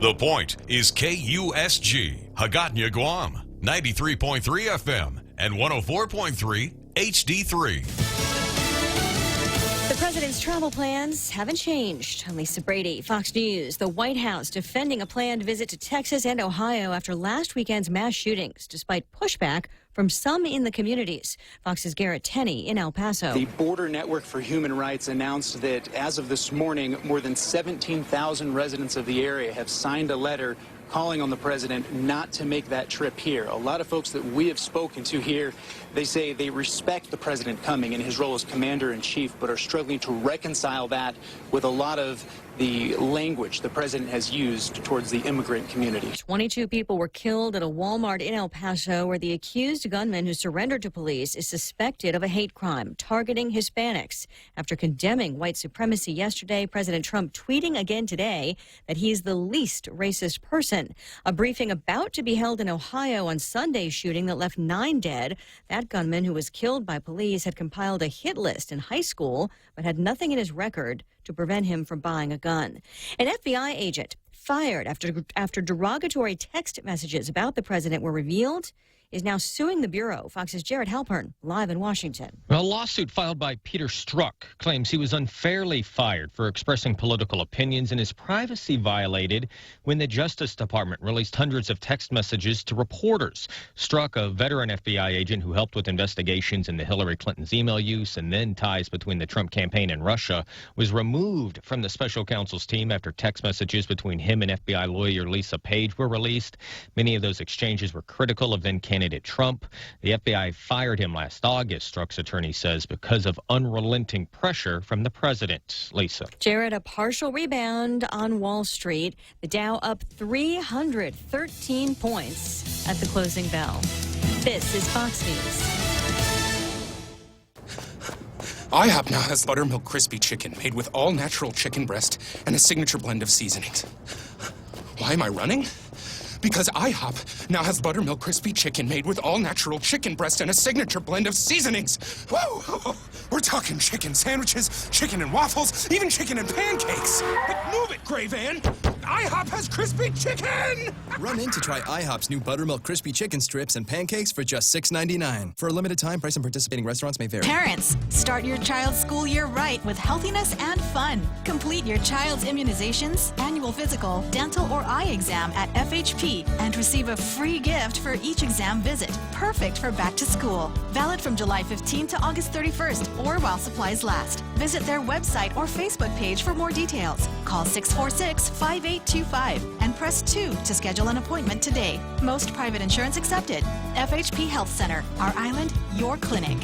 The Point is KUSG, Hagåtña, Guam, 93.3 FM and 104.3 HD3. The president's travel plans haven't changed. Lisa Brady, Fox News. The White House defending a planned visit to Texas and Ohio after last weekend's mass shootings, despite pushback from some in the communities. Fox's Garrett Tenney in El Paso. The Border Network for Human Rights announced that as of this morning, more than 17,000 residents of the area have signed a letter calling on the president not to make that trip here. A lot of folks that we have spoken to here, they say they respect the president coming in his role as commander-in-chief, but are struggling to reconcile that with a lot of the language the president has used towards the immigrant community. 22 people were killed at a Walmart in El Paso, where the accused gunman who surrendered to police is suspected of a hate crime targeting Hispanics. After condemning white supremacy yesterday, President Trump tweeting again today that he's the least racist person. A briefing about to be held in Ohio on Sunday's shooting that left 9 dead. That gunman, who was killed by police, had compiled a hit list in high school, but had nothing in his record to prevent him from buying a gun. An FBI agent fired after derogatory text messages about the president were revealed is now suing the Bureau. Fox's Jared Halpern, live in Washington. A lawsuit filed by Peter Strzok claims he was unfairly fired for expressing political opinions and his privacy violated when the Justice Department released hundreds of text messages to reporters. Strzok, a veteran FBI agent who helped with investigations into Hillary Clinton's email use and then ties between the Trump campaign and Russia, was removed from the special counsel's team after text messages between him and FBI lawyer Lisa Page were released. Many of those exchanges were critical of then candidate Trump. The FBI fired him last August, Strzok's attorney says, because of unrelenting pressure from the president. Lisa. Jared, a partial rebound on Wall Street. The Dow up 313 points at the closing bell. This is Fox News. IHOP now has buttermilk crispy chicken made with all-natural chicken breast and a signature blend of seasonings. Why am I running? Because IHOP now has buttermilk crispy chicken made with all-natural chicken breast and a signature blend of seasonings. Whoa! We're talking chicken sandwiches, chicken and waffles, even chicken and pancakes. But move it, Gray Van! IHOP has crispy chicken! Run in to try IHOP's new buttermilk crispy chicken strips and pancakes for just $6.99. For a limited time, price and participating restaurants may vary. Parents, start your child's school year right with healthiness and fun. Complete your child's immunizations, annual physical, dental, or eye exam at FHP and receive a free gift for each exam visit. Perfect for back to school. Valid from July 15 to August 31st or while supplies last. Visit their website or Facebook page for more details. Call 646-5825 and press 2 to schedule an appointment today. Most private insurance accepted. FHP Health Center, our island, your clinic.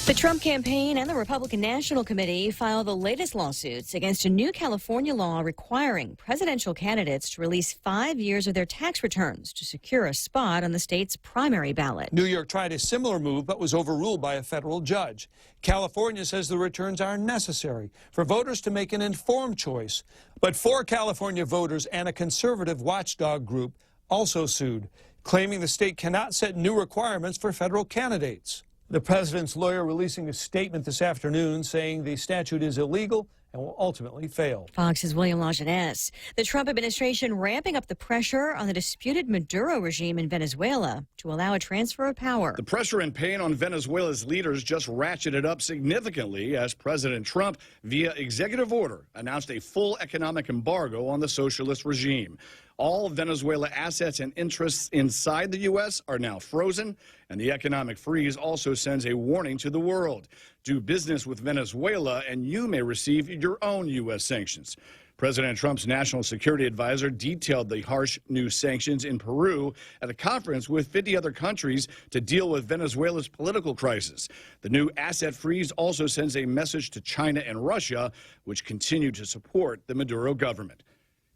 The Trump campaign and the Republican National Committee filed the latest lawsuits against a new California law requiring presidential candidates to release 5 years of their tax returns to secure a spot on the state's primary ballot. New York tried a similar move but was overruled by a federal judge. California says the returns are necessary for voters to make an informed choice. But 4 California voters and a conservative watchdog group also sued, claiming the state cannot set new requirements for federal candidates. The president's lawyer releasing a statement this afternoon saying the statute is illegal and will ultimately fail. Fox's William Lajeunesse. The Trump administration ramping up the pressure on the disputed Maduro regime in Venezuela to allow a transfer of power. The pressure and pain on Venezuela's leaders just ratcheted up significantly as President Trump, via executive order, announced a full economic embargo on the socialist regime. All Venezuela assets and interests inside the U.S. are now frozen, and the economic freeze also sends a warning to the world. Do business with Venezuela, and you may receive your own U.S. sanctions. President Trump's national security advisor detailed the harsh new sanctions in Peru at a conference with 50 other countries to deal with Venezuela's political crisis. The new asset freeze also sends a message to China and Russia, which continue to support the Maduro government.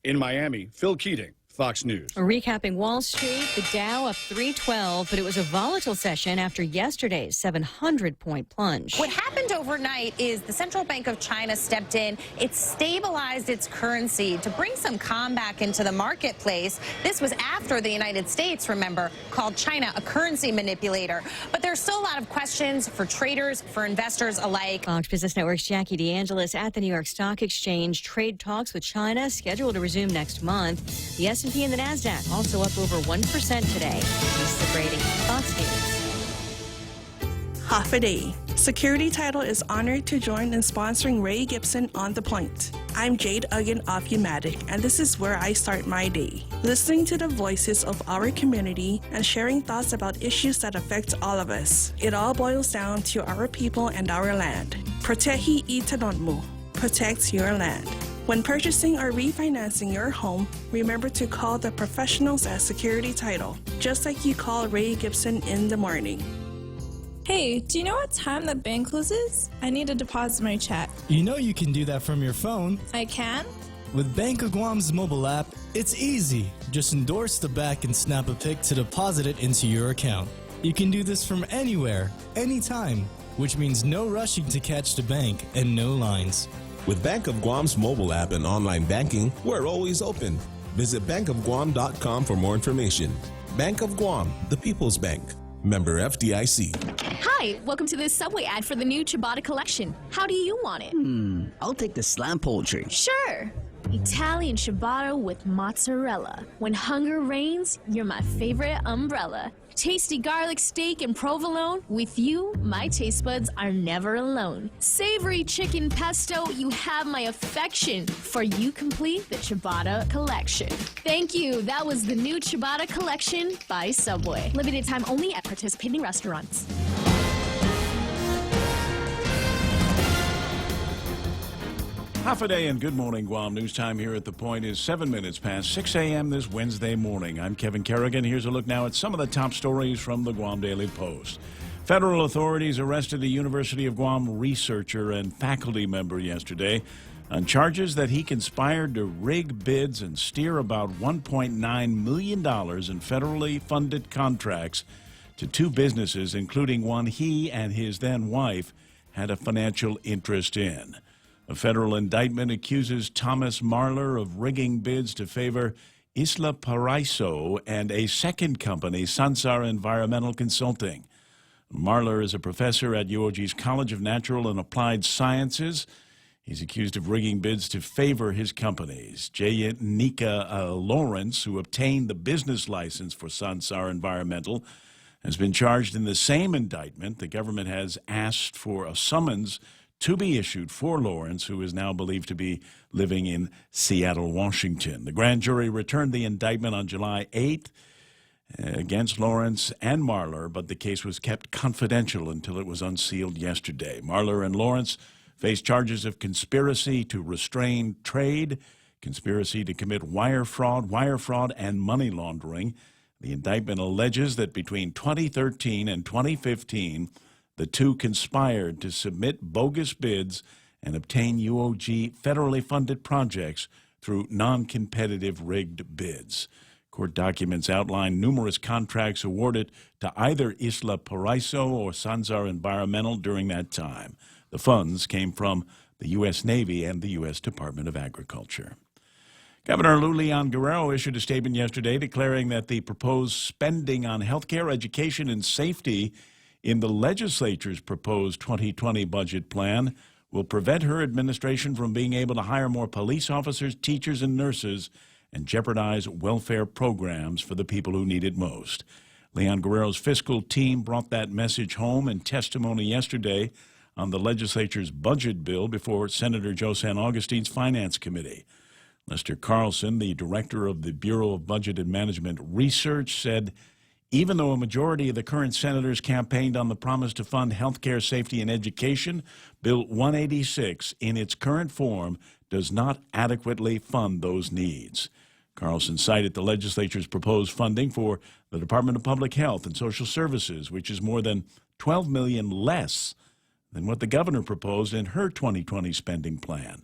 In Miami, Phil Keating, Fox News. Recapping Wall Street, the Dow up 312, but it was a volatile session after yesterday's 700-point plunge. What happened overnight is the Central Bank of China stepped in. It stabilized its currency to bring some calm back into the marketplace. This was after the United States, remember, called China a currency manipulator. But there's still a lot of questions for traders, for investors alike. Fox Business Network's Jackie DeAngelis at the New York Stock Exchange. Trade talks with China scheduled to resume next month. The S&P and the NASDAQ also up over 1% today. Lisa Brady, Fox News. Half a day. Security Title is honored to join in sponsoring Ray Gibson on The Point. I'm Jade Uggan of Umatic, and this is where I start my day. Listening to the voices of our community and sharing thoughts about issues that affect all of us. It all boils down to our people and our land. Protehi itanonmu. Protect your land. When purchasing or refinancing your home, remember to call the professionals at Security Title, just like you call Ray Gibson in the morning. Hey, do you know what time the bank closes? I need to deposit my check. You know you can do that from your phone. I can? With Bank of Guam's mobile app, it's easy. Just endorse the back and snap a pic to deposit it into your account. You can do this from anywhere, anytime, which means no rushing to catch the bank and no lines. With Bank of Guam's mobile app and online banking, we're always open. Visit bankofguam.com for more information. Bank of Guam, the People's Bank. Member FDIC. Hi, welcome to this Subway ad for the new ciabatta collection. How do you want it? I'll take the slam poultry. Sure. Italian ciabatta with mozzarella. When hunger reigns, you're my favorite umbrella. Tasty garlic steak and provolone. With you, my taste buds are never alone. Savory chicken pesto, you have my affection. For you complete the ciabatta collection. Thank you. That was the new ciabatta collection by Subway. Limited time only at participating restaurants. Half a day and good morning, Guam. News time here at The Point is 7 minutes past 6 a.m. this Wednesday morning. I'm Kevin Kerrigan. Here's a look now at some of the top stories from the Guam Daily Post. Federal authorities arrested a University of Guam researcher and faculty member yesterday on charges that he conspired to rig bids and steer about $1.9 million in federally funded contracts to two businesses, including one he and his then wife had a financial interest in. A federal indictment accuses Thomas Marler of rigging bids to favor Isla Paraiso and a second company, Sansar Environmental Consulting. Marler is a professor at UOG's College of Natural and Applied Sciences. He's accused of rigging bids to favor his companies. Jayanika Lawrence, who obtained the business license for Sansar Environmental, has been charged in the same indictment. The government has asked for a summons to be issued for Lawrence, who is now believed to be living in Seattle, Washington. The grand jury returned the indictment on July 8th against Lawrence and Marler, but the case was kept confidential until it was unsealed yesterday. Marler and Lawrence face charges of conspiracy to restrain trade, conspiracy to commit wire fraud, and money laundering. The indictment alleges that between 2013 and 2015, the two conspired to submit bogus bids and obtain UOG federally funded projects through non-competitive rigged bids. Court documents outline numerous contracts awarded to either Isla Paraiso or Sansar Environmental during that time. The funds came from the U.S. Navy and the U.S. Department of Agriculture. Governor Lou Leon Guerrero issued a statement yesterday declaring that the proposed spending on health care, education, and safety in the legislature's proposed 2020 budget plan will prevent her administration from being able to hire more police officers, teachers, and nurses and jeopardize welfare programs for the people who need it most. Leon Guerrero's fiscal team brought that message home in testimony yesterday on the legislature's budget bill before Senator Joe San Augustine's Finance Committee. Lester Carlson, the director of the Bureau of Budget and Management Research, said even though a majority of the current senators campaigned on the promise to fund health care, safety, and education, Bill 186 in its current form does not adequately fund those needs. Carlson cited the legislature's proposed funding for the Department of Public Health and Social Services, which is more than $12 million less than what the governor proposed in her 2020 spending plan.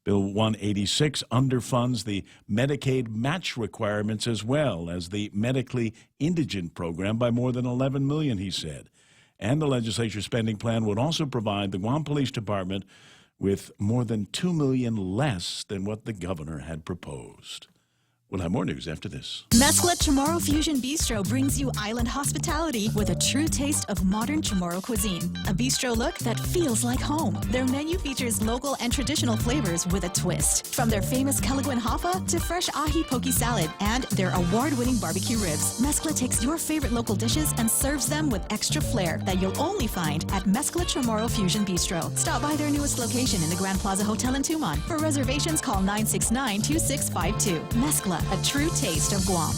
Bill 186 underfunds the Medicaid match requirements as well as the medically indigent program by more than $11 million, he said. And the legislature spending plan would also provide the Guam Police Department with more than $2 million less than what the governor had proposed. We'll have more news after this. Mezcla Chamorro Fusion Bistro brings you island hospitality with a true taste of modern Chamorro cuisine. A bistro look that feels like home. Their menu features local and traditional flavors with a twist. From their famous Calaguan Hapa to fresh ahi poke salad and their award-winning barbecue ribs. Mezcla takes your favorite local dishes and serves them with extra flair that you'll only find at Mezcla Chamorro Fusion Bistro. Stop by their newest location in the Grand Plaza Hotel in Tumon. For reservations, call 969-2652. Mezcla, a true taste of Guam.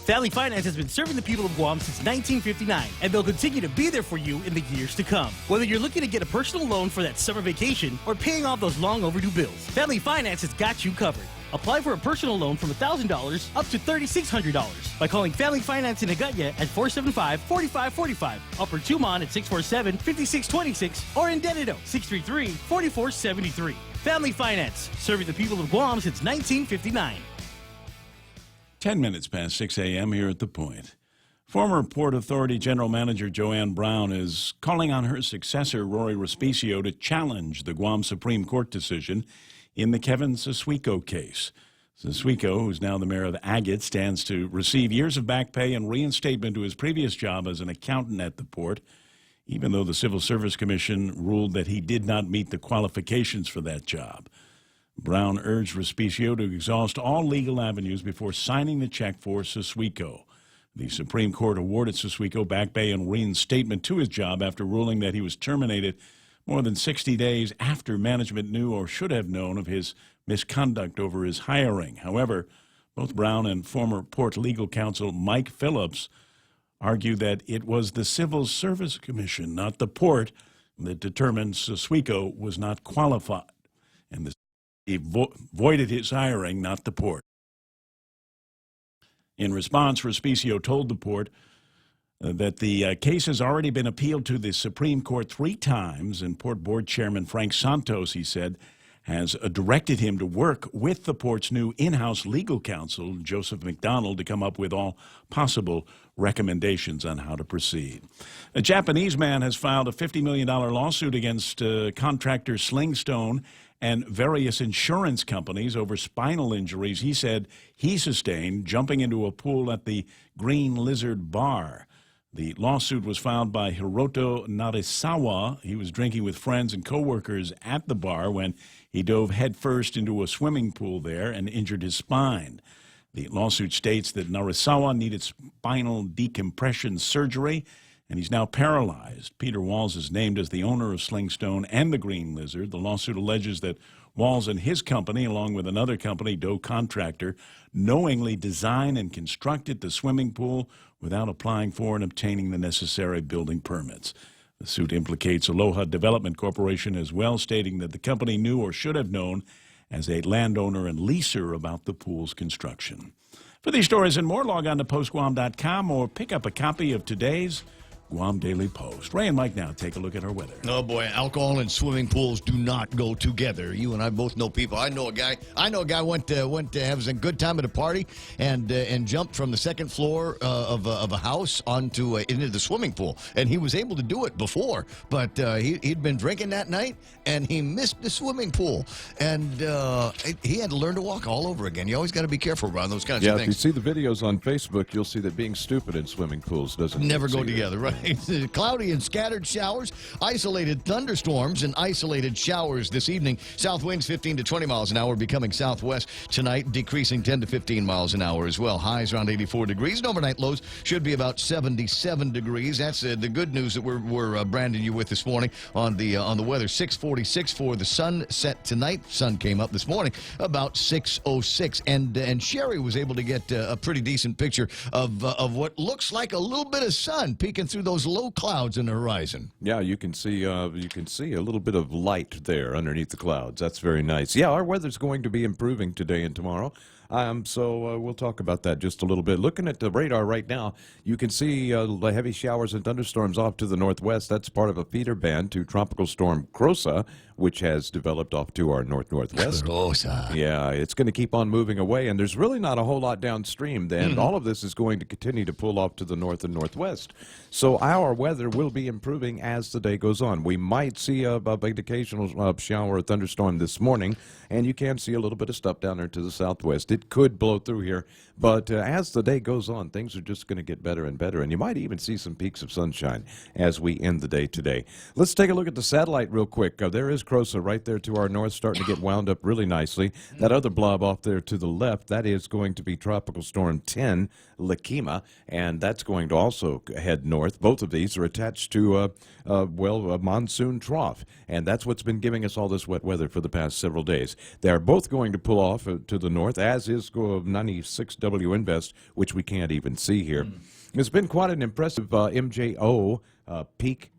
Family Finance has been serving the people of Guam since 1959, and they'll continue to be there for you in the years to come. Whether you're looking to get a personal loan for that summer vacation or paying off those long overdue bills, Family Finance has got you covered. Apply for a personal loan from $1,000 up to $3,600 by calling Family Finance in Agutya at 475-4545, Upper Tumon at 647-5626, or in Dededo, 633-4473. Family Finance, serving the people of Guam since 1959. 10 minutes past 6 a.m. here at The Point. Former Port Authority General Manager Joanne Brown is calling on her successor, Rory Respicio, to challenge the Guam Supreme Court decision in the Kevin Siswico case. Siswico, who's now the mayor of Agate, stands to receive years of back pay and reinstatement to his previous job as an accountant at the port, even though the Civil Service Commission ruled that he did not meet the qualifications for that job. Brown urged Respicio to exhaust all legal avenues before signing the check for Siswico. The Supreme Court awarded Siswico back pay and reinstatement to his job after ruling that he was terminated more than 60 days after management knew or should have known of his misconduct over his hiring. However, both Brown and former Port legal counsel Mike Phillips argue that it was the Civil Service Commission, not the Port, that determined Siswico was not qualified, and he voided his hiring, not the Port. In response, Respicio told the Port that the case has already been appealed to the Supreme Court 3 times, and Port Board Chairman Frank Santos, he said, has directed him to work with the Port's new in-house legal counsel, Joseph McDonald, to come up with all possible recommendations on how to proceed. A Japanese man has filed a $50 million lawsuit against contractor Slingstone and various insurance companies over spinal injuries he said he sustained jumping into a pool at the Green Lizard Bar. The lawsuit was filed by Hiroto Narisawa. He was drinking with friends and coworkers at the bar when he dove headfirst into a swimming pool there and injured his spine. The lawsuit states that Narisawa needed spinal decompression surgery, and he's now paralyzed. Peter Walls is named as the owner of Slingstone and the Green Lizard. The lawsuit alleges that Walls and his company, along with another company, Doe Contractor, knowingly designed and constructed the swimming pool without applying for and obtaining the necessary building permits. The suit implicates Aloha Development Corporation as well, stating that the company knew or should have known as a landowner and leaser about the pool's construction. For these stories and more, log on to postguam.com or pick up a copy of today's Guam Daily Post. Ray and Mike now take a look at our weather. Oh boy, alcohol and swimming pools do not go together. You and I both know people. I know a guy went to have a good time at a party and jumped from the second floor of a house onto into the swimming pool, and he was able to do it before, but he'd been drinking that night and he missed the swimming pool, and he had to learn to walk all over again. You always got to be careful around those kinds of things. Yeah, if you see the videos on Facebook, you'll see that being stupid in swimming pools doesn't never go together, right? Cloudy and scattered showers, isolated thunderstorms, and isolated showers this evening. South winds 15 to 20 miles an hour, becoming southwest tonight, decreasing 10 to 15 miles an hour as well. Highs around 84 degrees, and overnight lows should be about 77 degrees. That's the good news that we're branding you with this morning on the weather. 6:46 for the sunset tonight. Sun came up this morning about 6:06, and Sherry was able to get a pretty decent picture of what looks like a little bit of sun peeking through those low clouds in the horizon. Yeah, you can see a little bit of light there underneath the clouds. That's very nice. Yeah, our weather's going to be improving today and tomorrow. So we'll talk about that just a little bit. Looking at the radar right now, you can see the heavy showers and thunderstorms off to the northwest. That's part of a feeder band to Tropical Storm Crosa, which has developed off to our north-northwest. Rosa. Yeah, it's going to keep on moving away, and there's really not a whole lot downstream. And all of this is going to continue to pull off to the north and northwest. So our weather will be improving as the day goes on. We might see a big occasional shower or thunderstorm this morning, and you can see a little bit of stuff down there to the southwest. It could blow through here, but as the day goes on, things are just going to get better and better, and you might even see some peaks of sunshine as we end the day today. Let's take a look at the satellite real quick. There is Crosa right there to our north, starting to get wound up really nicely. That other blob off there to the left, that is going to be Tropical Storm 10, Lakima, and that's going to also head north. Both of these are attached to, a monsoon trough, and that's what's been giving us all this wet weather for the past several days. They're both going to pull off to the north, as is 96 WNBest, which we can't even see here. It's been quite an impressive MJO peak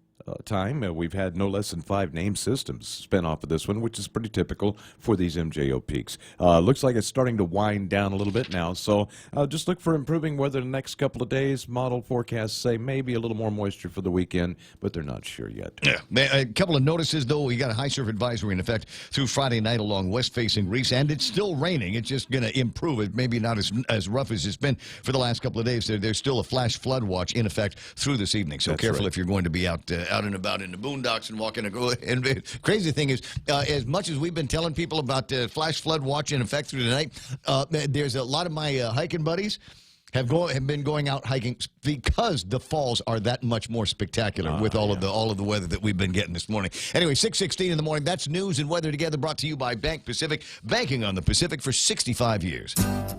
time. We've had no less than 5 name systems spin off of this one, which is pretty typical for these MJO peaks. Looks like it's starting to wind down a little bit now, so just look for improving weather the next couple of days. Model forecasts say maybe a little more moisture for the weekend, but they're not sure yet. Yeah. A couple of notices, though. We got a high surf advisory in effect through Friday night along west-facing Reese, and it's still raining. It's just going to improve. It maybe not as rough as it's been for the last couple of days. There's still a flash flood watch in effect through this evening, so careful if you're going to be out and about in the boondocks and walking. And crazy thing is, as much as we've been telling people about the flash flood watch in effect through the night, there's a lot of my hiking buddies have been going out hiking because the falls are that much more spectacular with all of the weather that we've been getting this morning. Anyway, 6:16 in the morning. That's news and weather together, brought to you by Bank Pacific, banking on the Pacific for 65 years.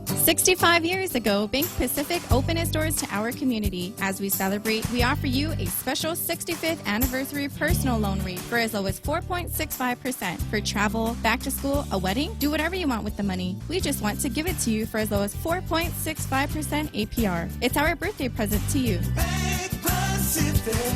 65 years ago, Bank Pacific opened its doors to our community. As we celebrate, we offer you a special 65th anniversary personal loan rate for as low as 4.65% for travel, back to school, a wedding. Do whatever you want with the money. We just want to give it to you for as low as 4.65% APR. It's our birthday present to you. Bank Pacific,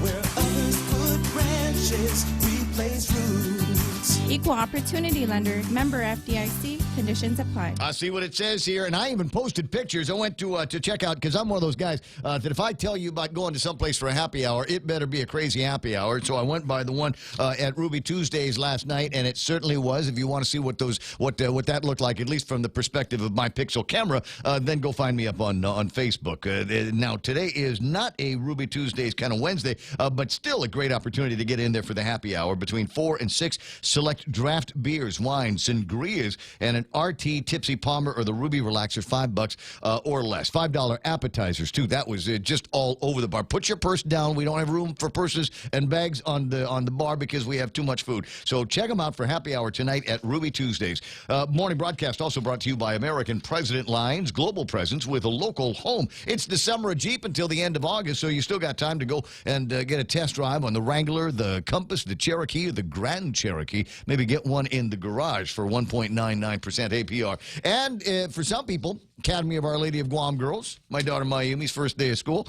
where others put branches, we place roots. Equal opportunity lender, member FDIC, conditions apply. I see what it says here, and I even posted pictures. I went to check out, because I'm one of those guys that if I tell you about going to someplace for a happy hour, it better be a crazy happy hour. So I went by the one at Ruby Tuesdays last night, and it certainly was. If you want to see what that looked like, at least from the perspective of my Pixel camera, then go find me up on Facebook. Now, today is not a Ruby Tuesdays kind of Wednesday, but still a great opportunity to get in there for the happy hour between 4 and 6. Select draft beers, wines, sangrias, and an RT Tipsy Palmer or the Ruby Relaxer, $5 or less. $5 appetizers, too. That was just all over the bar. Put your purse down. We don't have room for purses and bags on the bar because we have too much food. So check them out for happy hour tonight at Ruby Tuesdays. Morning broadcast also brought to you by American President Lines, global presence with a local home. It's the summer of Jeep until the end of August, so you still got time to go and get a test drive on the Wrangler, the Compass, the Cherokee, or the Grand Cherokee. Maybe get one in the garage for 1.99% APR. And for some people, Academy of Our Lady of Guam girls, my daughter Mayumi's first day of school,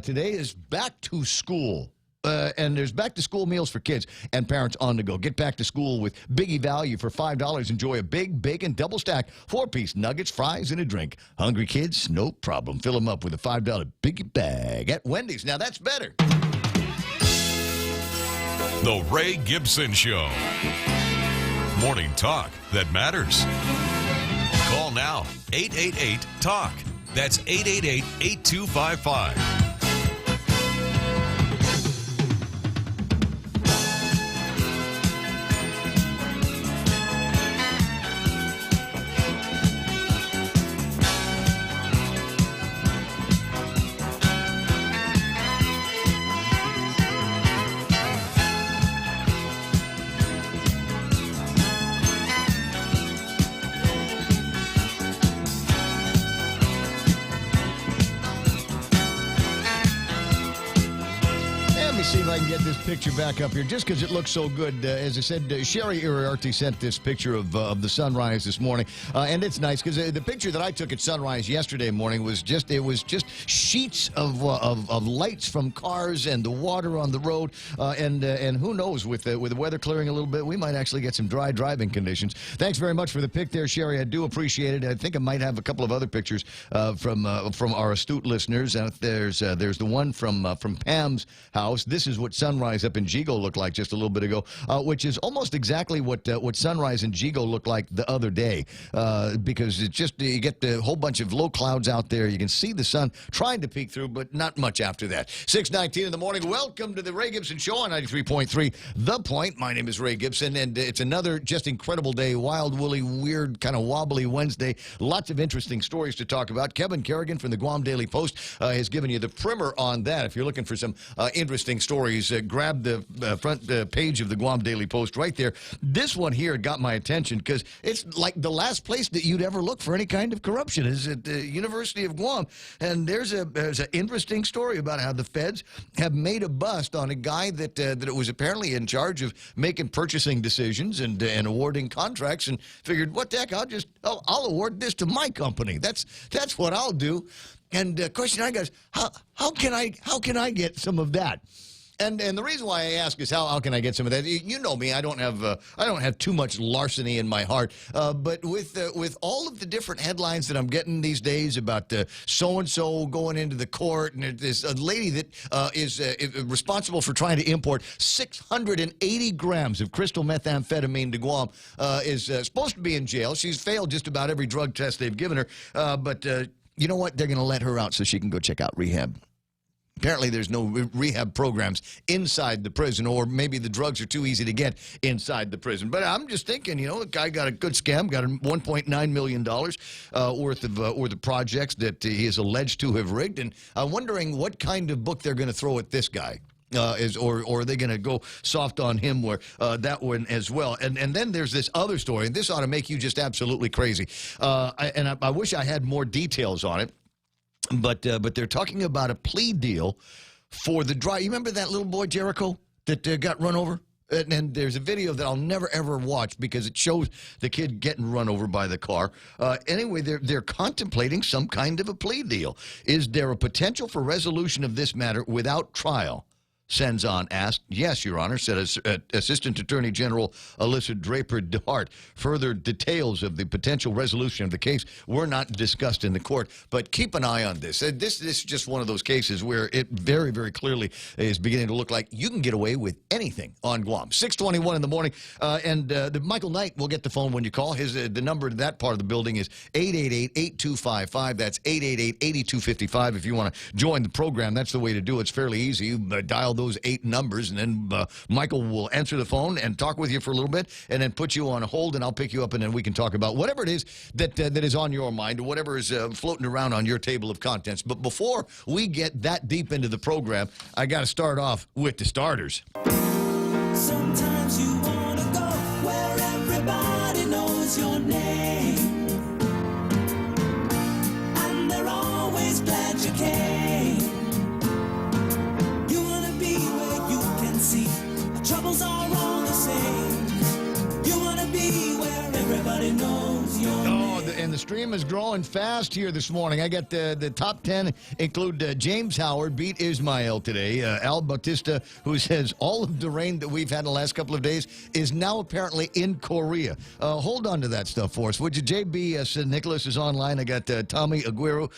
today is back to school. And there's back-to-school meals for kids and parents on the go. Get back to school with Biggie value for $5. Enjoy a big bacon double stack, 4-piece nuggets, fries, and a drink. Hungry kids? No problem. Fill them up with a $5 Biggie bag at Wendy's. Now that's better. The Ray Gibson Show. Morning talk that matters. Call now, 888-TALK. That's 888-8255. See if I can get this picture back up here, just because it looks so good. As I said, Sherry Iriarty sent this picture of the sunrise this morning, and it's nice because the picture that I took at sunrise yesterday morning was just sheets of lights from cars and the water on the road, and who knows, with the weather clearing a little bit, we might actually get some dry driving conditions. Thanks very much for the pic there, Sherry. I do appreciate it. I think I might have a couple of other pictures from our astute listeners. There's the one from Pam's house. this is what sunrise up in Gigo looked like just a little bit ago, which is almost exactly what sunrise in Gigo looked like the other day, because it's just you get a whole bunch of low clouds out there. You can see the sun trying to peek through, but not much after that. 6:19 in the morning. Welcome to the Ray Gibson Show on 93.3 The Point. My name is Ray Gibson, and it's another just incredible day. Wild, woolly, weird, kind of wobbly Wednesday. Lots of interesting stories to talk about. Kevin Kerrigan from the Guam Daily Post has given you the primer on that. If you're looking for some interesting stories, grab the front page of the Guam Daily Post right there. This one here got my attention because it's like the last place that you'd ever look for any kind of corruption is at the University of Guam. And there's an interesting story about how the feds have made a bust on a guy that it was apparently in charge of making purchasing decisions and awarding contracts, and figured, what the heck, I'll award this to my company. That's what I'll do. And the question I got is, how can I get some of that? And the reason why I ask is how can I get some of that? You know me, I don't have too much larceny in my heart. But with all of the different headlines that I'm getting these days about so and so going into the court, and there's a lady that is responsible for trying to import 680 grams of crystal methamphetamine to Guam, is supposed to be in jail. She's failed just about every drug test they've given her. But you know what? They're going to let her out so she can go check out rehab. Apparently, there's no rehab programs inside the prison, or maybe the drugs are too easy to get inside the prison. But I'm just thinking, the guy got a good scam, got $1.9 million worth of projects that he is alleged to have rigged. And I'm wondering what kind of book they're going to throw at this guy. Or are they going to go soft on him where that one as well? And then there's this other story, and this ought to make you just absolutely crazy. I wish I had more details on it. But they're talking about a plea deal for the drive. You remember that little boy, Jericho, that got run over? And there's a video that I'll never, ever watch because it shows the kid getting run over by the car. Anyway, they're contemplating some kind of a plea deal. Is there a potential for resolution of this matter without trial? Senzon asked. Yes, Your Honor, said Assistant Attorney General Alyssa Draper DeHart. Further details of the potential resolution of the case were not discussed in the court, but keep an eye on this. This is just one of those cases where it very, very clearly is beginning to look like you can get away with anything on Guam. 6:21 in the morning, and Michael Knight will get the phone when you call. The number to that part of the building is 888-8255. That's 888-8255. If you want to join the program, that's the way to do it. It's fairly easy. You dial those 8 numbers, and then Michael will answer the phone and talk with you for a little bit, and then put you on hold, and I'll pick you up, and then we can talk about whatever it is that is on your mind, or whatever is floating around on your table of contents. But before we get that deep into the program, I got to start off with the starters. Sometimes you want to go where everybody knows your name, and they're always glad you came. See, the troubles are all the same. You want to be where everybody knows your name. And the stream is growing fast here this morning. I got the top 10 include James Howard beat Ismail today. Al Bautista, who says all of the rain that we've had in the last couple of days is now apparently in Korea. Hold on to that stuff for us, would you? JB Nicholas is online. I got Tommy Aguero,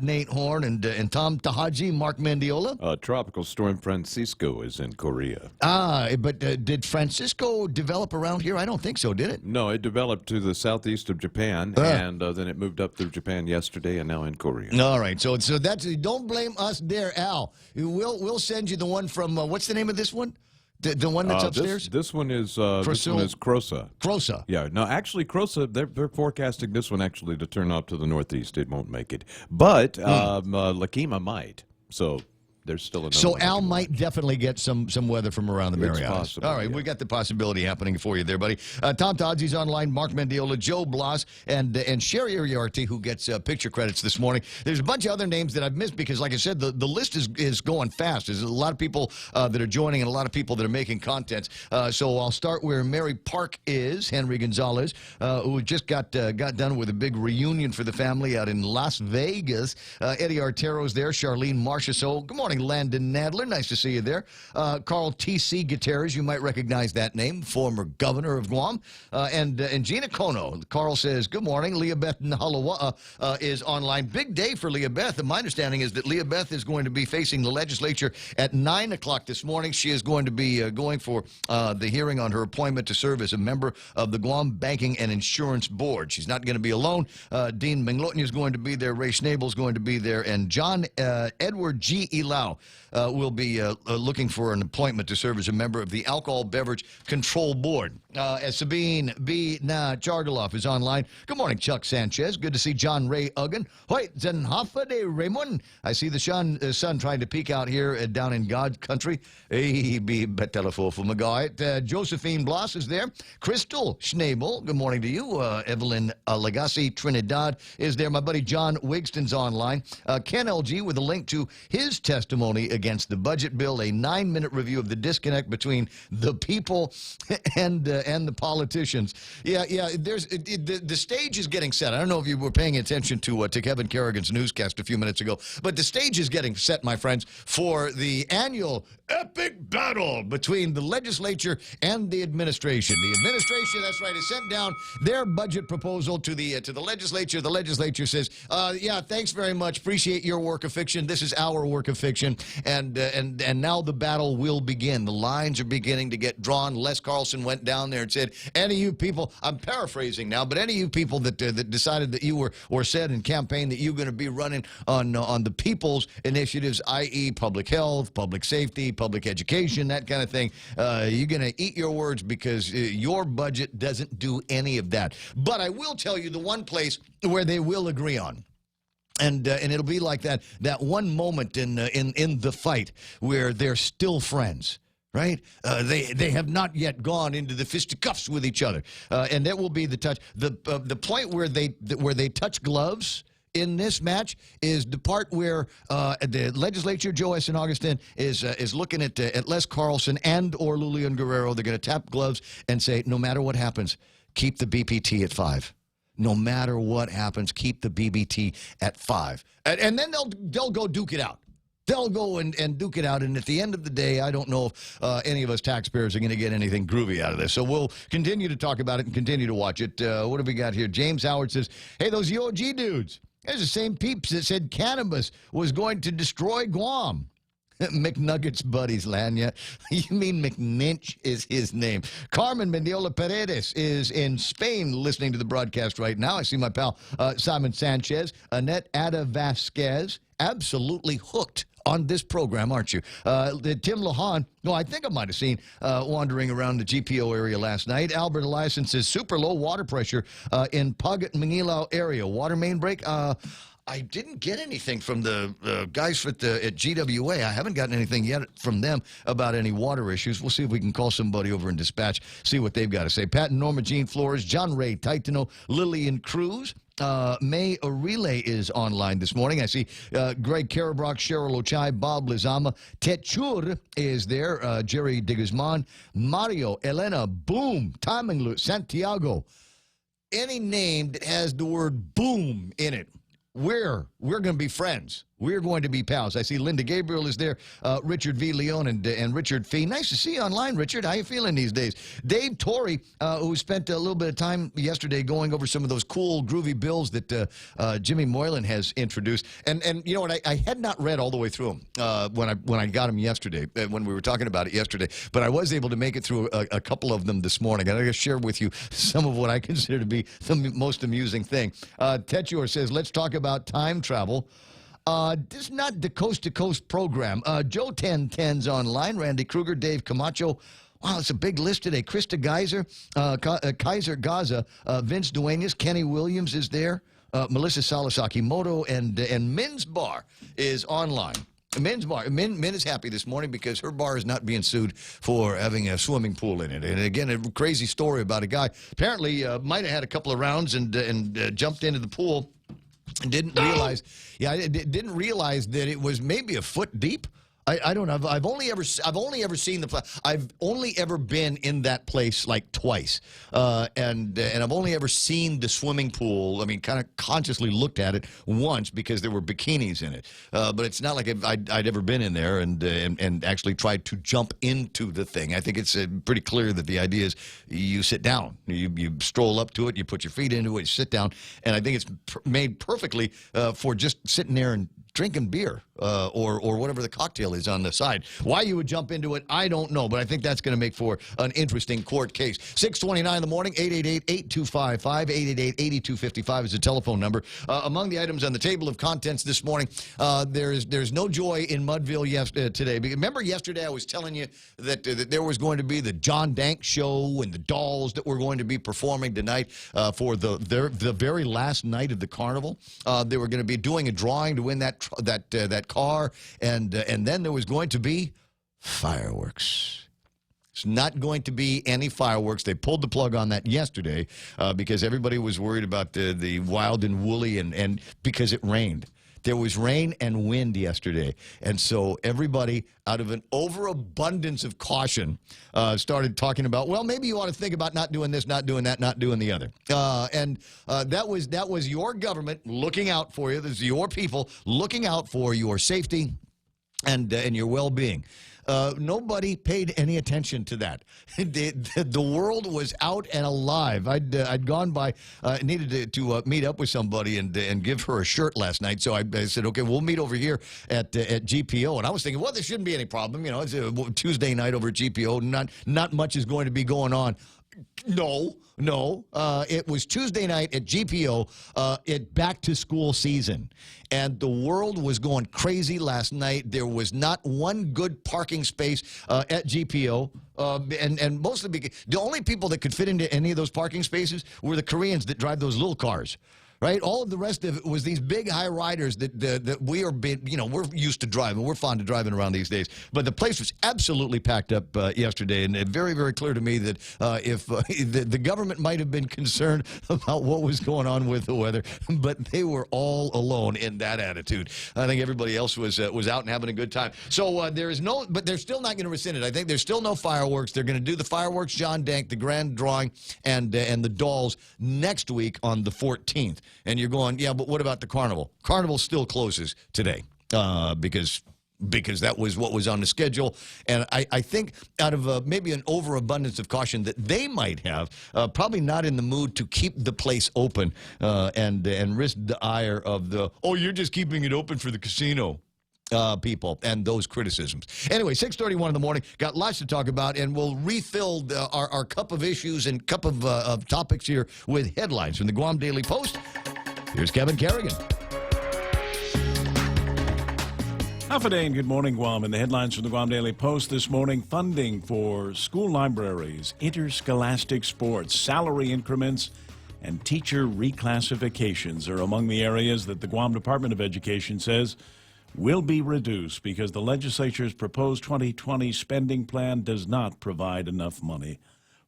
Nate Horn, and Tom Tahaji, Mark Mendiola. Tropical storm Francisco is in Korea. But did Francisco develop around here? I don't think so, did it? No, it developed to the southeast of Japan, and then it moved up through Japan yesterday, and now in Korea. All right, so that's, don't blame us there, Al. We'll send you the one from what's the name of this one? The one that's upstairs? This one is Crosa. Crosa. Yeah, no, actually, Crosa, they're forecasting this one actually to turn off to the northeast. It won't make it, but Lakima might. So. There's still another. So Al might definitely get some weather from around the Marianas. Possible, all right, we got the possibility happening for you there, buddy. Tom Toddsy's online, Mark Mendiola, Joe Bloss, and Sherry Uriarte, who gets picture credits this morning. There's a bunch of other names that I've missed because, like I said, the list is going fast. There's a lot of people that are joining and a lot of people that are making content. So I'll start where Mary Park is, Henry Gonzalez, who just got done with a big reunion for the family out in Las Vegas. Eddie Artero's there, Charlene Marchessault. Good morning, morning, Landon Nadler. Nice to see you there. Carl T.C. Gutierrez, you might recognize that name, former governor of Guam. And Gina Kono. Carl says, good morning. Leah Beth Nahalawa is online. Big day for Leah Beth. And my understanding is that Leah Beth is going to be facing the legislature at 9 o'clock this morning. She is going to be going for the hearing on her appointment to serve as a member of the Guam Banking and Insurance Board. She's not going to be alone. Dean Minglotin is going to be there. Ray Schnabel is going to be there. And John Edward G. Elau will be looking for an appointment to serve as a member of the Alcohol Beverage Control Board. As Sabine B. Chargaloff is online. Good morning, Chuck Sanchez. Good to see John Ray Uggan. Hoi, Zenhafa de Raymond. I see the sun trying to peek out here down in God's country. Josephine Bloss is there. Crystal Schnabel, good morning to you. Evelyn Legacy Trinidad is there. My buddy John Wigston's online. Ken LG with a link to his testimony against the budget bill, a 9-minute review of the disconnect between the people and the politicians. The stage is getting set. I don't know if you were paying attention to Kevin Kerrigan's newscast a few minutes ago, but the stage is getting set, my friends, for the annual epic battle between the legislature and the administration. The administration, that's right, has sent down their budget proposal to the legislature. The legislature says, yeah, thanks very much. Appreciate your work of fiction. This is our work of fiction. And now the battle will begin. The lines are beginning to get drawn. Les Carlson went down there and said, any of you people, I'm paraphrasing now, but any of you people that decided that you were or said in campaign that you're going to be running on the people's initiatives, i.e. public health, public safety, public education, that kind of thing, you're going to eat your words because your budget doesn't do any of that. But I will tell you the one place where they will agree on. And it'll be like that one moment in the fight where they're still friends. Right? They have not yet gone into the fisticuffs with each other, and that will be the touch. The point where they touch gloves in this match is the part where the legislature, Joe S. and Augustin, is looking at Les Carlson and or Lulian Guerrero. They're going to tap gloves and say, no matter what happens, keep the BPT at 5. No matter what happens, keep the BBT at 5, and then they'll go duke it out. They'll go and duke it out, and at the end of the day, I don't know if any of us taxpayers are going to get anything groovy out of this. So we'll continue to talk about it and continue to watch it. What have we got here? James Howard says, hey, those UOG dudes, there's the same peeps that said cannabis was going to destroy Guam. McNuggets buddies, Lanya. You mean McNinch is his name. Carmen Mendiola Paredes is in Spain listening to the broadcast right now. I see my pal Simon Sanchez. Annette Ada Vasquez, absolutely hooked on this program, aren't you? Tim Lohan, no, I think I might have seen wandering around the GPO area last night. Albert Eliason says super low water pressure in Pagat Manilao area. Water main break. I didn't get anything from the guys at GWA. I haven't gotten anything yet from them about any water issues. We'll see if we can call somebody over in dispatch, see what they've got to say. Pat and Norma Jean Flores, John Ray Titano, Lillian Cruz. May Arile is online this morning. I see Greg Karabrock, Cheryl Ochai, Bob Lizama. Techur is there. Jerry de Guzman. Mario, Elena, Boom, Taminglu, Santiago. Any name that has the word boom in it. We're going to be friends. We're going to be pals. I see Linda Gabriel is there, Richard V. Leon and Richard Fee. Nice to see you online, Richard. How you feeling these days? Dave Torrey, who spent a little bit of time yesterday going over some of those cool, groovy bills that Jimmy Moylan has introduced. And you know what? I had not read all the way through them when I got them yesterday, when we were talking about it yesterday. But I was able to make it through a couple of them this morning. And I'm going to share with you some of what I consider to be the most amusing thing. Techuor says, let's talk about time travel. This is not the coast-to-coast program. Joe 1010's online. Randy Kruger, Dave Camacho. Wow, it's a big list today. Krista Geyser, Kaiser Gaza, Vince Duenas, Kenny Williams is there. Melissa Salasaki Moto, and Min's Bar is online. Min's Bar. Min is happy this morning because her bar is not being sued for having a swimming pool in it. And again, a crazy story about a guy apparently might have had a couple of rounds and jumped into the pool. Didn't realize that it was maybe a foot deep. I don't know. I've only ever seen I've only ever been in that place like twice, and I've only ever seen the swimming pool. I mean, kind of consciously looked at it once because there were bikinis in it, but it's not like I'd ever been in there and actually tried to jump into the thing. I think it's pretty clear that the idea is you sit down, you stroll up to it, you put your feet into it, you sit down, and I think it's made perfectly for just sitting there and drinking beer or whatever the cocktail is on the side. Why you would jump into it, I don't know, but I think that's going to make for an interesting court case. 6:29 in the morning, 888-8255, 888-8255 is the telephone number. Among the items on the table of contents this morning, there's no joy in Mudville today. Remember yesterday I was telling you that there was going to be the John Dank show and the dolls that were going to be performing tonight for the very last night of the carnival. They were going to be doing a drawing to win that car, and then there was going to be fireworks. It's not going to be any fireworks. They pulled the plug on that yesterday because everybody was worried about the wild and woolly, and because it rained. There was rain and wind yesterday, and so everybody, out of an overabundance of caution, started talking about, well, maybe you ought to think about not doing this, not doing that, not doing the other. That was your government looking out for you. This is your people looking out for your safety and your well-being. Nobody paid any attention to that. The world was out and alive. I'd gone by, needed to meet up with somebody and give her a shirt last night. So I said, okay, we'll meet over here at GPO. And I was thinking, well, there shouldn't be any problem. You know, it's a Tuesday night over at GPO. Not much is going to be going on. No. It was Tuesday night at GPO, at back-to-school season. And the world was going crazy last night. There was not one good parking space at GPO. And mostly because the only people that could fit into any of those parking spaces were the Koreans that drive those little cars. Right, all of the rest of it was these big high riders that we are, we're used to driving. We're fond of driving around these days. But the place was absolutely packed up yesterday, and very, very clear to me that if the government might have been concerned about what was going on with the weather, but they were all alone in that attitude. I think everybody else was out and having a good time. So but they're still not going to rescind it. I think there's still no fireworks. They're going to do the fireworks, John Dank, the grand drawing, and the dolls next week on the 14th. And you're going, yeah, but what about the carnival? Carnival still closes today because that was what was on the schedule. And I think out of maybe an overabundance of caution that they might have, probably not in the mood to keep the place open and risk the ire of you're just keeping it open for the casino. People and those criticisms. Anyway, 6:31 in the morning. Got lots to talk about, and we'll refill our cup of issues and cup of topics here with headlines from the Guam Daily Post. Here's Kevin Kerrigan. Half a day and good morning, Guam. And the headlines from the Guam Daily Post this morning: funding for school libraries, interscholastic sports, salary increments, and teacher reclassifications are among the areas that the Guam Department of Education says will be reduced because the legislature's proposed 2020 spending plan does not provide enough money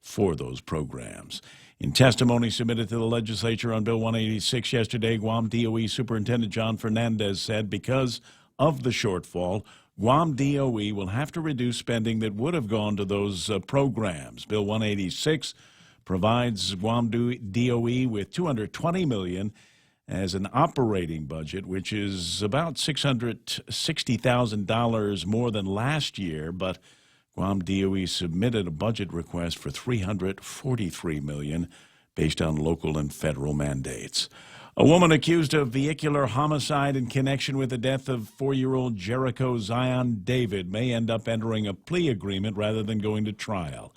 for those programs. In testimony submitted to the legislature on Bill 186 yesterday, Guam DOE Superintendent John Fernandez said because of the shortfall, Guam DOE will have to reduce spending that would have gone to those programs. Bill 186 provides Guam DOE with $220 million as an operating budget, which is about $660,000 more than last year, but Guam DOE submitted a budget request for $343 million based on local and federal mandates. A woman accused of vehicular homicide in connection with the death of 4-year-old Jericho Zion David may end up entering a plea agreement rather than going to trial.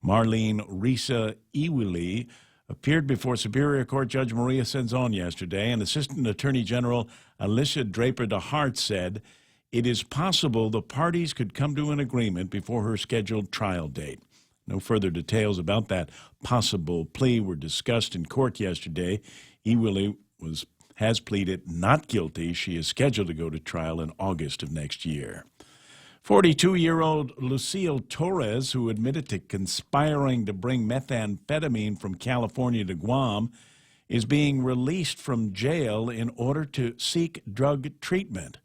Marlene Risa Iwili appeared before Superior Court Judge Maria Senzon yesterday, and Assistant Attorney General Alicia Draper DeHart said it is possible the parties could come to an agreement before her scheduled trial date. No further details about that possible plea were discussed in court yesterday. Iwili has pleaded not guilty. She is scheduled to go to trial in August of next year. 42-year-old Lucille Torres, who admitted to conspiring to bring methamphetamine from California to Guam, is being released from jail in order to seek drug treatment.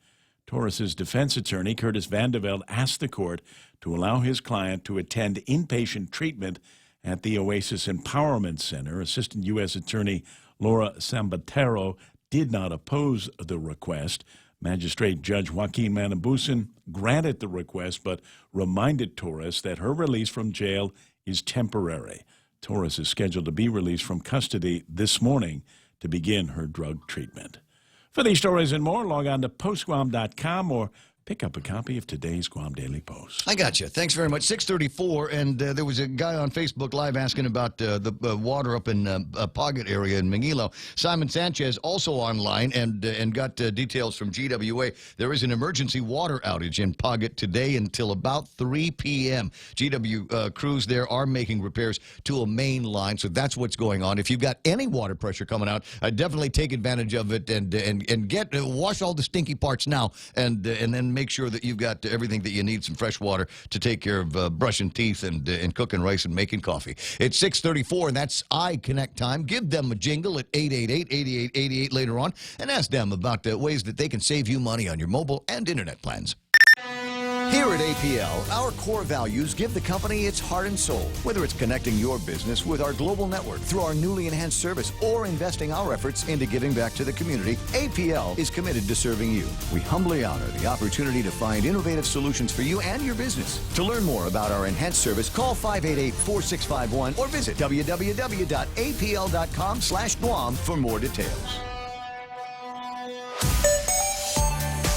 Torres's defense attorney, Curtis Vandeveld, asked the court to allow his client to attend inpatient treatment at the Oasis Empowerment Center. Assistant U.S. Attorney Laura Sambatero did not oppose the request. Magistrate Judge Joaquin Manabusan granted the request, but reminded Torres that her release from jail is temporary. Torres is scheduled to be released from custody this morning to begin her drug treatment. For these stories and more, log on to postguam.com or pick up a copy of today's Guam Daily Post. I got you. Thanks very much. 6:34, and there was a guy on Facebook Live asking about the water up in Pagat area in Manilo. Simon Sanchez also online and got details from GWA. There is an emergency water outage in Pagat today until about 3 p.m. GW crews there are making repairs to a main line, so that's what's going on. If you've got any water pressure coming out, definitely take advantage of it and get wash all the stinky parts now, and then make sure that you've got everything that you need, some fresh water to take care of brushing teeth and cooking rice and making coffee. It's 6:34, and that's iConnect time. Give them a jingle at 888-8888 later on and ask them about the ways that they can save you money on your mobile and internet plans. Here at APL, our core values give the company its heart and soul. Whether it's connecting your business with our global network through our newly enhanced service or investing our efforts into giving back to the community, APL is committed to serving you. We humbly honor the opportunity to find innovative solutions for you and your business. To learn more about our enhanced service, call 588-4651 or visit www.apl.com/Guam for more details.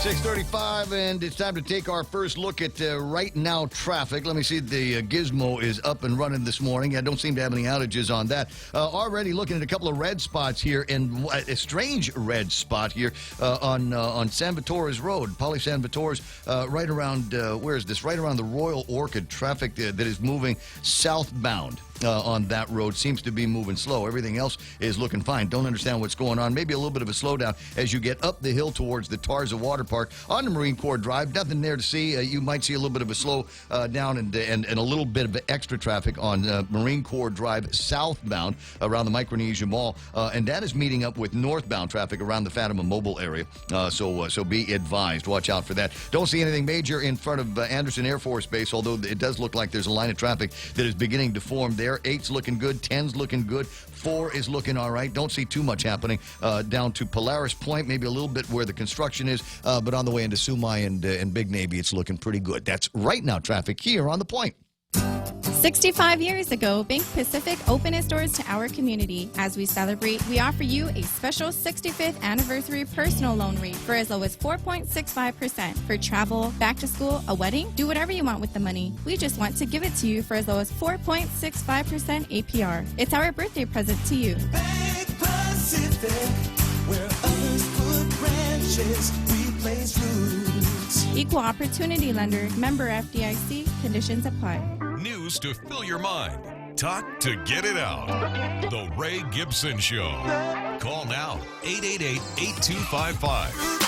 6:35, and it's time to take our first look at right now traffic. Let me see, the Gizmo is up and running this morning. I don't seem to have any outages on that. Already looking at a couple of red spots here, and a strange red spot here on San Vitores Road, Poly San Vitores, right around, where is this? Right around the Royal Orchid. Traffic that is moving southbound. On that road seems to be moving slow. Everything else is looking fine. Don't understand what's going on. Maybe a little bit of a slowdown as you get up the hill towards the Tarza Water Park on the Marine Corps Drive. Nothing there to see. You might see a little bit of a slow down and a little bit of extra traffic on Marine Corps Drive southbound around the Micronesia Mall. And that is meeting up with northbound traffic around the Fatima Mobile area. So be advised. Watch out for that. Don't see anything major in front of Anderson Air Force Base, although it does look like there's a line of traffic that is beginning to form there. 8's looking good, 10's looking good, 4 is looking all right. Don't see too much happening down to Polaris Point, maybe a little bit where the construction is, but on the way into Sumai and Big Navy, it's looking pretty good. That's right now traffic here on the Point. 65 years ago, Bank Pacific opened its doors to our community. As we celebrate, we offer you a special 65th anniversary personal loan rate for as low as 4.65% for travel, back to school, a wedding. Do whatever you want with the money. We just want to give it to you for as low as 4.65% APR. It's our birthday present to you. Bank Pacific, where others put branches, we place roots. Equal opportunity lender, member FDIC, conditions apply. News to fill your mind. Talk to get it out. The Ray Gibson Show. Call now, 888-8255.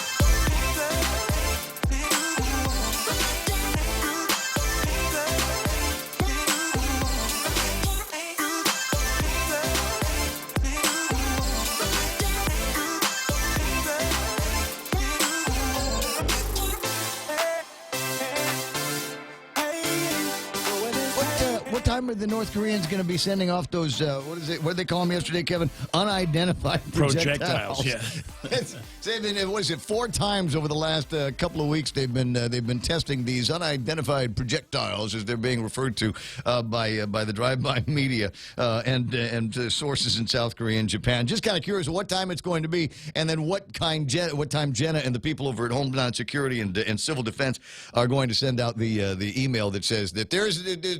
What time are the North Koreans going to be sending off those, what did they call them yesterday, Kevin? Unidentified projectiles. Yeah. What is it, 4 times over the last couple of weeks they've been testing these unidentified projectiles, as they're being referred to by the drive-by media and sources in South Korea and Japan. Just kind of curious what time it's going to be, and then what time Jenna and the people over at Homeland Security and Civil Defense are going to send out the email that says that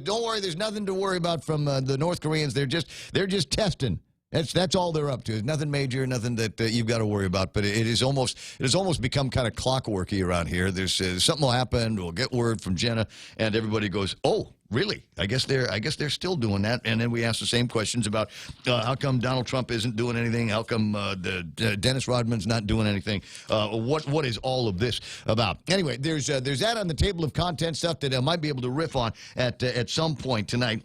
don't worry, there's nothing to worry about from the North Koreans. They're just testing. That's all they're up to. There's nothing major, nothing that you've got to worry about. But it has almost become kind of clockworky around here. There's something will happen. We'll get word from Jenna, and everybody goes, "Oh, really? I guess they're still doing that." And then we ask the same questions about how come Donald Trump isn't doing anything? How come Dennis Rodman's not doing anything? What is all of this about? Anyway, there's that on the table of content stuff that I might be able to riff on at some point tonight.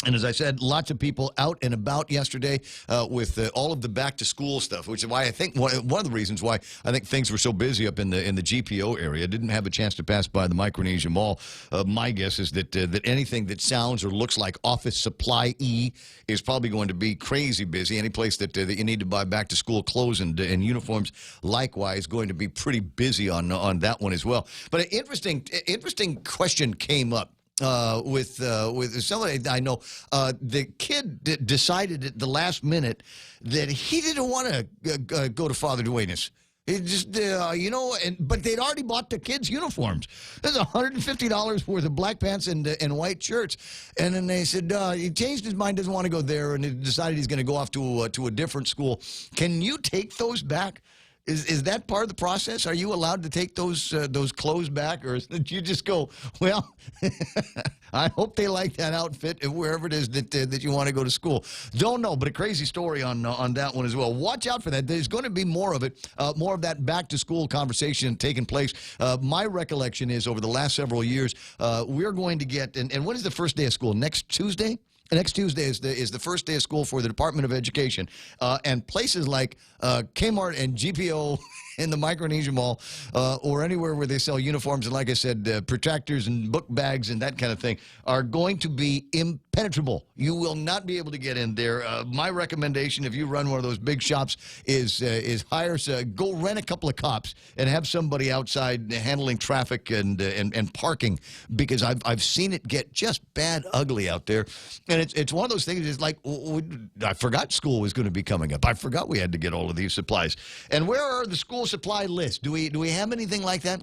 And as I said, lots of people out and about yesterday with all of the back-to-school stuff, which is why I think one of the reasons why I think things were so busy up in the GPO area. Didn't have a chance to pass by the Micronesia Mall. My guess is that anything that sounds or looks like office supply-y is probably going to be crazy busy. Any place that you need to buy back-to-school clothes and uniforms, likewise, going to be pretty busy on that one as well. But an interesting question came up. With somebody I know, the kid decided at the last minute that he didn't want to go to Father Duenas. It just, but they'd already bought the kids' uniforms. There's $150 worth of black pants and white shirts. And then they said he changed his mind, doesn't want to go there, and he decided he's going to go off to a different school. Can you take those back? Is that part of the process? Are you allowed to take those clothes back, or did you just go, well, I hope they like that outfit wherever it is that you want to go to school? Don't know, but a crazy story on that one as well. Watch out for that. There's going to be more of it, more of that back-to-school conversation taking place. My recollection is over the last several years, we're going to get, and when is the first day of school? Next Tuesday? Next Tuesday is the first day of school for the Department of Education, and places like Kmart and GPO in the Micronesia Mall, or anywhere where they sell uniforms and, like I said, protractors and book bags and that kind of thing, are going to be impenetrable. You will not be able to get in there. My recommendation, if you run one of those big shops, is go rent a couple of cops and have somebody outside handling traffic and parking, because I've seen it get just bad ugly out there. And it's one of those things. It's like, I forgot school was going to be coming up. I forgot we had to get all of these supplies. And where are the school supply lists? Do we have anything like that?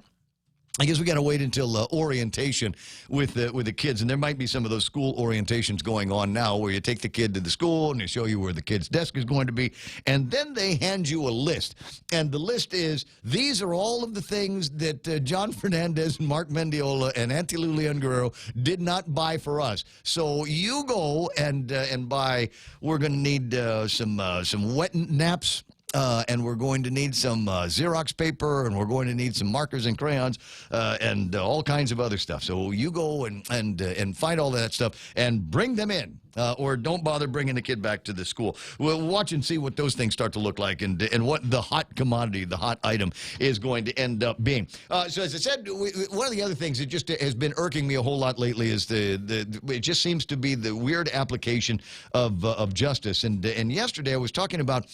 I guess we got to wait until orientation with the kids, and there might be some of those school orientations going on now, where you take the kid to the school and they show you where the kid's desk is going to be, and then they hand you a list, and the list is, these are all of the things that John Fernandez and Mark Mendiola and Auntie Lulian Guerrero did not buy for us. So you go and buy. We're going to need some wet naps. And we're going to need some Xerox paper, and we're going to need some markers and crayons, and all kinds of other stuff. So you go and find all that stuff and bring them in. Or don't bother bringing the kid back to the school. We'll watch and see what those things start to look like, and what the hot commodity, the hot item, is going to end up being. So as I said, one of the other things that just has been irking me a whole lot lately is it just seems to be the weird application of justice. And yesterday I was talking about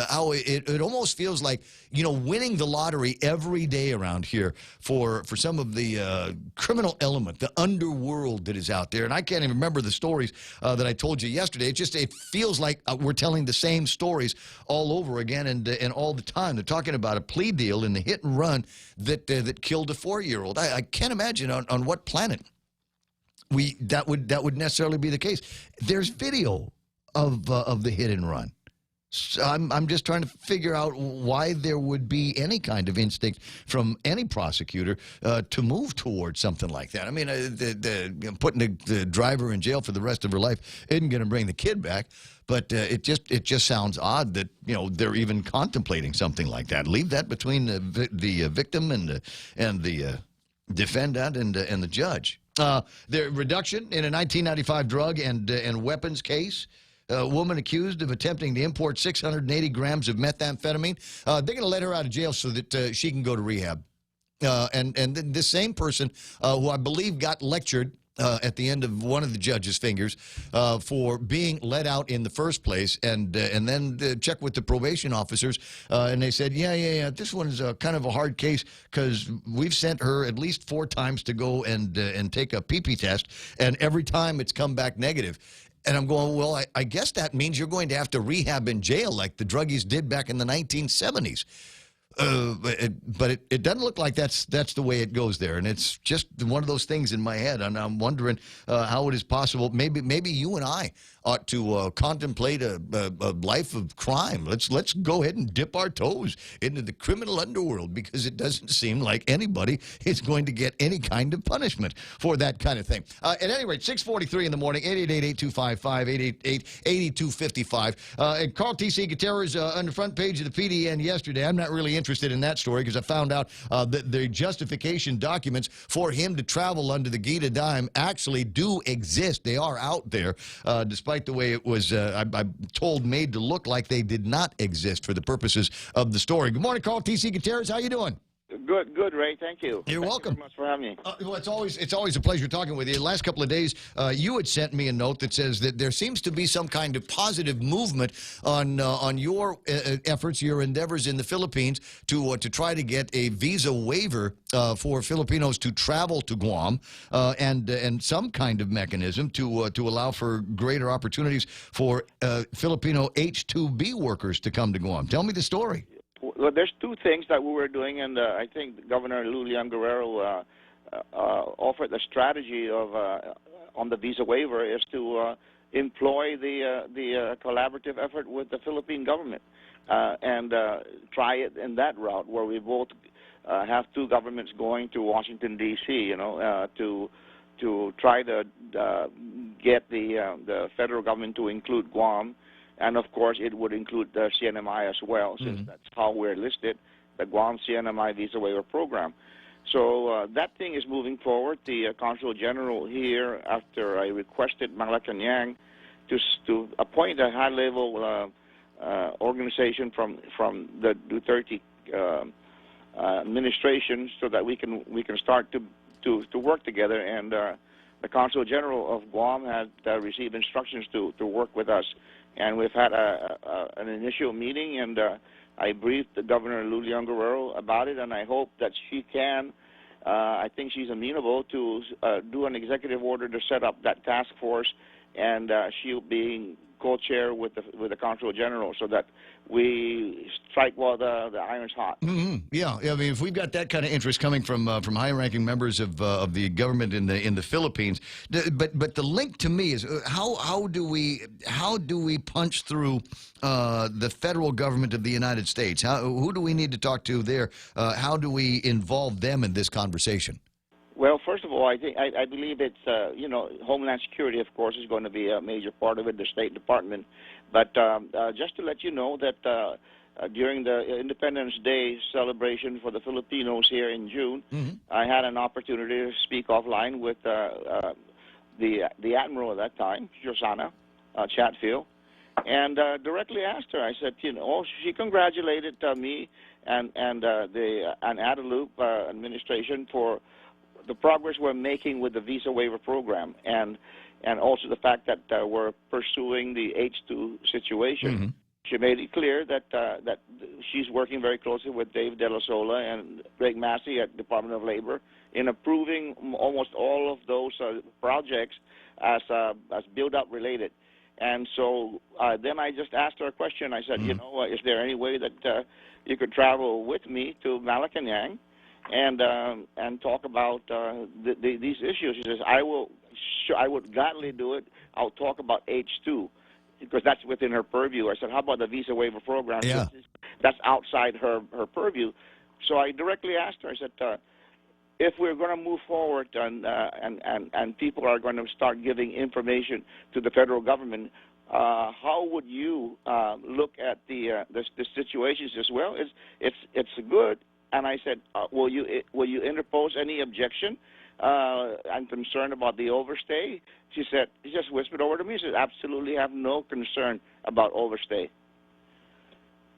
how it almost feels like, winning the lottery every day around here for some of the criminal element, the underworld that is out there. And I can't even remember the stories that I told you yesterday. It feels like we're telling the same stories all over again and all the time. They're talking about a plea deal in the hit and run that killed a 4-year-old. I can't imagine on what planet that would necessarily be the case. There's video of the hit and run. So I'm just trying to figure out why there would be any kind of instinct from any prosecutor to move towards something like that. I mean, putting the driver in jail for the rest of her life isn't going to bring the kid back, but it just sounds odd that they're even contemplating something like that. Leave that between the victim and the defendant and the judge. The reduction in a 1995 drug and weapons case. A woman accused of attempting to import 680 grams of methamphetamine. They're going to let her out of jail so that she can go to rehab. And the same person who I believe got lectured at the end of one of the judge's fingers for being let out in the first place, and then check with the probation officers, and they said, yeah, this one's kind of a hard case because we've sent her at least 4 times to go and take a pee-pee test, and every time it's come back negative. And I'm going, well, I guess that means you're going to have to rehab in jail like the druggies did back in the 1970s. But it doesn't look like that's the way it goes there, and it's just one of those things in my head, and I'm wondering how it is possible. Maybe you and I ought to contemplate a life of crime. Let's go ahead and dip our toes into the criminal underworld, because it doesn't seem like anybody is going to get any kind of punishment for that kind of thing. At any rate, 6:43 in the morning, 888-8255, 888-8255. And Carl T.C. Gutierrez on the front page of the PDN yesterday. I'm not really interested interested in that story because I found out that the justification documents for him to travel under the Gita dime actually do exist. They are out there, despite the way it was, I'm told, made to look like they did not exist for the purposes of the story. Good morning, Carl T.C. Gutierrez. How you doing? Good, Ray. Thank you. You're welcome. Thank you very much for having me. Well, it's always a pleasure talking with you. The last couple of days, you had sent me a note that says that there seems to be some kind of positive movement on your efforts, your endeavors in the Philippines to try to get a visa waiver for Filipinos to travel to Guam, and some kind of mechanism to allow for greater opportunities for Filipino H-2B workers to come to Guam. Tell me the story. Well, there's two things that we were doing, and I think Governor Lulian Guerrero offered the strategy of on the visa waiver is to employ the collaborative effort with the Philippine government and try it in that route, where we both have two governments going to Washington D.C. You know, to try to get the federal government to include Guam. And, of course, it would include the CNMI as well, since that's how we're listed, the Guam CNMI Visa Waiver Program. So that thing is moving forward. The Consul General here, after I requested Malacanang to appoint a high-level organization from the Duterte administration so that we can start to work together. And the Consul General of Guam had received instructions to work with us. And we've had an initial meeting, and I briefed the Governor Lulian Guerrero about it, and I hope that she can, I think she's amenable to do an executive order to set up that task force, and she'll be co-chair with the Consul General so that we strike while the iron's hot. Yeah, I mean, if we've got that kind of interest coming from high-ranking members of the government in the Philippines, but the link to me is how do we punch through the federal government of the United States? Who do we need to talk to there? How do we involve them in this conversation? Well, first of all, I believe it's, you know, Homeland Security, of course, is going to be a major part of it, the State Department. But just to let you know that during the Independence Day celebration for the Filipinos here in June, I had an opportunity to speak offline with the Admiral at that time, Josana Chatfield, and directly asked her. I said, you know, she congratulated me and the Adelup administration for the progress we're making with the visa waiver program, and also the fact that we're pursuing the H-2 situation. She made it clear that she's working very closely with Dave De La Sola and Greg Massey at Department of Labor in approving almost all of those projects as build-up related. And so then I just asked her a question. I said, you know, is there any way that you could travel with me to Malacanang and talk about these issues? He says, I would gladly do it. I'll talk about H-2 because that's within her purview. I said, how about the visa waiver program? Yeah. That's outside her purview. So I directly asked her, I said, if we're going to move forward and people are going to start giving information to the federal government, how would you look at the situations as well? It's good. And I said, will you interpose any objection? I'm concerned about the overstay. She just whispered over to me. She said, absolutely have no concern about overstay.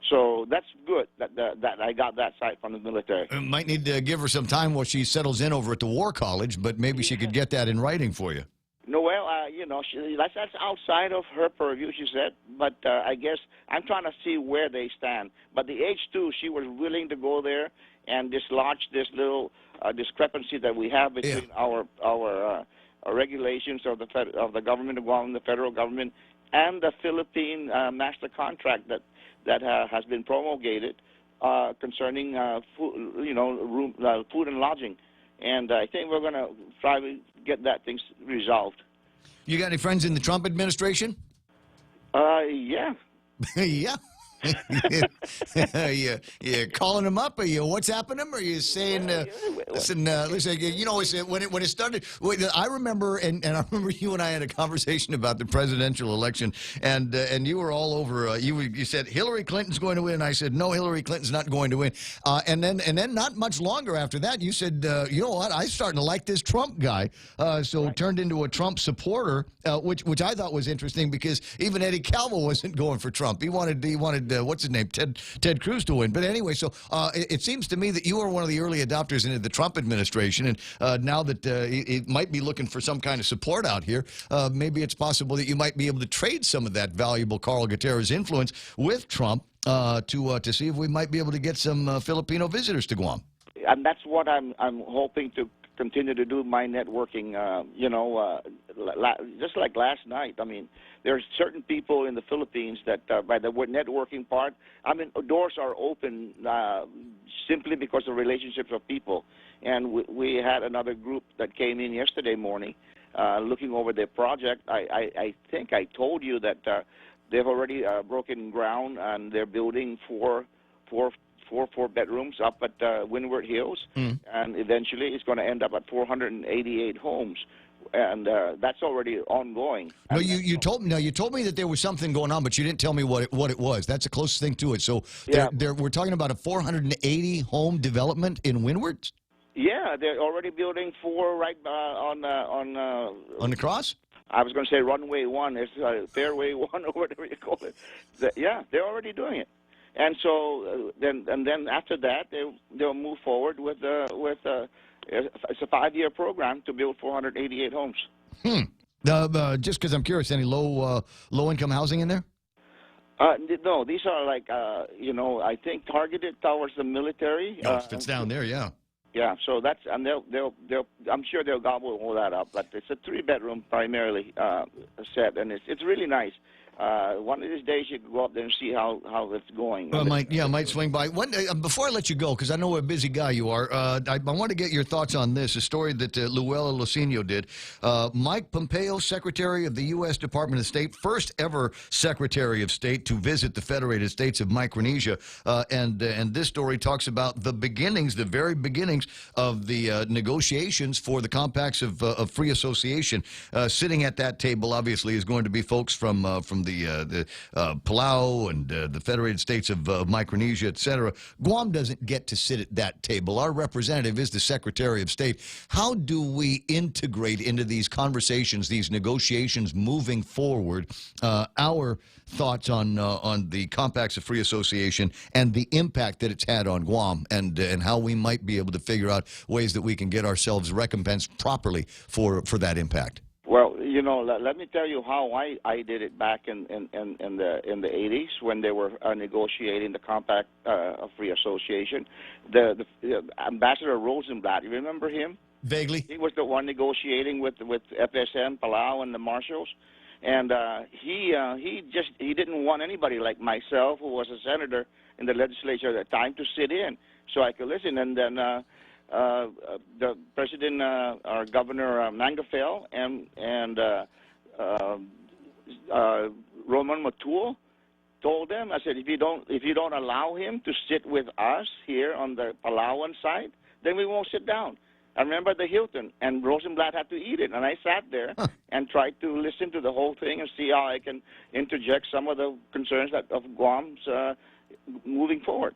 So that's good that I got that side from the military. Might need to give her some time while she settles in over at the War College, but maybe she could get that in writing for you. No, well, you know, that's outside of her purview, she said. But I guess I'm trying to see where they stand. But the H-2, she was willing to go there and dislodge this little discrepancy that we have between our regulations of the government of Guam, the federal government, and the Philippine master contract that has been promulgated concerning food and lodging. And I think we're going to try to get that thing resolved. You got any friends in the Trump administration? Yeah. Yeah. you calling him up? Are you what's happening? Are you saying, listen, you know, when it started, I remember, and I remember you and I had a conversation about the presidential election, and you were all over. You said Hillary Clinton's going to win, and I said no, Hillary Clinton's not going to win. And then not much longer after that, you said, you know what? I'm starting to like this Trump guy. So turned into a Trump supporter, which I thought was interesting because even Eddie Calvo wasn't going for Trump. He wanted what's his name, Ted Cruz to win. But anyway, so it seems to me that you are one of the early adopters into the Trump administration, and now that it might be looking for some kind of support out here, maybe it's possible that you might be able to trade some of that valuable Carl Gutierrez influence with Trump to see if we might be able to get some Filipino visitors to Guam. And that's what I'm hoping to continue to do, my networking. Just like last night, I mean, there are certain people in the Philippines that, by the networking part, I mean, doors are open simply because of relationships of people. And we had another group that came in yesterday morning looking over their project. I think I told you that they've already broken ground and they're building four bedrooms up at Windward Hills, and eventually it's going to end up at 488 homes, and that's already ongoing. No, you told me that there was something going on, but you didn't tell me what it was. That's the closest thing to it. So we're talking about a 480 home development in Windward. Yeah, they're already building four right on the cross. I was going to say runway one. It's fairway one or whatever you call it. Yeah, they're already doing it. And so then after that they'll move forward with it's a 5-year program to build 488 homes. Just because I'm curious, any low income housing in there? No, these are like I think targeted towards the military. If it's down there, yeah. Yeah, so that's and they'll I'm sure they'll gobble all that up. But it's a 3-bedroom primarily set, and it's really nice. One of these days you can go up there and see how it's going. I might swing by. Before I let you go, because I know what a busy guy you are, I want to get your thoughts on this, a story that Luella Lucino did. Mike Pompeo, Secretary of the U.S. Department of State, first ever Secretary of State to visit the Federated States of Micronesia. And this story talks about the very beginnings of the negotiations for the compacts of free association. Sitting at that table, obviously, is going to be folks from the Palau and the Federated States of Micronesia, etc. Guam doesn't get to sit at that table. Our representative is the Secretary of State. How do we integrate into these conversations, these negotiations moving forward, our thoughts on the compacts of free association and the impact that it's had on Guam, and how we might be able to figure out ways that we can get ourselves recompensed properly for that impact? Well, let me tell you how I did it back in the 80s when they were negotiating the Compact of Free Association. The Ambassador Rosenblatt, you remember him? Vaguely. He was the one negotiating with FSM, Palau, and the Marshals, and he didn't want anybody like myself, who was a senator in the legislature at the time, to sit in so I could listen. And then the president, our governor Mangafel, and Roman Matul told them, I said, if you don't allow him to sit with us here on the Palauan side, then we won't sit down. I remember the Hilton, and Rosenblatt had to eat it, and I sat there and tried to listen to the whole thing and see how I can interject some of the concerns of Guam's moving forward.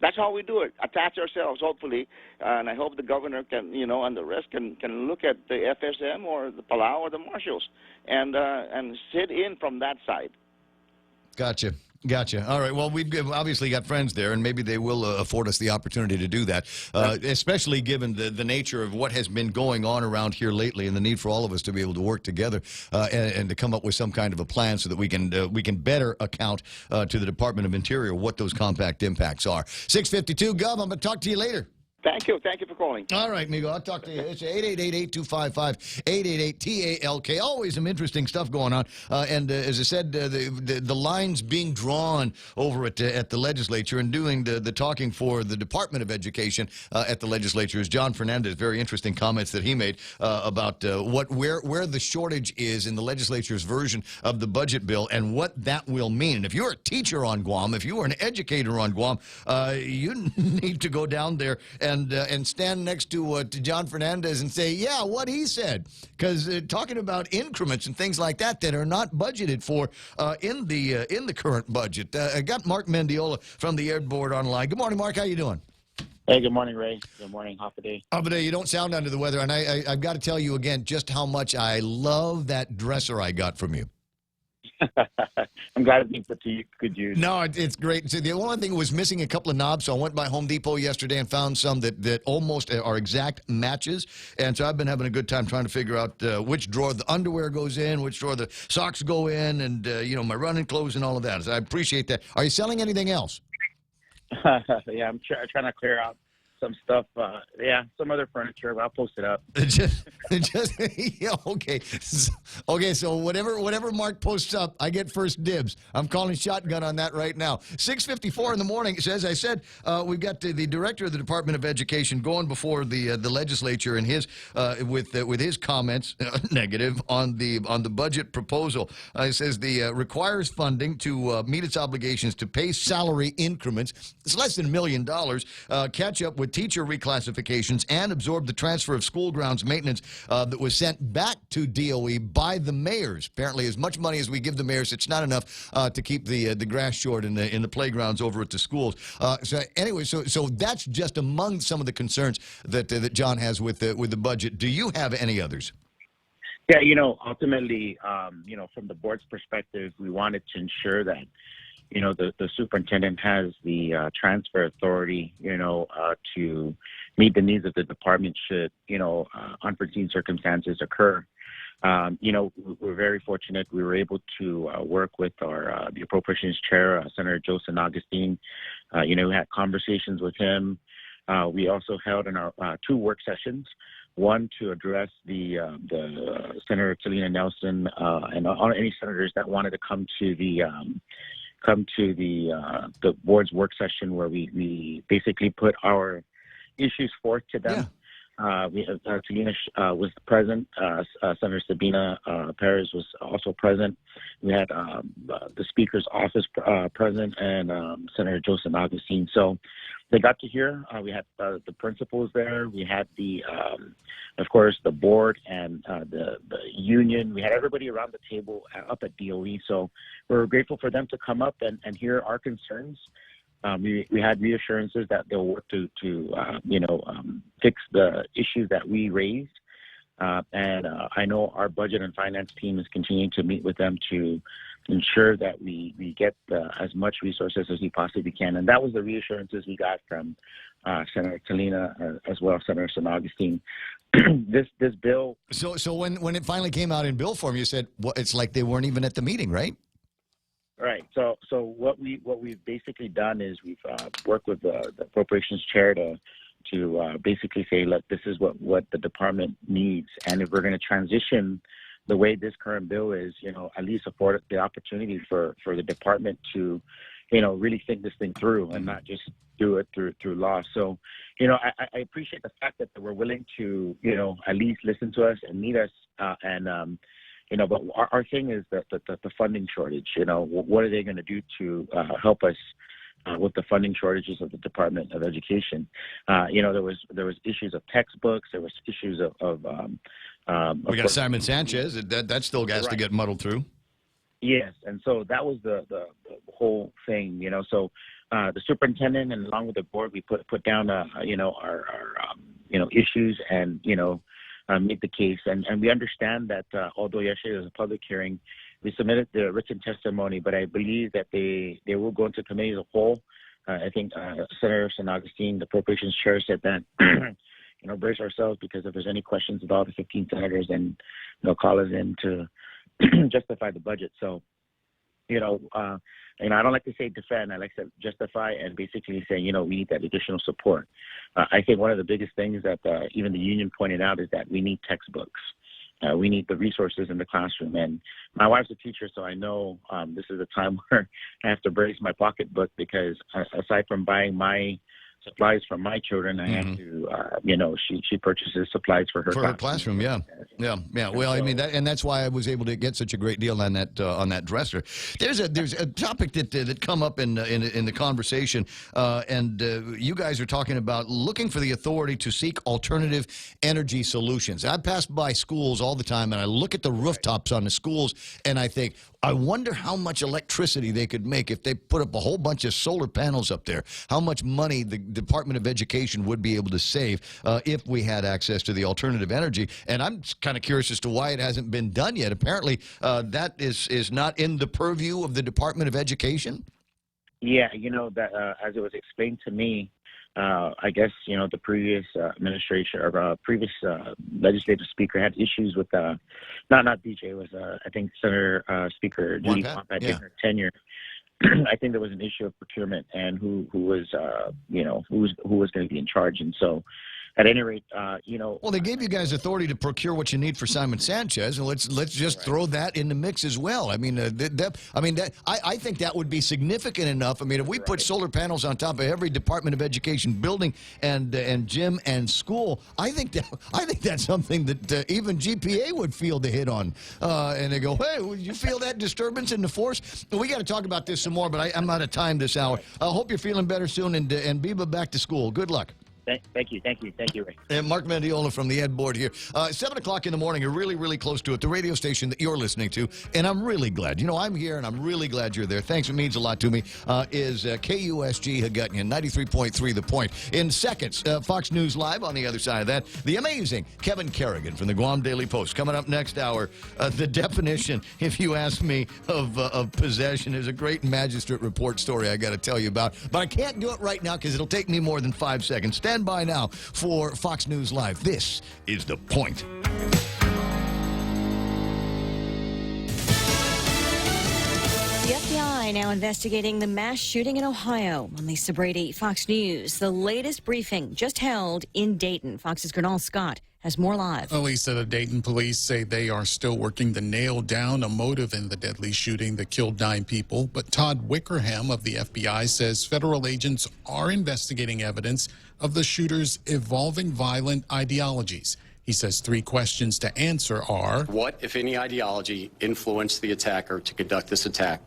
That's how we do it. Attach ourselves, hopefully, and I hope the governor can, and the rest can look at the FSM or the Palau or the Marshals and sit in from that side. Gotcha. All right. Well, we've obviously got friends there, and maybe they will afford us the opportunity to do that, especially given the nature of what has been going on around here lately, and the need for all of us to be able to work together and to come up with some kind of a plan so that we can better account to the Department of Interior what those compact impacts are. 6:52, Gov. I'm going to talk to you later. Thank you. Thank you for calling. All right, Migo. I'll talk to you. It's 888-8255-888-TALK. Always some interesting stuff going on. And as I said, the lines being drawn over at the legislature and doing the talking for the Department of Education at the legislature is John Fernandez. Very interesting comments that he made about where the shortage is in the legislature's version of the budget bill and what that will mean. And if you're a teacher on Guam, if you are an educator on Guam, you need to go down there and stand next to John Fernandez and say, yeah, what he said. Because talking about increments and things like that that are not budgeted for in the current budget. I got Mark Mendiola from the Air Board online. Good morning, Mark. How you doing? Hey, good morning, Ray. Good morning, Hapaday. Hapaday, you don't sound under the weather. And I've got to tell you again just how much I love that dresser I got from you. I'm glad it's being put to good use. No, it's great. So the only thing was missing a couple of knobs, so I went by Home Depot yesterday and found some that almost are exact matches. And so I've been having a good time trying to figure out which drawer the underwear goes in, which drawer the socks go in, and my running clothes and all of that. So I appreciate that. Are you selling anything else? Yeah, I'm trying to clear out some stuff. Some other furniture. I'll post it up. Yeah, okay. Okay, so whatever Mark posts up, I get first dibs. I'm calling shotgun on that right now. 6:54 in the morning. As I said, we've got the director of the Department of Education going before the legislature and his with his comments negative on the budget proposal. It says requires funding to meet its obligations to pay salary increments. It's less than $1 million. Catch up with teacher reclassifications and absorb the transfer of school grounds maintenance that was sent back to DOE by the mayors. Apparently, as much money as we give the mayors, it's not enough to keep the grass short in the playgrounds over at the schools. So that's just among some of the concerns that John has with the budget. Do you have any others? Yeah, ultimately, from the board's perspective, we wanted to ensure that the superintendent has the transfer authority, to meet the needs of the department should, unforeseen circumstances occur. We're very fortunate. We were able to work with the appropriations chair, Senator Joseph Augustine. We had conversations with him. We also held in our 2 work sessions, one to address the Senator Talina Nelson and any senators that wanted to come to the board's work session where we basically put our issues forth to them. Talina was present. Senator Sabina Perez was also present. We had the Speaker's office present and Senator Joseph Augustine. So they got to hear. We had the principals there. We had of course, the board and the union. We had everybody around the table up at DOE. So we're grateful for them to come up and hear our concerns. We had reassurances that they'll work to fix the issues that we raised. And I know our budget and finance team is continuing to meet with them to ensure that we get as much resources as we possibly can. And that was the reassurances we got from Senator Talina as well as Senator San Augustine. This bill. So when it finally came out in bill form, you said it's like they weren't even at the meeting, right? Right. So what we've basically done is we've worked with the appropriations chair to basically say, look, this is what the department needs, and if we're going to transition the way this current bill is, at least afford the opportunity for the department to, really think this thing through and not just do it through law. So, I appreciate the fact that we're willing to, at least listen to us and meet us, but our thing is that the funding shortage. What are they going to do to help us with the funding shortages of the Department of Education? There was issues of textbooks. There was issues of we got Simon Sanchez. That still has to get muddled through. Yes, and so that was the whole thing. So the superintendent and along with the board, we put down our issues and meet the case. And we understand that although yesterday was a public hearing, we submitted the written testimony, but I believe that they will go into committee as a whole. I think Senator San Augustine, the appropriations chair, said that, brace ourselves because if there's any questions with all the 15 senators, then they'll call us in to justify the budget. So, I don't like to say defend. I like to justify and basically say, we need that additional support. I think one of the biggest things that even the union pointed out is that we need textbooks. We need the resources in the classroom. And my wife's a teacher, so I know this is a time where I have to brace my pocketbook because aside from buying my supplies for my children, I have to, she purchases supplies for her classroom. Yeah. Well, I mean, that's why I was able to get such a great deal on that dresser. There's a topic that come up in the conversation, and you guys are talking about looking for the authority to seek alternative energy solutions. I pass by schools all the time, and I look at the rooftops on the schools, and I think, I wonder how much electricity they could make if they put up a whole bunch of solar panels up there. How much money the Department of Education would be able to save if we had access to the alternative energy. And I'm kind of curious as to why it hasn't been done yet. Apparently, that is not in the purview of the Department of Education. Yeah, that as it was explained to me, I guess, the previous administration or previous legislative speaker had issues with, not DJ, it was, I think, Senator Speaker Judy Wampat in her tenure. I think there was an issue of procurement and who was going to be in charge. And so, at any rate, Well, they gave you guys authority to procure what you need for Simon Sanchez, and let's just throw that in the mix as well. I mean, I think that would be significant enough. I mean, if we put solar panels on top of every Department of Education building and gym and school, I think that's something that even GPA would feel the hit on. And they go, hey, would you feel that disturbance in the force? We got to talk about this some more, but I'm out of time this hour. I hope you're feeling better soon, and Biba back to school. Good luck. Thank you, Ray. And Mark Mendiola from the Ed Board here. 7 o'clock in the morning, you're really, really close to it, the radio station that you're listening to, and I'm really glad. I'm here, and I'm really glad you're there. Thanks, it means a lot to me, is KUSG Hagutnian, 93.3 The Point. In seconds, Fox News Live on the other side of that, the amazing Kevin Kerrigan from the Guam Daily Post. Coming up next hour, the definition, if you ask me, of possession is a great magistrate report story I got to tell you about, but I can't do it right now because it'll take me more than 5 seconds. Stand by now for Fox News Live. This is The Point. The FBI now investigating the mass shooting in Ohio. I'm Lisa Brady, Fox News. The latest briefing just held in Dayton. Fox's Gernal Scott has more live. Lisa, the Dayton police say they are still working to nail down a motive in the deadly shooting that killed 9 people. But Todd Wickerham of the FBI says federal agents are investigating evidence of the shooter's evolving violent ideologies. He says 3 questions to answer are: what, if any, ideology influenced the attacker to conduct this attack?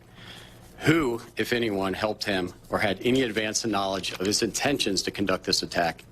Who, if anyone, helped him or had any advance knowledge of his intentions to conduct this attack?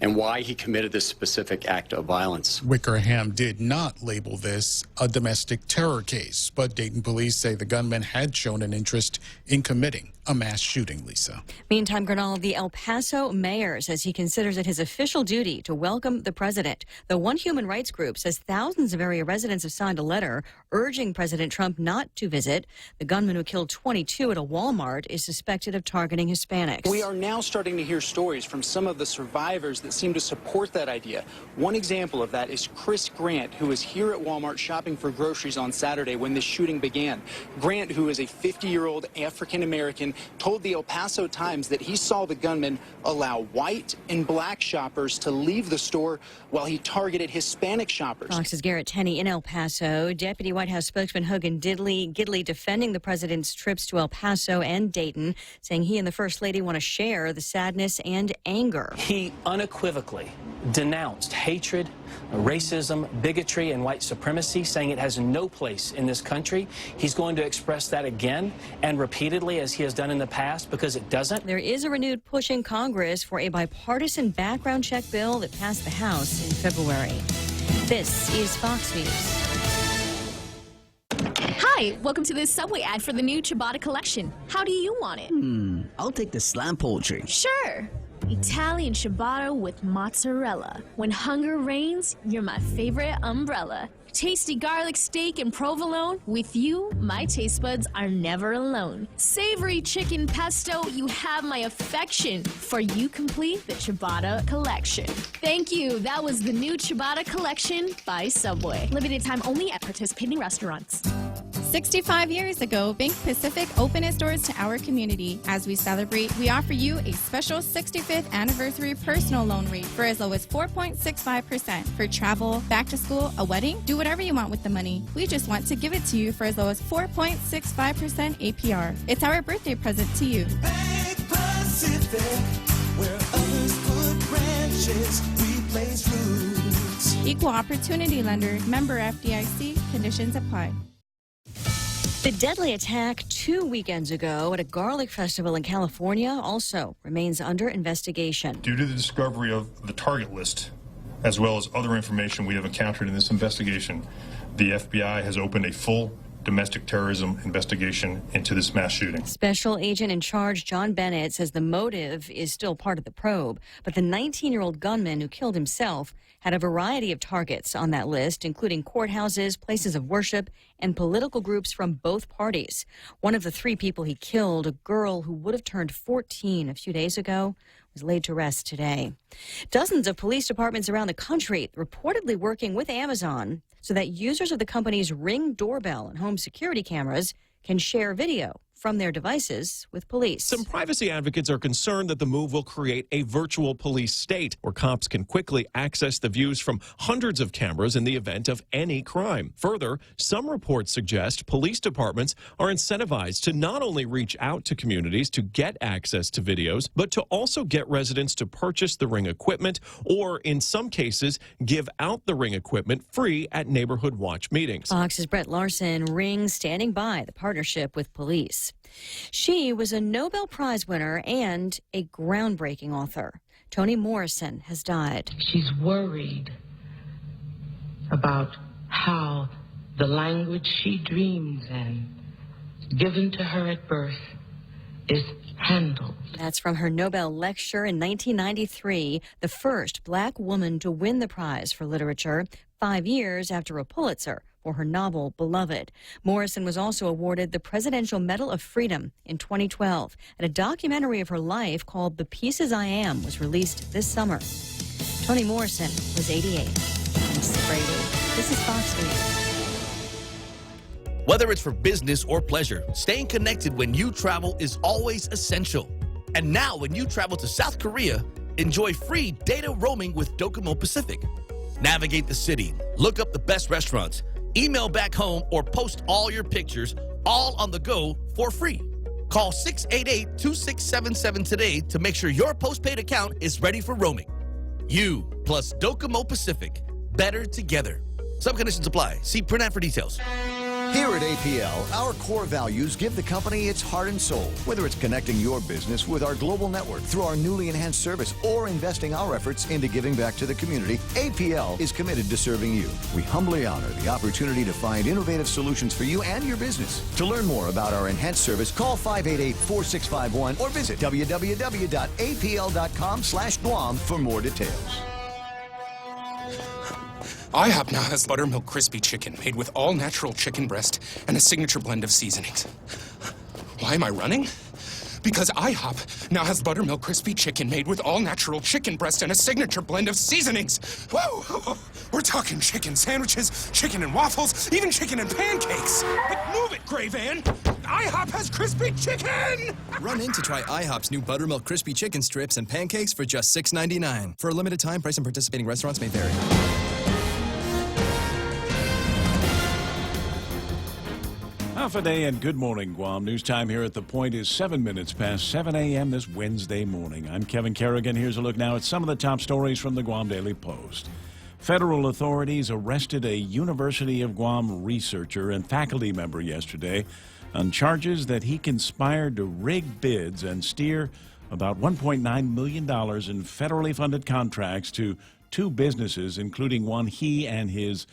And why he committed this specific act of violence. Wickerham did not label this a domestic terror case, but Dayton police say the gunman had shown an interest in committing a mass shooting, Lisa. Meantime, Gernal, the El Paso mayor says he considers it his official duty to welcome the president. The one human rights group says thousands of area residents have signed a letter urging President Trump not to visit. The gunman who killed 22 at a Walmart is suspected of targeting Hispanics. We are now starting to hear stories from some of the survivors that seem to support that idea. One example of that is Chris Grant, who was here at Walmart shopping for groceries on Saturday when this shooting began. Grant, who is a 50-year-old African-American, told the El Paso Times that he saw the gunman allow white and black shoppers to leave the store while he targeted Hispanic shoppers. Fox's Garrett Tenney in El Paso. Deputy White House spokesman Hogan Gidley defending the president's trips to El Paso and Dayton, saying he and the First Lady want to share the sadness and anger. He unequivocally denounced hatred, racism, bigotry, and white supremacy, saying it has no place in this country. He's going to express that again and repeatedly, as he has done in the past, because it doesn't. There is a renewed push in Congress for a bipartisan background check bill that passed the House in February. This is Fox News. Hi, welcome to this Subway ad for the new ciabatta collection. How do you want it? I'll take the slam poultry. Sure. Italian ciabatta with mozzarella. When hunger reigns, you're my favorite umbrella. Tasty garlic steak and provolone. With you, my taste buds are never alone. Savory chicken pesto, you have my affection. For you complete the ciabatta collection. Thank you. That was the new ciabatta collection by Subway. Limited time only at participating restaurants. 65 years ago, Bank Pacific opened its doors to our community. As we celebrate, we offer you a special 65th anniversary personal loan rate for as low as 4.65%. For travel, back to school, a wedding, do whatever you want with the money. We just want to give it to you for as low as 4.65% APR. It's our birthday present to you. Bank Pacific, where others put branches, we place roots. Equal opportunity lender, member FDIC, conditions apply. The deadly attack 2 weekends ago at a garlic festival in California also remains under investigation. Due to the discovery of the target list, as well as other information we have encountered in this investigation, the FBI has opened a full domestic terrorism investigation into this mass shooting. Special agent in charge John Bennett says the motive is still part of the probe, but the 19-year-old gunman who killed himself had a variety of targets on that list, including courthouses, places of worship, and political groups from both parties. One of the 3 people he killed, a girl who would have turned 14 a few days ago, was laid to rest today. Dozens of police departments around the country reportedly working with Amazon so that users of the company's Ring doorbell and home security cameras can share video from their devices with police. Some privacy advocates are concerned that the move will create a virtual police state where cops can quickly access the views from hundreds of cameras in the event of any crime. Further, some reports suggest police departments are incentivized to not only reach out to communities to get access to videos, but to also get residents to purchase the Ring equipment or, in some cases, give out the Ring equipment free at neighborhood watch meetings. Fox's Brett Larson, Ring standing by the partnership with police. She was a Nobel Prize winner and a groundbreaking author. Toni Morrison has died. She's worried about how the language she dreams in, given to her at birth, is handled. That's from her Nobel lecture in 1993, the first black woman to win the prize for literature, 5 years after a Pulitzer for her novel Beloved. Morrison was also awarded the Presidential Medal of Freedom in 2012, and a documentary of her life called The Pieces I Am was released this summer. Toni Morrison was 88. I'm Mrs. Brady. This is Fox News. Whether it's for business or pleasure, staying connected when you travel is always essential. And now when you travel to South Korea, enjoy free data roaming with Docomo Pacific. Navigate the city, look up the best restaurants, email back home, or post all your pictures, all on the go for free. Call 688-2677 today to make sure your postpaid account is ready for roaming. You plus Docomo Pacific. Better together. Some conditions apply. See print ad for details. Here at APL, our core values give the company its heart and soul. Whether it's connecting your business with our global network through our newly enhanced service or investing our efforts into giving back to the community, APL is committed to serving you. We humbly honor the opportunity to find innovative solutions for you and your business. To learn more about our enhanced service, call 588-4651 or visit www.apl.com/Guam for more details. IHOP now has buttermilk crispy chicken made with all natural chicken breast and a signature blend of seasonings. Why am I running? Because IHOP now has buttermilk crispy chicken made with all natural chicken breast and a signature blend of seasonings. Whoa! We're talking chicken sandwiches, chicken and waffles, even chicken and pancakes. But move it, Gray Van! IHOP has crispy chicken! Run in to try IHOP's new buttermilk crispy chicken strips and pancakes for just $6.99. For a limited time, price and participating restaurants may vary. Half a day and good morning, Guam. News time here at The Point is 7 minutes past 7 a.m. this Wednesday morning. I'm Kevin Kerrigan. Here's a look now at some of the top stories from the Guam Daily Post. Federal authorities arrested a University of Guam researcher and faculty member yesterday on charges that he conspired to rig bids and steer about $1.9 million in federally funded contracts to 2 businesses, including one he and his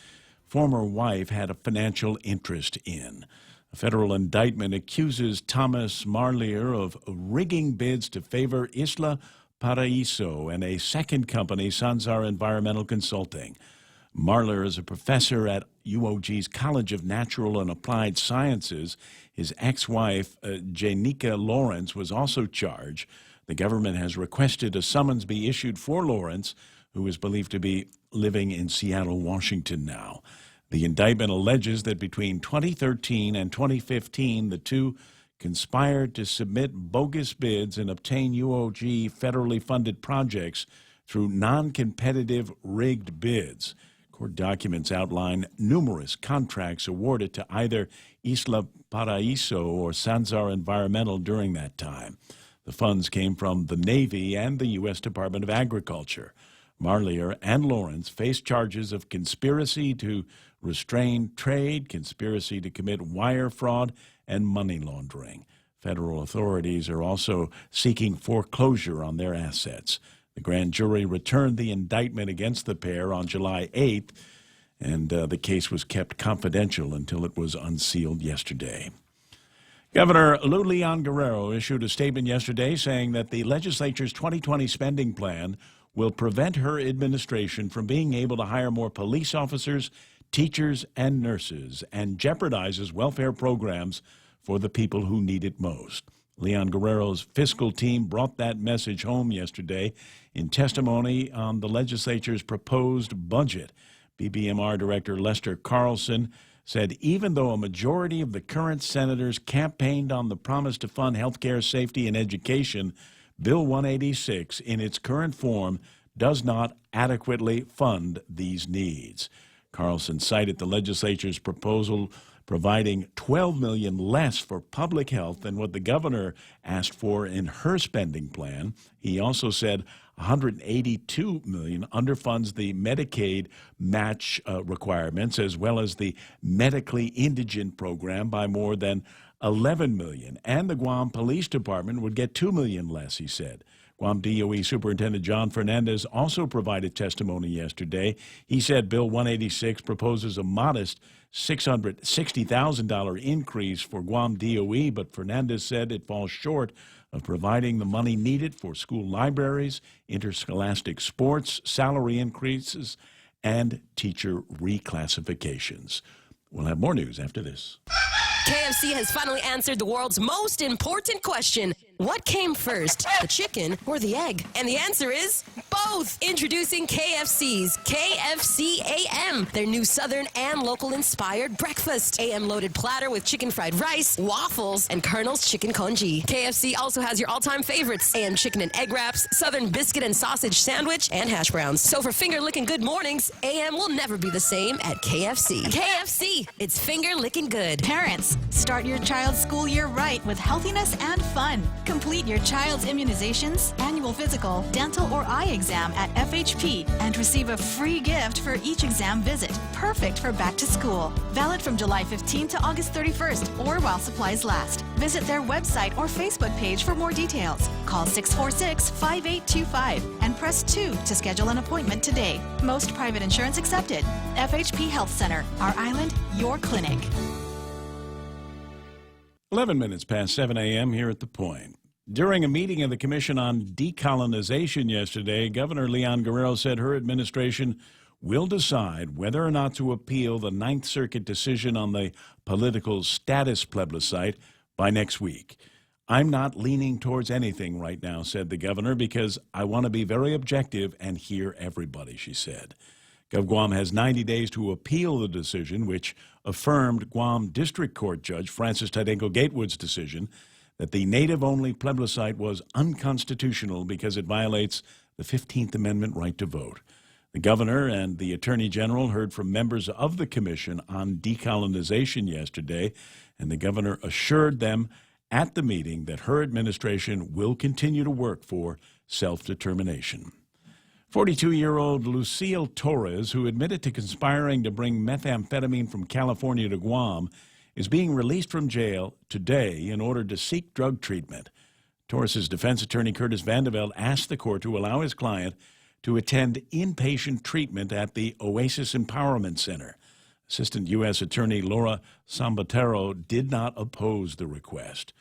former wife had a financial interest in. A federal indictment accuses Thomas Marlier of rigging bids to favor Isla Paraíso and a second company, Sansar Environmental Consulting. Marlier is a professor at UOG's College of Natural and Applied Sciences. His ex-wife, Janica Lawrence, was also charged. The government has requested a summons be issued for Lawrence, who is believed to be living in Seattle, Washington now. The indictment alleges that between 2013 and 2015, the two conspired to submit bogus bids and obtain UOG federally funded projects through non-competitive rigged bids. Court documents outline numerous contracts awarded to either Isla Paraíso or Sanzar Environmental during that time. The funds came from the Navy and the U.S. Department of Agriculture. Marlier and Lawrence face charges of conspiracy to restrain trade, conspiracy to commit wire fraud, and money laundering. Federal authorities are also seeking foreclosure on their assets. The grand jury returned the indictment against the pair on July 8th, and the case was kept confidential until it was unsealed yesterday. Governor Lou Leon Guerrero issued a statement yesterday saying that the legislature's 2020 spending plan will prevent her administration from being able to hire more police officers, teachers, and nurses, and jeopardizes welfare programs for the people who need it most. Leon Guerrero's fiscal team brought that message home yesterday in testimony on the legislature's proposed budget. BBMR Director Lester Carlson said even though a majority of the current senators campaigned on the promise to fund health care, safety, and education, Bill 186 in its current form does not adequately fund these needs. Carlson cited the legislature's proposal providing $12 million less for public health than what the governor asked for in her spending plan. He also said $182 million underfunds the Medicaid match requirements, as well as the medically indigent program by more than $11 million. And the Guam Police Department would get $2 million less, he said. Guam DOE Superintendent John Fernandez also provided testimony yesterday. He said Bill 186 proposes a modest $660,000 increase for Guam DOE, but Fernandez said it falls short of providing the money needed for school libraries, interscholastic sports, salary increases, and teacher reclassifications. We'll have more news after this. KFC has finally answered the world's most important question. What came first, the chicken or the egg? And the answer is both. Introducing KFC's KFC AM, their new Southern and local-inspired breakfast. AM-loaded platter with chicken fried rice, waffles, and Colonel's chicken congee. KFC also has your all-time favorites, AM chicken and egg wraps, Southern biscuit and sausage sandwich, and hash browns. So for finger-licking good mornings, AM will never be the same at KFC. KFC, it's finger-licking good. Parents, start your child's school year right with healthiness and fun. Complete your child's immunizations, annual physical, dental, or eye exam at FHP and receive a free gift for each exam visit. Perfect for back to school. Valid from July 15 to August 31st or while supplies last. Visit their website or Facebook page for more details. Call 646-5825 and press 2 to schedule an appointment today. Most private insurance accepted. FHP Health Center, our island, your clinic. 11 minutes past 7 a.m. here at The Point. During a meeting of the Commission on Decolonization yesterday, Governor Leon Guerrero said her administration will decide whether or not to appeal the Ninth Circuit decision on the political status plebiscite by next week. I'm not leaning towards anything right now, said the governor, because I want to be very objective and hear everybody, she said. GovGuam has 90 days to appeal the decision, which affirmed Guam District Court Judge Francis Tadenko Gatewood's decision that the native-only plebiscite was unconstitutional because it violates the 15th Amendment right to vote. The governor and the attorney general heard from members of the Commission on Decolonization yesterday, and the governor assured them at the meeting that her administration will continue to work for self-determination. 42-year-old Lucille Torres, who admitted to conspiring to bring methamphetamine from California to Guam, is being released from jail today in order to seek drug treatment. Torres' defense attorney Curtis Vandeveld asked the court to allow his client to attend inpatient treatment at the Oasis Empowerment Center. Assistant U.S. Attorney Laura Sambatero did not oppose the request.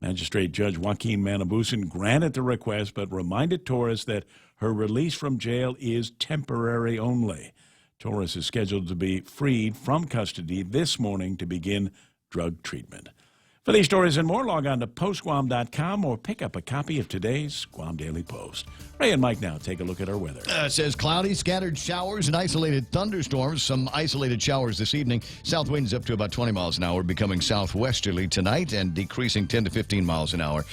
Magistrate Judge Joaquin Manabusan granted the request but reminded Torres that her release from jail is temporary only. Torres is scheduled to be freed from custody this morning to begin drug treatment. For these stories and more, log on to postguam.com or pick up a copy of today's Guam Daily Post. Ray and Mike now take a look at our weather. It says cloudy, scattered showers, and isolated thunderstorms. Some isolated showers this evening. South winds up to about 20 miles an hour, becoming southwesterly tonight and decreasing 10 to 15 miles an hour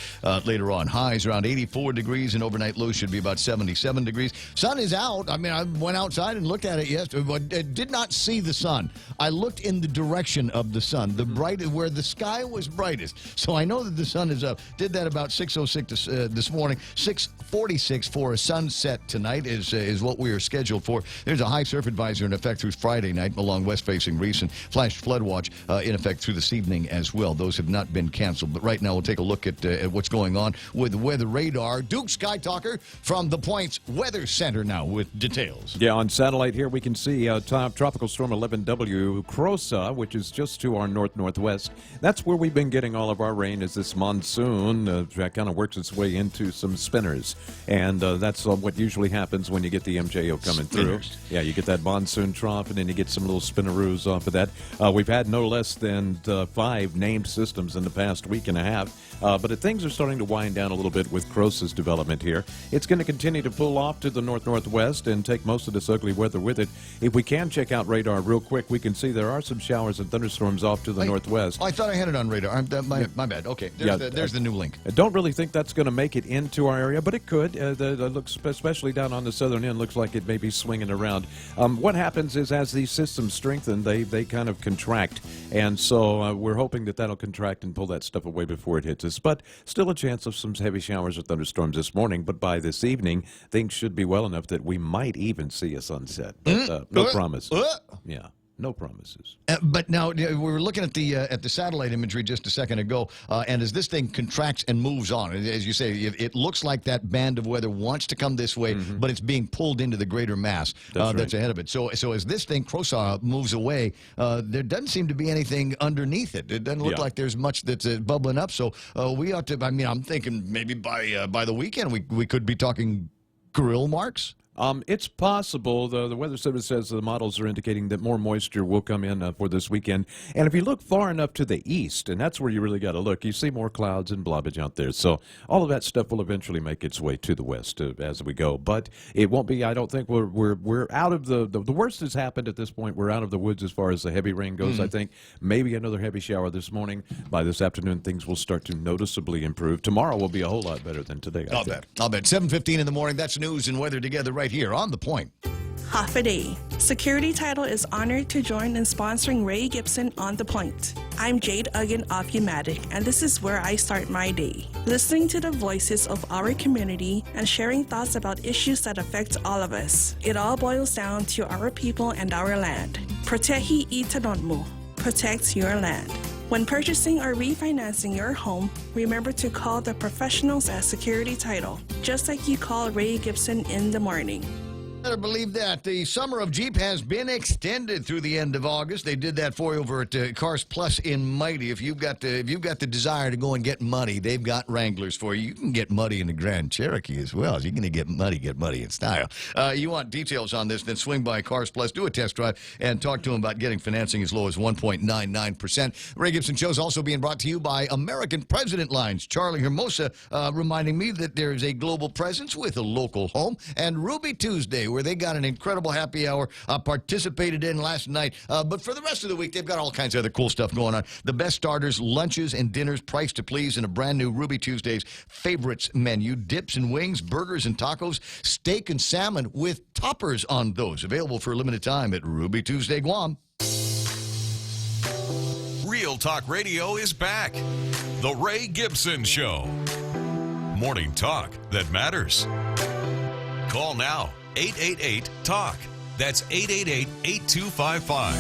later on. Highs around 84 degrees, and overnight lows should be about 77 degrees. Sun is out. I mean, I went outside and looked at it yesterday, but did not see the sun. I looked in the direction of the sun, where the sky was brightest. So I know that the sun is up. Did that about 6:06 this morning. 6:46 for a sunset tonight is what we are scheduled for. There's a high surf advisor in effect through Friday night along west-facing reefs, and flash flood watch in effect through this evening as well. Those have not been canceled. But right now we'll take a look at what's going on with the weather radar. Duke Sky Talker from the Point's Weather Center now with details. Yeah, on satellite here we can see Tropical Storm 11W Crosa, which is just to our north-northwest. That's where we've been getting all of our rain, as this monsoon that kind of works its way into some spinners. And that's what usually happens when you get the MJO coming through. Yeah, you get that monsoon trough, and then you get some little spinneroos off of that. We've had no less than 5 named systems in the past week and a half. But things are starting to wind down a little bit with Crosa's development here. It's going to continue to pull off to the north-northwest and take most of this ugly weather with it. If we can check out radar real quick, we can see there are some showers and thunderstorms off to the northwest. I thought I had it on radar. My bad. Okay, there's the new link. I don't really think that's going to make it into our area, but it could. Looks, especially down on the southern end, looks like it may be swinging around. What happens is as these systems strengthen, they kind of contract. And so we're hoping that that'll contract and pull that stuff away before it hits us. But still a chance of some heavy showers or thunderstorms this morning. But by this evening, things should be well enough that we might even see a sunset. But no promise. Yeah. No promises. But now we were looking at the satellite imagery just a second ago, and as this thing contracts and moves on, as you say, it looks like that band of weather wants to come this way, but it's being pulled into the greater mass that's ahead of it. So as this thing, Crosa, moves away, there doesn't seem to be anything underneath it. It doesn't look like there's much that's bubbling up. So we ought to. I mean, I'm thinking maybe by the weekend we could be talking grill marks. It's possible. The Weather Service says the models are indicating that more moisture will come in for this weekend. And if you look far enough to the east, and that's where you really got to look, you see more clouds and blobbage out there. So all of that stuff will eventually make its way to the west as we go. But it won't be. I don't think we're out of the worst has happened at this point. We're out of the woods as far as the heavy rain goes. I think maybe another heavy shower this morning. By this afternoon, things will start to noticeably improve. Tomorrow will be a whole lot better than today. I'll bet. 7:15 in the morning. That's news and weather together right here on The Point. Half a day. Security Title is honored to join in sponsoring Ray Gibson on The Point. I'm Jade Uggan of Umatic, and this is where I start my day. Listening to the voices of our community and sharing thoughts about issues that affect all of us. It all boils down to our people and our land. Protehi itanonmo. Protect your land. When purchasing or refinancing your home, remember to call the professionals at Security Title, just like you call Ray Gibson in the morning. Better believe that. The summer of Jeep has been extended through the end of August. They did that for you over at Cars Plus in Mighty. If you've got the desire to go and get muddy, they've got Wranglers for you. You can get muddy in the Grand Cherokee as well. If you're going to get muddy in style. You want details on this, then swing by Cars Plus, do a test drive, and talk to them about getting financing as low as 1.99%. Ray Gibson Show is also being brought to you by American President Lines. Charlie Hermosa reminding me that there is a global presence with a local home, and Ruby Tuesday, where they got an incredible happy hour, participated in last night. But for the rest of the week, they've got all kinds of other cool stuff going on. The best starters, lunches, and dinners priced to please in a brand new Ruby Tuesdays favorites menu. Dips and wings, burgers and tacos, steak and salmon with toppers on those. Available for a limited time at Ruby Tuesday Guam. Real Talk Radio is back. The Ray Gibson Show. Morning talk that matters. Call now. 888-TALK. That's 888-8255.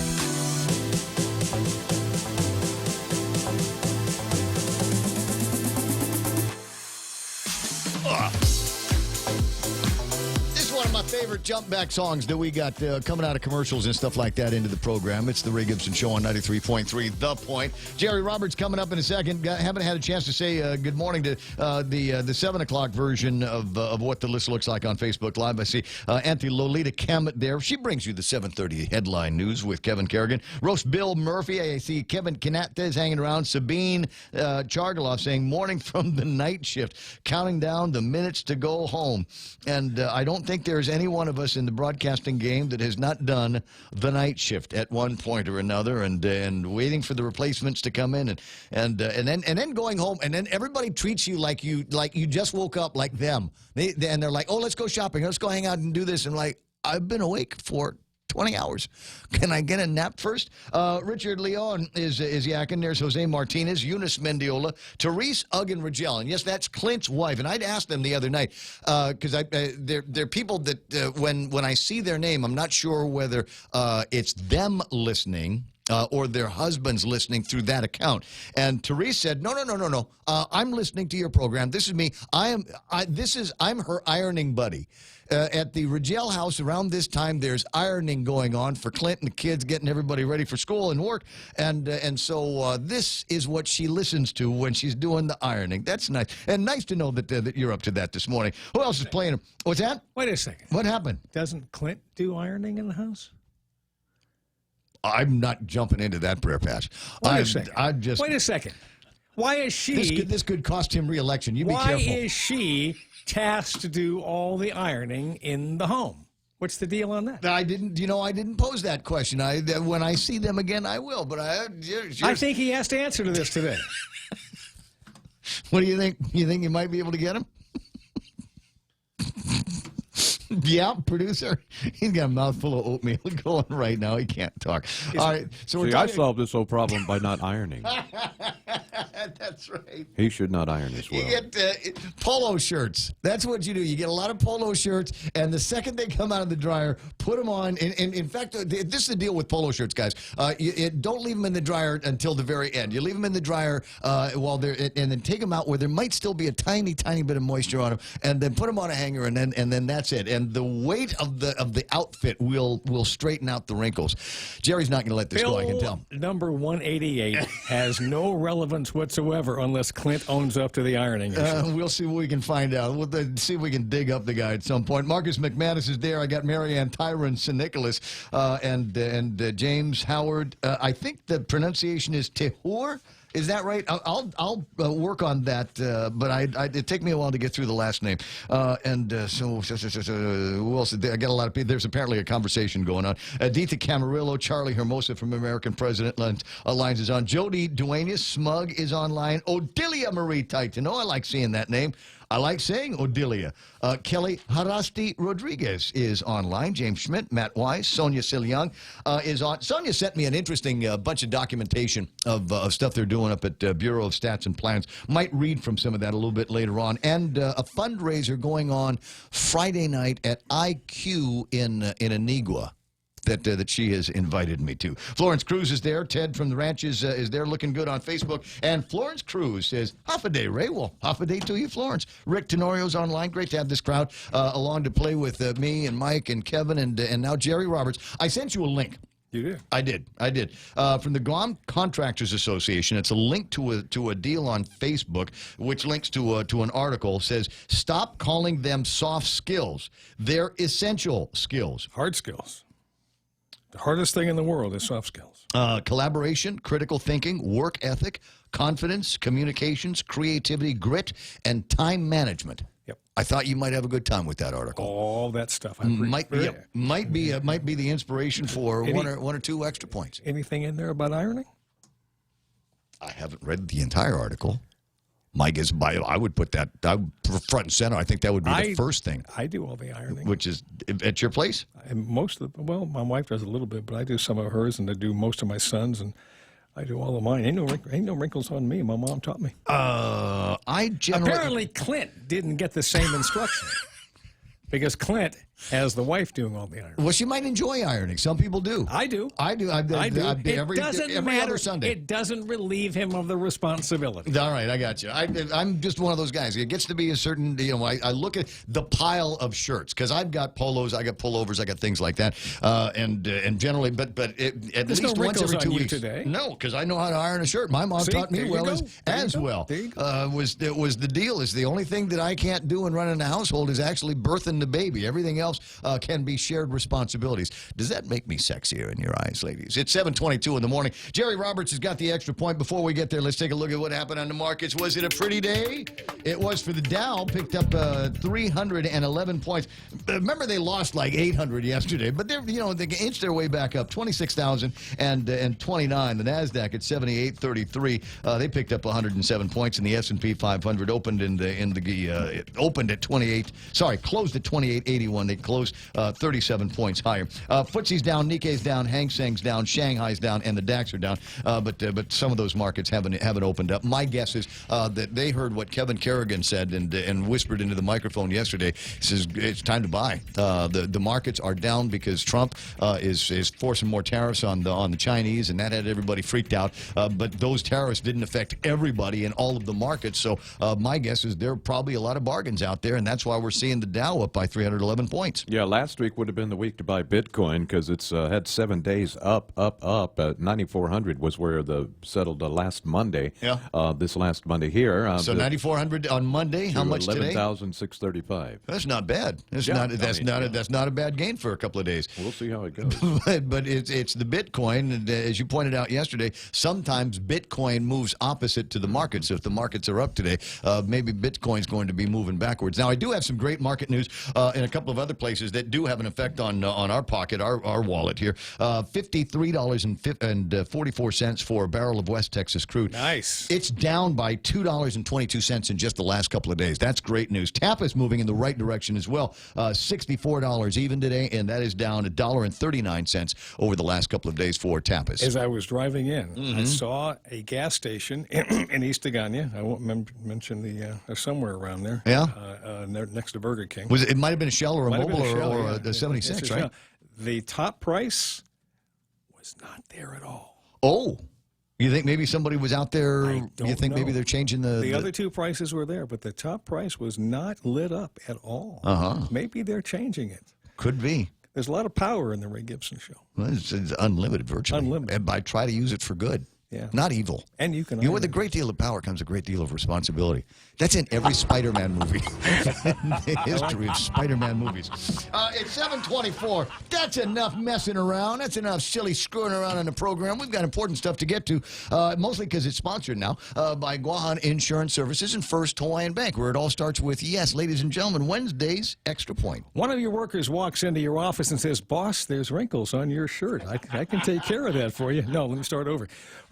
This is one of my favorite jump back songs that we got coming out of commercials and stuff like that into the program. It's the Ray Gibson Show on 93.3 The Point. Jerry Roberts coming up in a second. Haven't had a chance to say good morning to the 7 o'clock version of what the list looks like on Facebook Live. I see Auntie Lolita Kemet there. She brings you the 7:30 headline news with Kevin Kerrigan. Roast Bill Murphy. I see Kevin Kanata is hanging around. Sabine Chargaloff saying morning from the night shift, counting down the minutes to go home. And I don't think there's any one of us in the broadcasting game that has not done the night shift at one point or another, and waiting for the replacements to come in, and then going home, and then everybody treats you like you just woke up like them. And they're like, oh, let's go shopping, let's go hang out and do this. And like, I've been awake for 20 hours. Can I get a nap first? Richard Leon is yakking. There's Jose Martinez, Eunice Mendiola, Therese Uggen-Rigel. And yes, that's Clint's wife. And I'd asked them the other night, because they're people that when I see their name, I'm not sure whether it's them listening or their husbands listening through that account. And Therese said, no. I'm listening to your program. This is me. I'm her ironing buddy. At the Rigel house around this time, there's ironing going on for Clint and the kids, getting everybody ready for school and work. And so this is what she listens to when she's doing the ironing. That's nice. And nice to know that you're up to that this morning. Who else is playing? What's that? Wait a second. What happened? Doesn't Clint do ironing in the house? I'm not jumping into that prayer patch. Wait a second. Just wait a second. Why is she... This could cost him re-election. You be careful. Why is she tasked to do all the ironing in the home? What's the deal on that? I didn't pose that question. When I see them again, I will. But I think he has to answer to this today. What do you think? You think you might be able to get him? Yeah, producer. He's got a mouthful of oatmeal going right now. He can't talk. All right. So I solved this whole problem by not ironing. That's right. He should not iron as well. You get polo shirts. That's what you do. You get a lot of polo shirts, and the second they come out of the dryer, put them on. And in fact, this is the deal with polo shirts, guys. Don't leave them in the dryer until the very end. You leave them in the dryer while they're, and then take them out where there might still be a tiny, tiny bit of moisture on them, and then put them on a hanger, and then that's it. And the weight of the outfit will straighten out the wrinkles. Jerry's not going to let this go, I can tell. Number 188 has no relevance whatsoever unless Clint owns up to the ironing issue. We'll see what we can find out. We'll see if we can dig up the guy at some point. Marcus McManus is there. I got Marianne Tyron, St. Nicholas, and James Howard. I think the pronunciation is Tehur. Is that right? I'll work on that, but it take me a while to get through the last name. So who else? I got a lot of people. There's apparently a conversation going on. Aditha Camarillo, Charlie Hermosa from American President Alliance is on. Jody Duenas, Smug is online. Odilia Marie Titan. Oh, I like seeing that name. I like saying Odilia. Kelly Harasti Rodriguez is online. James Schmidt, Matt Wise, Sonia Siliang is on. Sonia sent me an interesting bunch of documentation of stuff they're doing up at Bureau of Stats and Plans. Might read from some of that a little bit later on. And a fundraiser going on Friday night at IQ in Anigua. That she has invited me to. Florence Cruz is there. Ted from the Ranches is there, looking good on Facebook. And Florence Cruz says, half a day, Ray. Well, half a day to you, Florence. Rick Tenorio's online. Great to have this crowd along to play with me and Mike and Kevin and now Jerry Roberts. I sent you a link. You did? I did. From the Guam Contractors Association. It's a link to a deal on Facebook, which links to an article. Says, stop calling them soft skills. They're essential skills. Hard skills. The hardest thing in the world is soft skills. Collaboration, critical thinking, work ethic, confidence, communications, creativity, grit, and time management. Yep. I thought you might have a good time with that article. All that stuff. Might be the inspiration for one or two extra points. Anything in there about ironing? I haven't read the entire article. My guess, I would put that front and center. I think that would be the first thing. I do all the ironing. Which is at your place? Well, my wife does a little bit, but I do some of hers, and I do most of my sons, and I do all of mine. Ain't no wrinkles on me. My mom taught me. I generally... Apparently Clint didn't get the same instruction. Because Clint has the wife doing all the ironing. Well, she might enjoy ironing. Some people do. I do. I do. It doesn't every matter. other Sunday. It doesn't relieve him of the responsibility. All right, I got you. I'm just one of those guys. It gets to be a certain, I look at the pile of shirts because I've got polos, I got pullovers, I got things like that, and generally, but at There's least no once every wrinkles 2 on you weeks. today. No, because I know how to iron a shirt. My mom taught me well as well. Was the deal is the only thing that I can't do in running a household is actually birthing the baby. Everything else can be shared responsibilities. Does that make me sexier in your eyes, ladies? It's 7:22 in the morning. Jerry Roberts has got the extra point. Before we get there, let's take a look at what happened on the markets. Was it a pretty day? It was for the Dow. Picked up 311 points. Remember, they lost like 800 yesterday, but they inched their way back up. 26,029. The Nasdaq at 7833. They picked up 107 points, and the S&P 500 opened opened at 28. Sorry, closed at 2881. They closed 37 points higher. FTSE's down, Nikkei's down, Hang Seng's down, Shanghai's down, and the DAX are down. But some of those markets haven't opened up. My guess is that they heard what Kevin Kerrigan said and whispered into the microphone yesterday. He says it's time to buy. The markets are down because Trump is forcing more tariffs on the Chinese, and that had everybody freaked out. But those tariffs didn't affect everybody in all of the markets. So my guess is there are probably a lot of bargains out there, and that's why we're seeing the Dow up by 311 points. Yeah, last week would have been the week to buy Bitcoin because it's had 7 days up. 9,400 was where the settled last Monday. Yeah. This last Monday here. So 9,400 on Monday. How much today? 11,635. That's not bad. That's not a bad gain for a couple of days. We'll see how it goes. but it's the Bitcoin, and as you pointed out yesterday, sometimes Bitcoin moves opposite to the market. So if the markets are up today, maybe Bitcoin's going to be moving backwards. Now, I do have some great market news in a couple of other places that do have an effect on our pocket, our wallet here. $53.44 for a barrel of West Texas crude. Nice. It's down by $2.22 in just the last couple of days. That's great news. Tapa's moving in the right direction as well. $64 even today, and that is down $1.39 over the last couple of days for Tapas. As I was driving in, I saw a gas station in East Agana. I won't mention the somewhere around there. Yeah, next to Burger King. It might have been a Shell or a Mobil or a 76, right? The top price was not there at all. Oh. You think maybe somebody was out there? You think maybe they're changing the other two prices were there, but the top price was not lit up at all. Maybe they're changing it. Could be. There's a lot of power in the Ray Gibson show. Well, it's unlimited, virtually. Unlimited. And I try to use it for good. Yeah. Not evil. And you can. With a great deal of power comes a great deal of responsibility. That's in every Spider-Man movie. The history of Spider-Man movies. It's 7:24. That's enough messing around. That's enough silly screwing around on the program. We've got important stuff to get to, mostly because it's sponsored now by Guahan Insurance Services and First Hawaiian Bank, where it all starts with, yes, ladies and gentlemen, Wednesday's Extra Point. One of your workers walks into your office and says, "Boss, there's wrinkles on your shirt. I can take care of that for you." No, let me start over.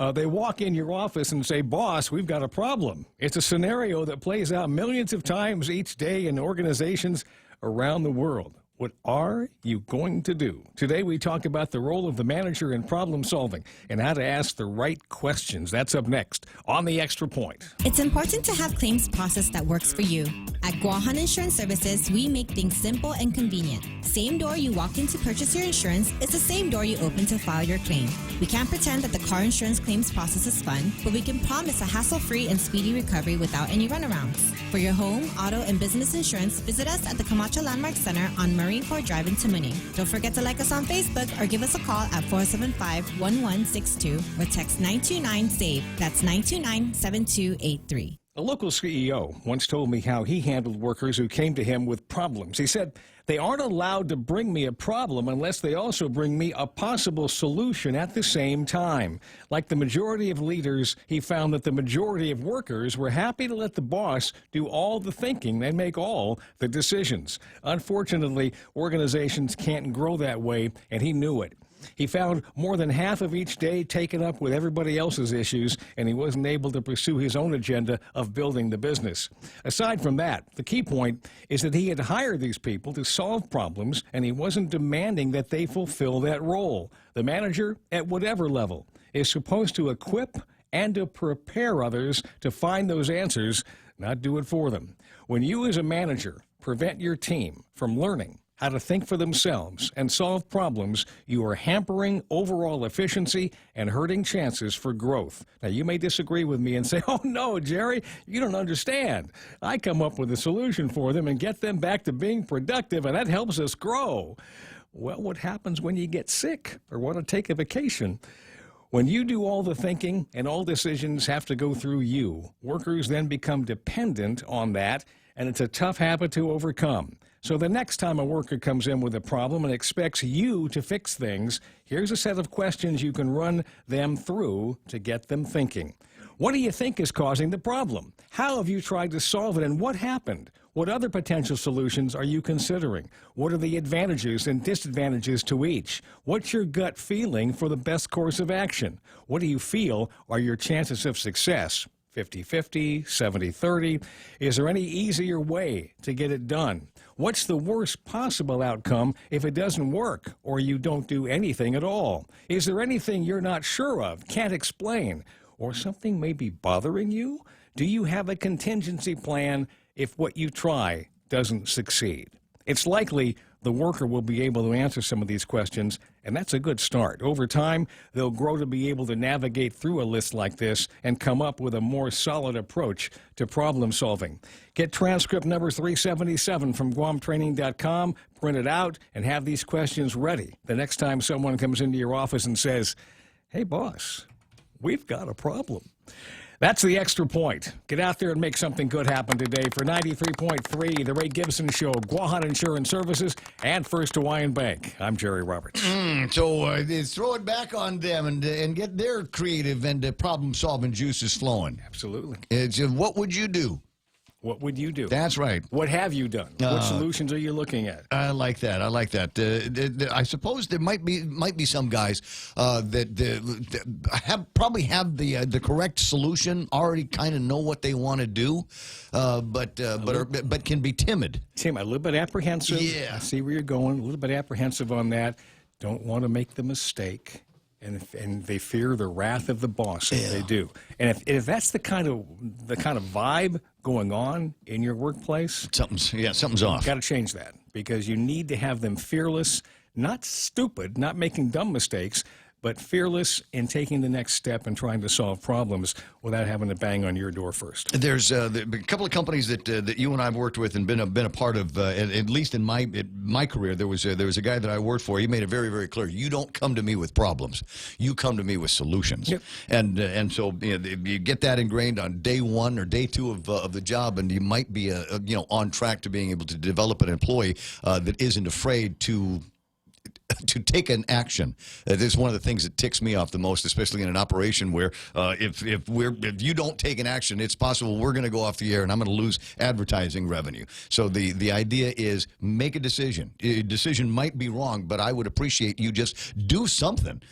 They walk in your office and say, "Boss, we've got a problem." It's a scenario that plays out millions of times each day in organizations around the world. What are you going to do? Today we talk about the role of the manager in problem solving and how to ask the right questions. That's up next on The Extra Point. It's important to have claims process that works for you. At Guahan Insurance Services, we make things simple and convenient. Same door you walk in to purchase your insurance is the same door you open to file your claim. We can't pretend that the car insurance claims process is fun, but we can promise a hassle-free and speedy recovery without any runarounds. For your home, auto, and business insurance, visit us at the Camacho Landmark Center on Marine Corps Drive in Tamuning. Don't forget to like us on Facebook or give us a call at 475-1162 or text 929-SAVE. That's 929-7283. A local CEO once told me how he handled workers who came to him with problems. He said, "They aren't allowed to bring me a problem unless they also bring me a possible solution at the same time." Like the majority of leaders, he found that the majority of workers were happy to let the boss do all the thinking and make all the decisions. Unfortunately, organizations can't grow that way, and he knew it. He found more than half of each day taken up with everybody else's issues, and he wasn't able to pursue his own agenda of building the business. Aside from that, the key point is that he had hired these people to solve problems, and he wasn't demanding that they fulfill that role. The manager, at whatever level, is supposed to equip and to prepare others to find those answers, not do it for them. When you as a manager prevent your team from learning how to think for themselves and solve problems, you are hampering overall efficiency and hurting chances for growth. Now, you may disagree with me and say, oh, no, Jerry, you don't understand. I come up with a solution for them and get them back to being productive, and that helps us grow. Well, what happens when you get sick or want to take a vacation? When you do all the thinking and all decisions have to go through you, workers then become dependent on that, and it's a tough habit to overcome. So the next time a worker comes in with a problem and expects you to fix things, here's a set of questions you can run them through to get them thinking. What do you think is causing the problem? How have you tried to solve it, and what happened? What other potential solutions are you considering? What are the advantages and disadvantages to each? What's your gut feeling for the best course of action? What do you feel are your chances of success? 50-50, 70-30? Is there any easier way to get it done? What's the worst possible outcome if it doesn't work or you don't do anything at all? Is there anything you're not sure of, can't explain, or something may be bothering you? Do you have a contingency plan if what you try doesn't succeed? It's likely the worker will be able to answer some of these questions, and that's a good start. Over time, they'll grow to be able to navigate through a list like this and come up with a more solid approach to problem solving. Get transcript number 377 from GuamTraining.com, print it out, and have these questions ready the next time someone comes into your office and says, hey, boss, we've got a problem. That's the Extra Point. Get out there and make something good happen today. For 93.3, The Ray Gibson Show, Guahan Insurance Services, and First Hawaiian Bank. I'm Jerry Roberts. So throw it back on them and get their creative and problem-solving juices flowing. Absolutely. What would you do? What would you do? That's right. What have you done? What solutions are you looking at? I like that. I like that. I suppose there might be some guys that probably have the correct solution, already kind of know what they want to do, but can be timid. A little bit apprehensive. Yeah. I see where you're going. A little bit apprehensive on that. Don't want to make the mistake. And they fear the wrath of the boss if they do. And if that's the kind of vibe going on in your workplace, something's off. Got to change that, because you need to have them fearless, not stupid, not making dumb mistakes, but fearless in taking the next step and trying to solve problems without having to bang on your door first. There's a couple of companies that you and I have worked with and been a part of. At least in my career, there was a guy that I worked for. He made it very, very clear: you don't come to me with problems, you come to me with solutions. Yep. And so you get that ingrained on day one or day two of the job, and you might be on track to being able to develop an employee that isn't afraid to take an action. This is one of the things that ticks me off the most, especially in an operation where if you don't take an action, it's possible we're going to go off the air and I'm going to lose advertising revenue. So the idea is make a decision. A decision might be wrong, but I would appreciate you just do something.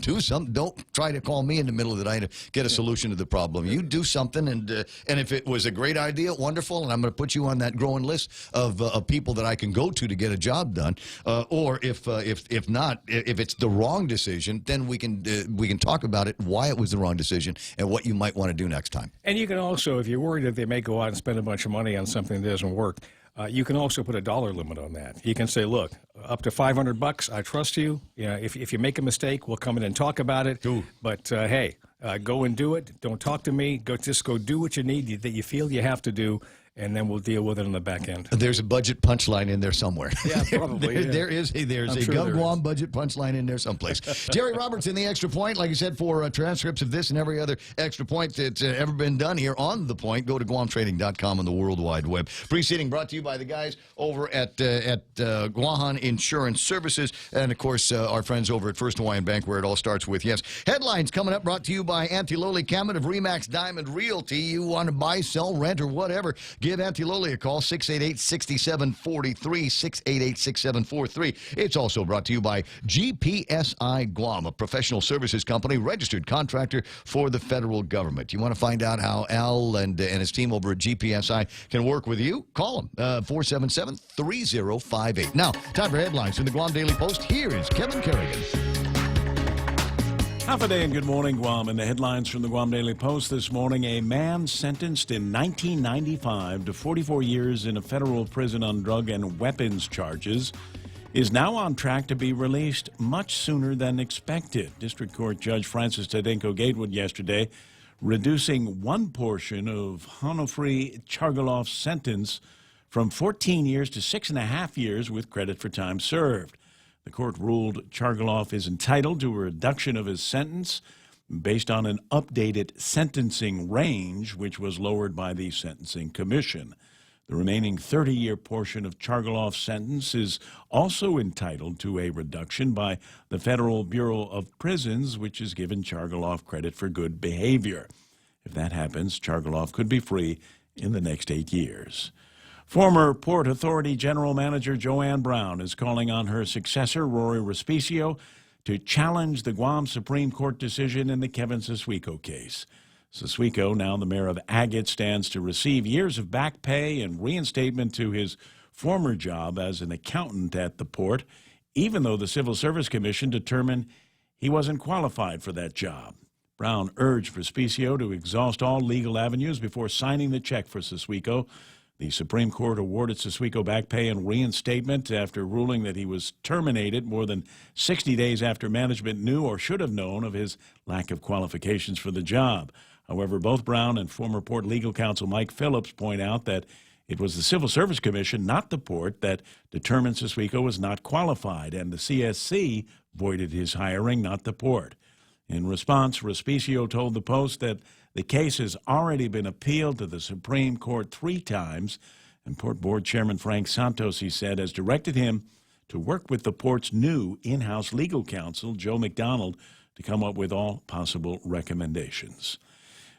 Do something. Don't try to call me in the middle of the night to get a solution to the problem. You do something, and if it was a great idea, wonderful, and I'm going to put you on that growing list of people that I can go to get a job done. Or if not, if it's the wrong decision, then we can talk about it, why it was the wrong decision, and what you might want to do next time. And you can also, if you're worried that they may go out and spend a bunch of money on something that doesn't work, you can also put a dollar limit on that. You can say, look, up to $500, I trust you. If you make a mistake, we'll come in and talk about it. Ooh. But hey, go and do it. Don't talk to me. Just go do what you need that you feel you have to do, and then we'll deal with it on the back end. There's a budget punchline in there somewhere. Yeah, probably. There's a Gov Guam budget punchline in there someplace. Jerry Roberts in the Extra Point. Like I said, for transcripts of this and every other Extra Point that's ever been done here on The Point, go to GuamTraining.com on the World Wide Web. Preceding brought to you by the guys over at Guahan Insurance Services, and, of course, our friends over at First Hawaiian Bank, where it all starts with, yes. Headlines coming up brought to you by Antiloli Camet of Remax Diamond Realty. You want to buy, sell, rent, or whatever, give Antiloli a call, 688-6743, 688-6743. It's also brought to you by GPSI Guam, a professional services company, registered contractor for the federal government. You want to find out how Al and his team over at GPSI can work with you? Call them, 477-3058. Now, time for headlines from the Guam Daily Post. Here is Kevin Kerrigan. Half a day and good morning, Guam. In the headlines from the Guam Daily Post this morning, a man sentenced in 1995 to 44 years in a federal prison on drug and weapons charges is now on track to be released much sooner than expected. District Court Judge Francis Tadenko Gatewood yesterday reducing one portion of Hanofri Chargalov's sentence from 14 years to 6.5 years with credit for time served. The court ruled Chargalov is entitled to a reduction of his sentence based on an updated sentencing range, which was lowered by the Sentencing Commission. The remaining 30-year portion of Chargalov's sentence is also entitled to a reduction by the Federal Bureau of Prisons, which has given Chargalov credit for good behavior. If that happens, Chargalov could be free in the next 8 years. Former Port Authority General Manager Joanne Brown is calling on her successor, Rory Respicio, to challenge the Guam Supreme Court decision in the Kevin Siswico case. Siswico, now the mayor of Agate, stands to receive years of back pay and reinstatement to his former job as an accountant at the port, even though the Civil Service Commission determined he wasn't qualified for that job. Brown urged Respicio to exhaust all legal avenues before signing the check for Siswico. The Supreme Court awarded Siswico back pay and reinstatement after ruling that he was terminated more than 60 days after management knew or should have known of his lack of qualifications for the job. However, both Brown and former Port legal counsel Mike Phillips point out that it was the Civil Service Commission, not the Port, that determined Siswico was not qualified, and the CSC voided his hiring, not the Port. In response, Respicio told the Post that the case has already been appealed to the Supreme Court 3 times, and Port Board Chairman Frank Santos, he said, has directed him to work with the Port's new in-house legal counsel, Joe McDonald, to come up with all possible recommendations.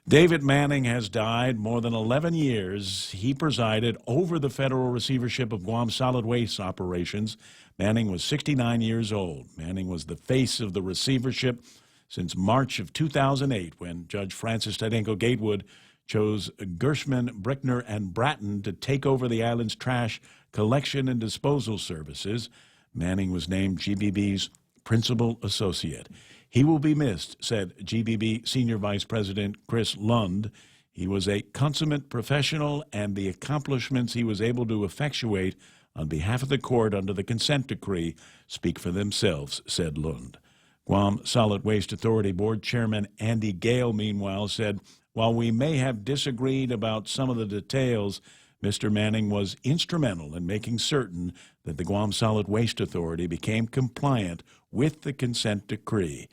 David Manning has died more than 11 years. He presided over the federal receivership of Guam solid waste operations. Manning was 69 years old. Manning was the face of the receivership since March of 2008, when Judge Francis Tadenko Gatewood chose Gershman, Brickner, and Bratton to take over the island's trash collection and disposal services. Manning was named GBB's principal associate. He will be missed, said GBB Senior Vice President Chris Lund. He was a consummate professional, and the accomplishments he was able to effectuate on behalf of the court under the consent decree speak for themselves, said Lund. Guam Solid Waste Authority Board Chairman Andy Gale, meanwhile, said, while we may have disagreed about some of the details, Mr. Manning was instrumental in making certain that the Guam Solid Waste Authority became compliant with the consent decree.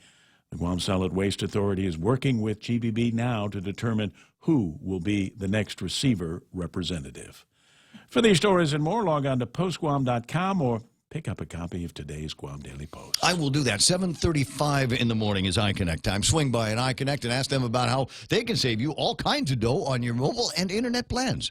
The Guam Solid Waste Authority is working with GBB now to determine who will be the next receiver representative. For these stories and more, log on to postguam.com or pick up a copy of today's Guam Daily Post. I will do that. 7:35 in the morning is iConnect time. Swing by an iConnect and ask them about how they can save you all kinds of dough on your mobile and internet plans.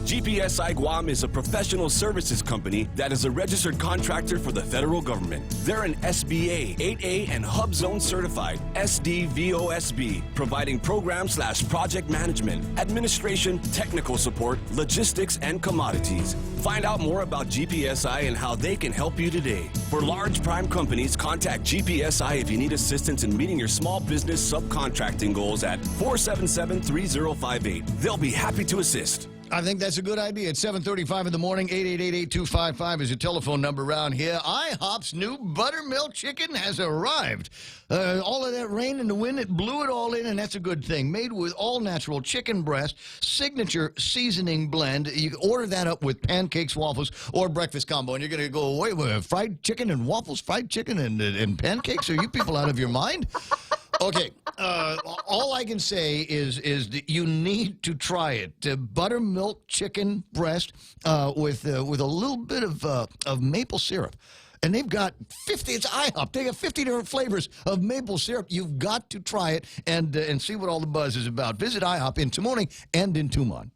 GPSI Guam is a professional services company that is a registered contractor for the federal government. They're an SBA, 8A, and Hub Zone certified SDVOSB, providing program/project management, administration, technical support, logistics, and commodities. Find out more about GPSI and how they can help you today. For large prime companies, contact GPSI if you need assistance in meeting your small business subcontracting goals at 477-3058. They'll be happy to assist. I think that's a good idea. It's 7:35 in the morning. 888-8255 is your telephone number around here. IHOP's new buttermilk chicken has arrived. All of that rain and the wind, it blew it all in, and that's a good thing. Made with all-natural chicken breast, signature seasoning blend. You can order that up with pancakes, waffles, or breakfast combo, and you're going to go, wait, fried chicken and waffles, fried chicken and pancakes? Are you people out of your mind? Okay, all I can say is that you need to try it. Buttermilk chicken breast with a little bit of maple syrup. And they've got 50, it's IHOP. They got 50 different flavors of maple syrup. You've got to try it and see what all the buzz is about. Visit IHOP in Tamoning and in Tumon.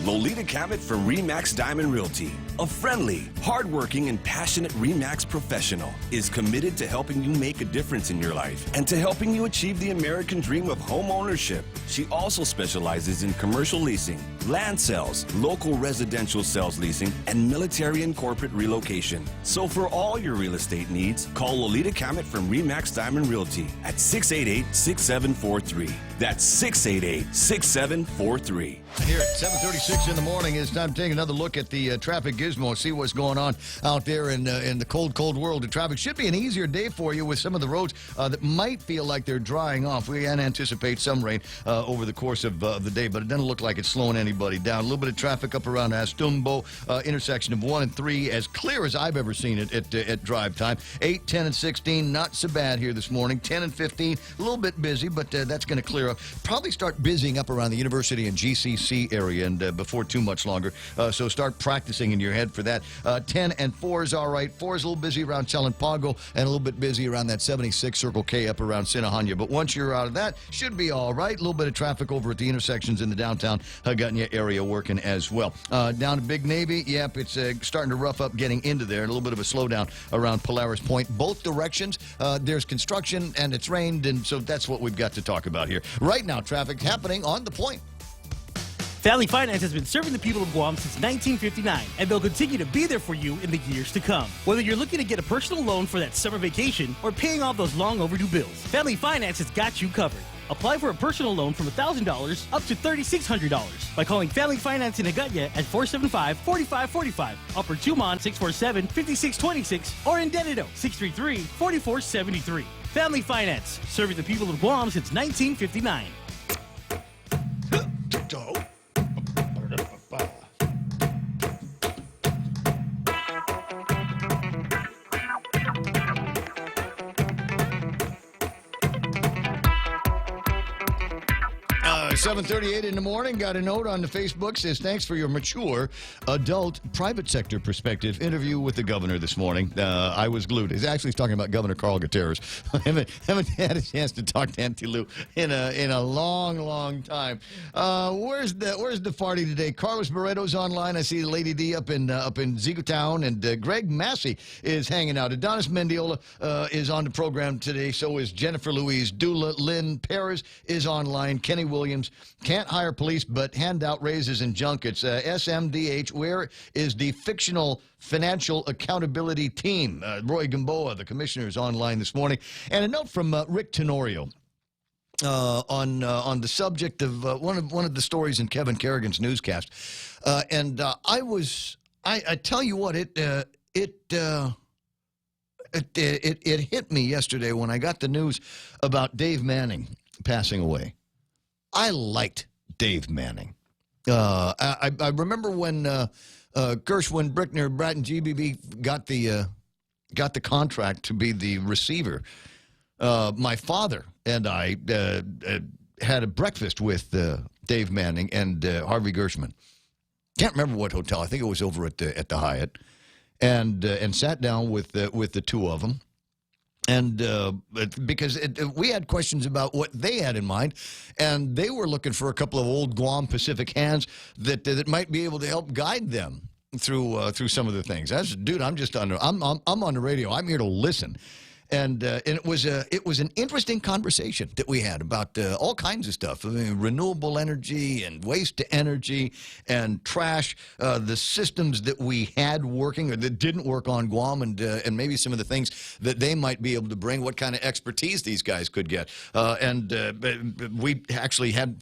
Lolita Cabot from RE/MAX Diamond Realty, a friendly, hardworking, and passionate RE/MAX professional, is committed to helping you make a difference in your life and to helping you achieve the American dream of home ownership. She also specializes in commercial leasing, land sales, local residential sales leasing, and military and corporate relocation. So for all your real estate needs, call Lolita Kamet from RE/MAX Diamond Realty at 688-6743. That's 688-6743. Here at 7:36 in the morning, it's time to take another look at the traffic gizmo, see what's going on out there in the cold, cold world of traffic. Should be an easier day for you with some of the roads that might feel like they're drying off. We can anticipate some rain over the course of the day, but it doesn't look like it's slowing anybody down. A little bit of traffic up around Astumbo, intersection of 1 and 3, as clear as I've ever seen it at drive time. 8, 10, and 16, not so bad here this morning. 10 and 15, a little bit busy, but that's going to clear up. Probably start busying up around the University and GCC area and before too much longer. So start practicing in your head for that. 10 and 4 is all right. 4 is a little busy around Chalanpago and a little bit busy around that 76 Circle K up around Sinahanya. But once you're out of that, should be all right. A little bit of traffic over at the intersections in the downtown Hagåtña area working as well. Down to Big Navy, yep, it's starting to rough up getting into there. A little bit of a slowdown around Polaris Point. Both directions, there's construction and it's rained, and so that's what we've got to talk about here. Right now, traffic happening on the point. Family Finance has been serving the people of Guam since 1959, and they'll continue to be there for you in the years to come. Whether you're looking to get a personal loan for that summer vacation or paying off those long overdue bills, Family Finance has got you covered. Apply for a personal loan from $1,000 up to $3,600 by calling Family Finance in Hagåtña at 475-4545, Upper Tumon 647-5626, or in Dededo 633-4473. Family Finance, serving the people of Guam since 1959. 7:38 in the morning. Got a note on the Facebook, says, thanks for your mature adult private sector perspective interview with the governor this morning. I was glued. He's actually talking about Governor Carl Gutierrez. I haven't had a chance to talk to Auntie Lou in a long time. Where's the party today? Carlos Barreto's online. I see Lady D up in Zigutown, and Greg Massey is hanging out. Adonis Mendiola is on the program today. So is Jennifer Louise Dula. Lynn Perez is online. Kenny Williams. Can't hire police, but hand out raises and junkets. SMDH, where is the fictional financial accountability team? Roy Gamboa, the commissioner, is online this morning. And a note from Rick Tenorio on the subject of one of the stories in Kevin Kerrigan's newscast. I tell you what, it hit me yesterday when I got the news about Dave Manning passing away. I liked Dave Manning. I remember when Gershwin, Brickner, Bratton, GBB got the contract to be the receiver. My father and I had a breakfast with Dave Manning and Harvey Gershman. Can't remember what hotel. I think it was over at the Hyatt, and sat down with the two of them. And because we had questions about what they had in mind, and they were looking for a couple of old Guam Pacific hands that might be able to help guide them through some of the things. That's, dude, I'm on the radio. I'm here to listen. And it was an interesting conversation that we had about all kinds of stuff. I mean, renewable energy and waste to energy and trash, the systems that we had working or that didn't work on Guam, and maybe some of the things that they might be able to bring, what kind of expertise these guys could get. We actually had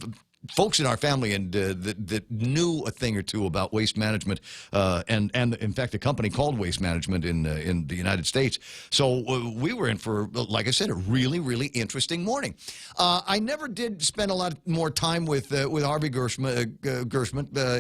folks in our family and that knew a thing or two about waste management, and in fact, a company called Waste Management in the United States. So we were in for, like I said, a really, really interesting morning. I never did spend a lot more time with Harvey Gershman.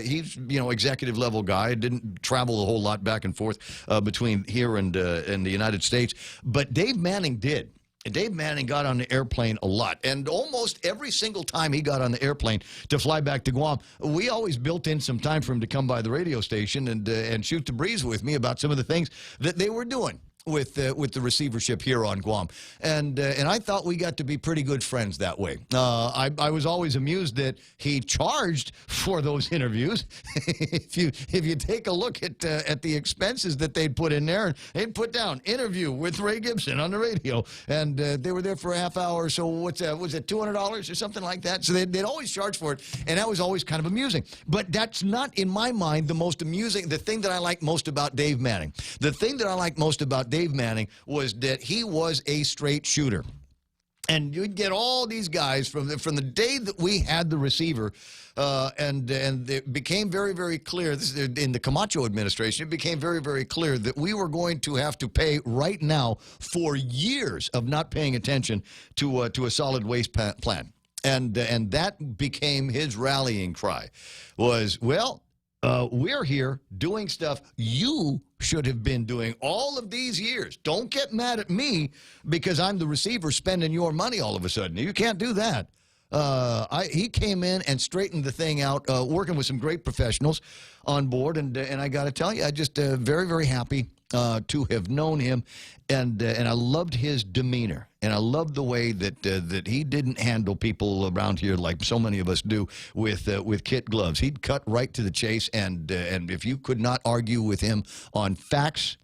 He's executive level guy. Didn't travel a whole lot back and forth between here and the United States. But Dave Manning did. Dave Manning got on the airplane a lot, and almost every single time he got on the airplane to fly back to Guam, we always built in some time for him to come by the radio station and shoot the breeze with me about some of the things that they were doing with the receivership here on Guam, and I thought we got to be pretty good friends that way. I was always amused that he charged for those interviews. if you take a look at the expenses that they'd put in there, they'd put down interview with Ray Gibson on the radio, and they were there for a half hour. So what's that? Was it $200 or something like that? So they'd always charge for it, and that was always kind of amusing. But that's not, in my mind, the most amusing. The thing that I like most about Dave Manning, the thing that I like most about Dave Manning was that he was a straight shooter. And you'd get all these guys from the day that we had the receiver, and it became very, very clear, this is in the Camacho administration, it became very, very clear that we were going to have to pay right now for years of not paying attention to a solid waste plan. And that became his rallying cry was, well, we're here doing stuff you should have been doing all of these years. Don't get mad at me because I'm the receiver spending your money all of a sudden. You can't do that. He came in and straightened the thing out, working with some great professionals on board, and I got to tell you, I just very, very happy to have known him, and I loved his demeanor, and I loved the way that he didn't handle people around here like so many of us do with kid gloves. He'd cut right to the chase, and if you could not argue with him on facts,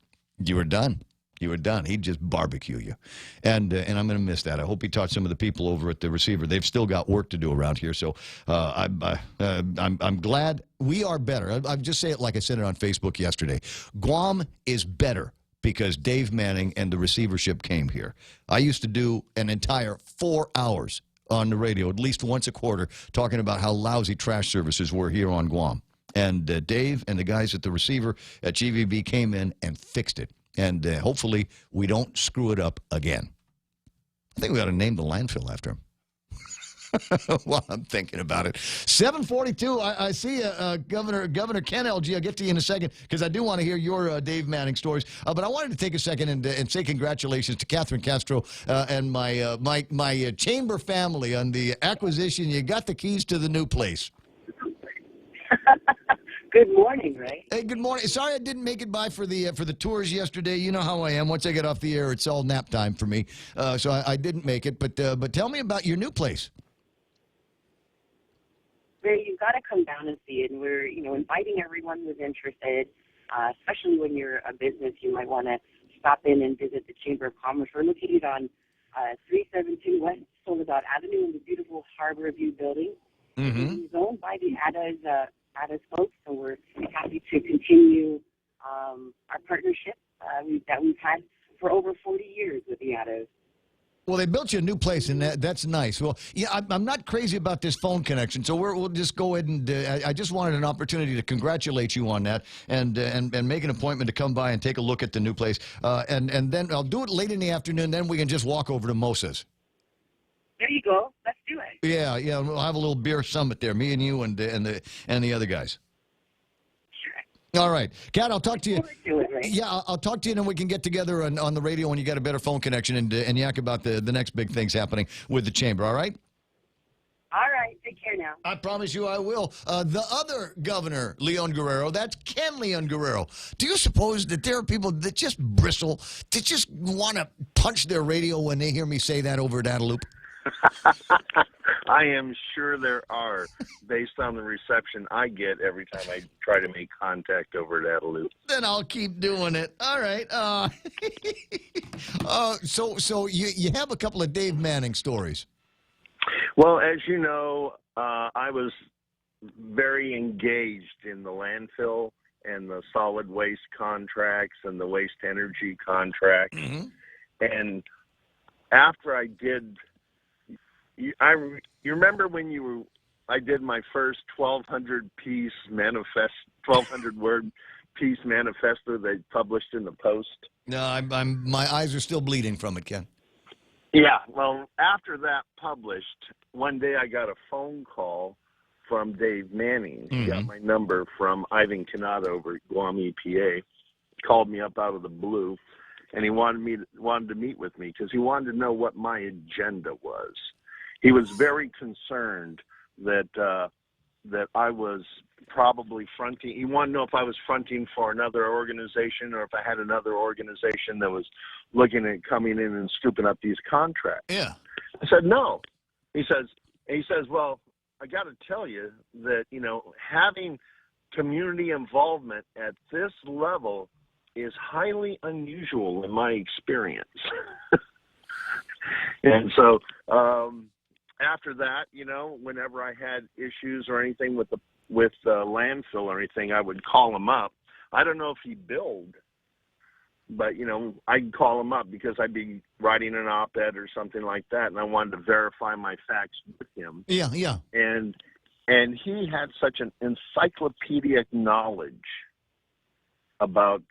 you were done. You were done. He'd just barbecue you, and I'm going to miss that. I hope he taught some of the people over at the receiver. They've still got work to do around here, so I'm glad we are better. I'll just say it like I said it on Facebook yesterday. Guam is better because Dave Manning and the receivership came here. I used to do an entire 4 hours on the radio, at least once a quarter, talking about how lousy trash services were here on Guam. And Dave and the guys at the receiver at GVB came in and fixed it. And hopefully we don't screw it up again. I think we ought to name the landfill after him. While I'm thinking about it. 742, I see Governor Ken LG. I'll get to you in a second because I do want to hear your Dave Manning stories. But I wanted to take a second and say congratulations to Catherine Castro and my chamber family on the acquisition. You got the keys to the new place. Good morning, Ray. Hey, good morning. Sorry I didn't make it by for the tours yesterday. You know how I am. Once I get off the air, it's all nap time for me. So I didn't make it. But tell me about your new place. Ray, you've got to come down and see it. And we're inviting everyone who's interested, especially when you're a business. You might want to stop in and visit the Chamber of Commerce. We're located on 372 West Soledad Avenue in the beautiful Harbor View building. Mm-hmm. It's owned by the ADA's folks, so we're happy to continue our partnership that we've had for over 40 years with the ADA's. Well, they built you a new place, and that's nice. Well, yeah, I'm not crazy about this phone connection, so we'll just go ahead and I just wanted an opportunity to congratulate you on that and make an appointment to come by and take a look at the new place. And then I'll do it late in the afternoon, then we can just walk over to Mosa's. There you go. Let's do it. Yeah, we'll have a little beer summit there, me and you and the other guys. Sure. All right. Kat, I'll talk to you. Yeah, I'll talk to you, and then we can get together on the radio when you get a better phone connection and yak about the next big things happening with the chamber, all right? All right. Take care now. I promise you I will. The other governor, Leon Guerrero, that's Ken Leon Guerrero. Do you suppose that there are people that just bristle, that just want to punch their radio when they hear me say that over at Adelup? I am sure there are, based on the reception I get every time I try to make contact over at Adelup. Then I'll keep doing it. All right. So you have a couple of Dave Manning stories. Well, as you know, I was very engaged in the landfill and the solid waste contracts and the waste energy contracts. Mm-hmm. And after I did... You remember when I did my first 1,200 word piece manifesto they published in the Post? No, my eyes are still bleeding from it, Ken. Yeah, well, after that published, one day I got a phone call from Dave Manning. He got my number from Ivan Canada over at Guam EPA. Called me up out of the blue, and he wanted to meet with me because he wanted to know what my agenda was. He was very concerned that that I was probably fronting. He wanted to know if I was fronting for another organization or if I had another organization that was looking at coming in and scooping up these contracts. Yeah. I said, no. He says, well, I got to tell you that, having community involvement at this level is highly unusual in my experience. And so after that, whenever I had issues or anything with the landfill or anything, I would call him up. I don't know if he billed, but I'd call him up because I'd be writing an op-ed or something like that, and I wanted to verify my facts with him. Yeah. And he had such an encyclopedic knowledge about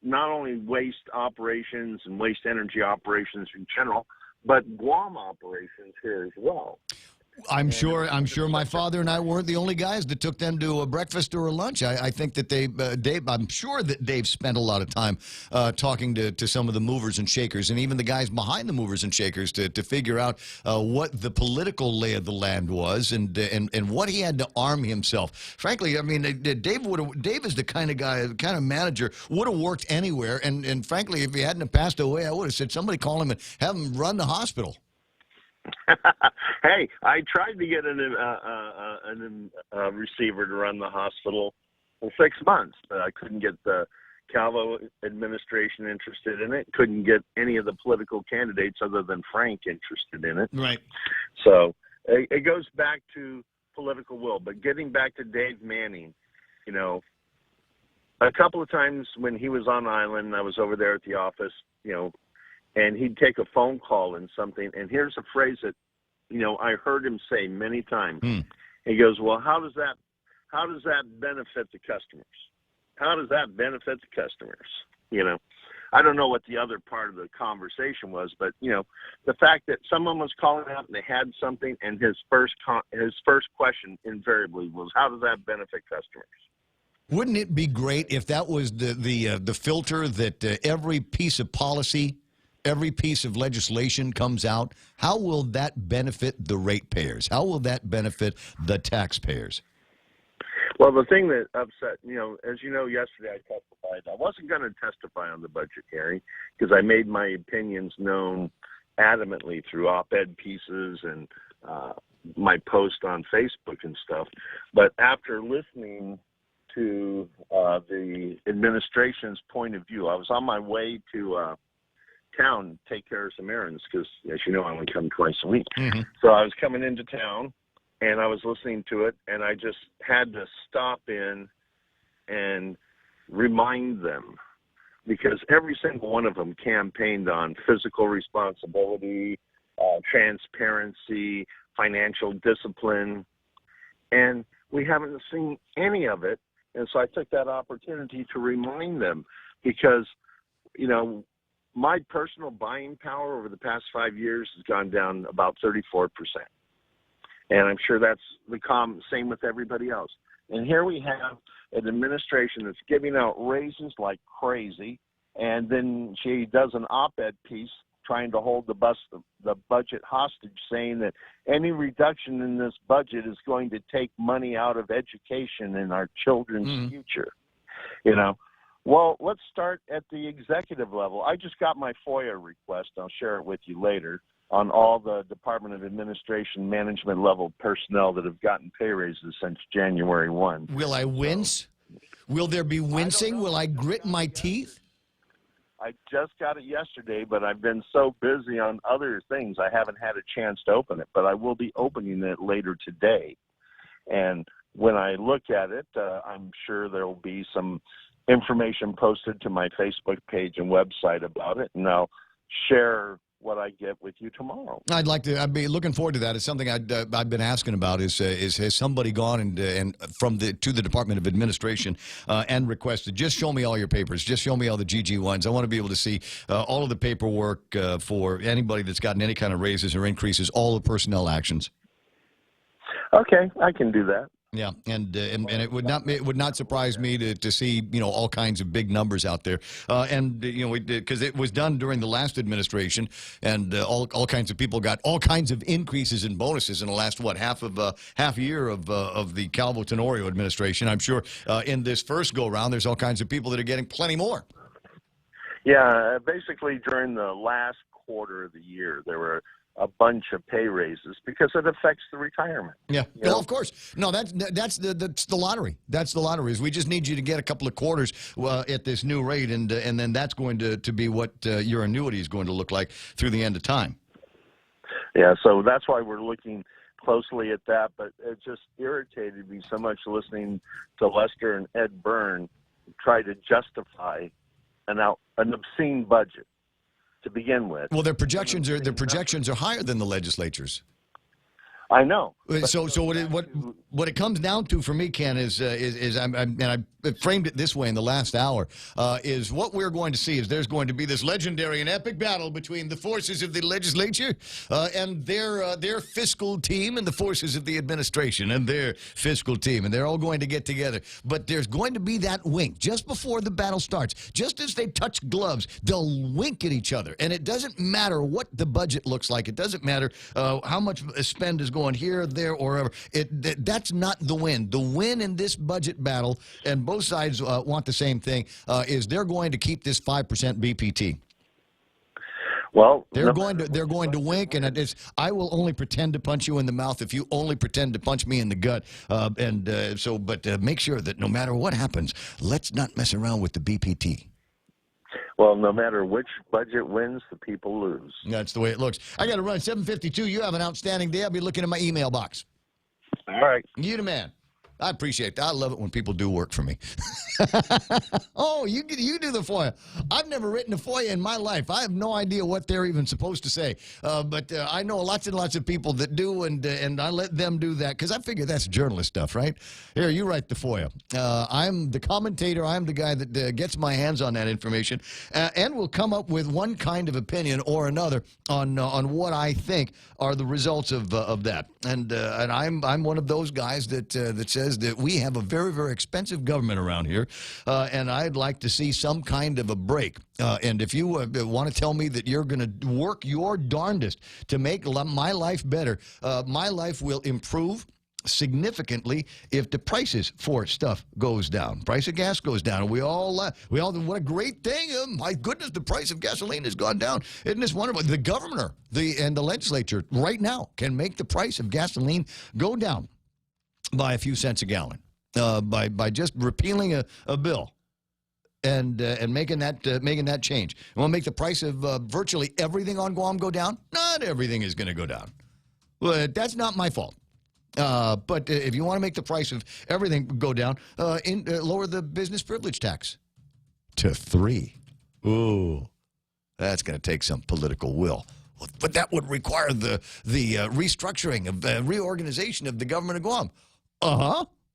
not only waste operations and waste energy operations in general, but Guam operations here as well. I'm sure my father and I weren't the only guys that took them to a breakfast or a lunch. I think that Dave, I'm sure that Dave spent a lot of time talking to some of the movers and shakers, and even the guys behind the movers and shakers to figure out what the political lay of the land was and what he had to arm himself. Frankly, I mean, Dave is the kind of guy, the kind of manager would have worked anywhere. And frankly, if he hadn't have passed away, I would have said somebody call him and have him run the hospital. Hey, I tried to get a receiver to run the hospital for 6 months, but I couldn't get the Calvo administration interested in it. Couldn't get any of the political candidates other than Frank interested in it. Right. So it goes back to political will. But getting back to Dave Manning, a couple of times when he was on island, I was over there at the office, and he'd take a phone call and something. And here's a phrase that, I heard him say many times. He goes, well, how does that benefit the customers? How does that benefit the customers? I don't know what the other part of the conversation was, but, the fact that someone was calling out and they had something, and his first question invariably was, how does that benefit customers? Wouldn't it be great if that was the filter that every piece of policy, every piece of legislation comes out? How will that benefit the ratepayers? How will that benefit the taxpayers? Well, the thing that upset, as you know, yesterday I testified. I wasn't going to testify on the budget hearing because I made my opinions known adamantly through op-ed pieces and my post on Facebook and stuff. But after listening to the administration's point of view, I was on my way to town to take care of some errands because, as you know, I only come twice a week. Mm-hmm. So I was coming into town, and I was listening to it, and I just had to stop in and remind them, because every single one of them campaigned on fiscal responsibility, transparency, financial discipline, and we haven't seen any of it. And so I took that opportunity to remind them because, my personal buying power over the past 5 years has gone down about 34%. And I'm sure that's the same with everybody else. And here we have an administration that's giving out raises like crazy, and then she does an op-ed piece trying to hold the budget hostage, saying that any reduction in this budget is going to take money out of education and our children's future. Well, let's start at the executive level. I just got my FOIA request. I'll share it with you later on all the Department of Administration management level personnel that have gotten pay raises since January 1. Will I wince? Will there be wincing? Will I grit my teeth? I just got it yesterday, but I've been so busy on other things, I haven't had a chance to open it. But I will be opening it later today. And when I look at it, I'm sure there will be some information posted to my Facebook page and website about it, and I'll share what I get with you tomorrow. I'd be looking forward to that. It's something I've been asking about. Is has somebody gone and to the Department of Administration and requested, just show me all your papers, just show me all the GG1s. I want to be able to see all of the paperwork for anybody that's gotten any kind of raises or increases, all the personnel actions. Okay, I can do that. Yeah, and it would not surprise me to see all kinds of big numbers out there, because it was done during the last administration, and all kinds of people got all kinds of increases in bonuses in the last half year of the Calvo Tenorio administration. I'm sure in this first go round, there's all kinds of people that are getting plenty more. Yeah, basically during the last quarter of the year, there were a bunch of pay raises because it affects the retirement. Yeah, well, of course. No, that's the lottery. That's the lottery. Is we just need you to get a couple of quarters at this new rate, and then that's going to be what your annuity is going to look like through the end of time. Yeah, so that's why we're looking closely at that. But it just irritated me so much listening to Lester and Ed Byrne try to justify an obscene budget to begin with. Well, their projections are higher than the legislature's. I know. So what it comes down to for me, Ken, is I framed it this way in the last hour, is what we're going to see is there's going to be this legendary and epic battle between the forces of the legislature and their fiscal team and the forces of the administration and their fiscal team, and they're all going to get together. But there's going to be that wink just before the battle starts. Just as they touch gloves, they'll wink at each other, and it doesn't matter what the budget looks like. It doesn't matter how much spend is going here, there, or wherever. That's not the win. The win in this budget battle, and both sides want the same thing, is they're going to keep this 5% BPT. Well, they're going to wink, and I will only pretend to punch you in the mouth if you only pretend to punch me in the gut. But make sure that no matter what happens, let's not mess around with the BPT. Well, no matter which budget wins, the people lose. That's the way it looks. I got to run 7:52. You have an outstanding day. I'll be looking in my email box. All right. You the man. I appreciate that. I love it when people do work for me. Oh, you do the FOIA. I've never written a FOIA in my life. I have no idea what they're even supposed to say. But I know lots and lots of people that do, and I let them do that because I figure that's journalist stuff, right? Here, you write the FOIA. I'm the commentator. I'm the guy that gets my hands on that information and will come up with one kind of opinion or another on what I think are the results of that. And I'm one of those guys that says that we have a very, very expensive government around here, and I'd like to see some kind of a break. And if you want to tell me that you're going to work your darndest to make my life better, my life will improve significantly if the prices for stuff goes down. Price of gas goes down. And we all what a great thing. My goodness, the price of gasoline has gone down. Isn't this wonderful? The governor and the legislature right now can make the price of gasoline go down by a few cents a gallon by just repealing a bill and making that change. And we'll make the price of virtually everything on Guam go down. Not everything is going to go down. Well, that's not my fault. But if you want to make the price of everything go down, lower the business privilege tax to 3. Ooh, that's going to take some political will. But that would require the restructuring of reorganization of the government of Guam.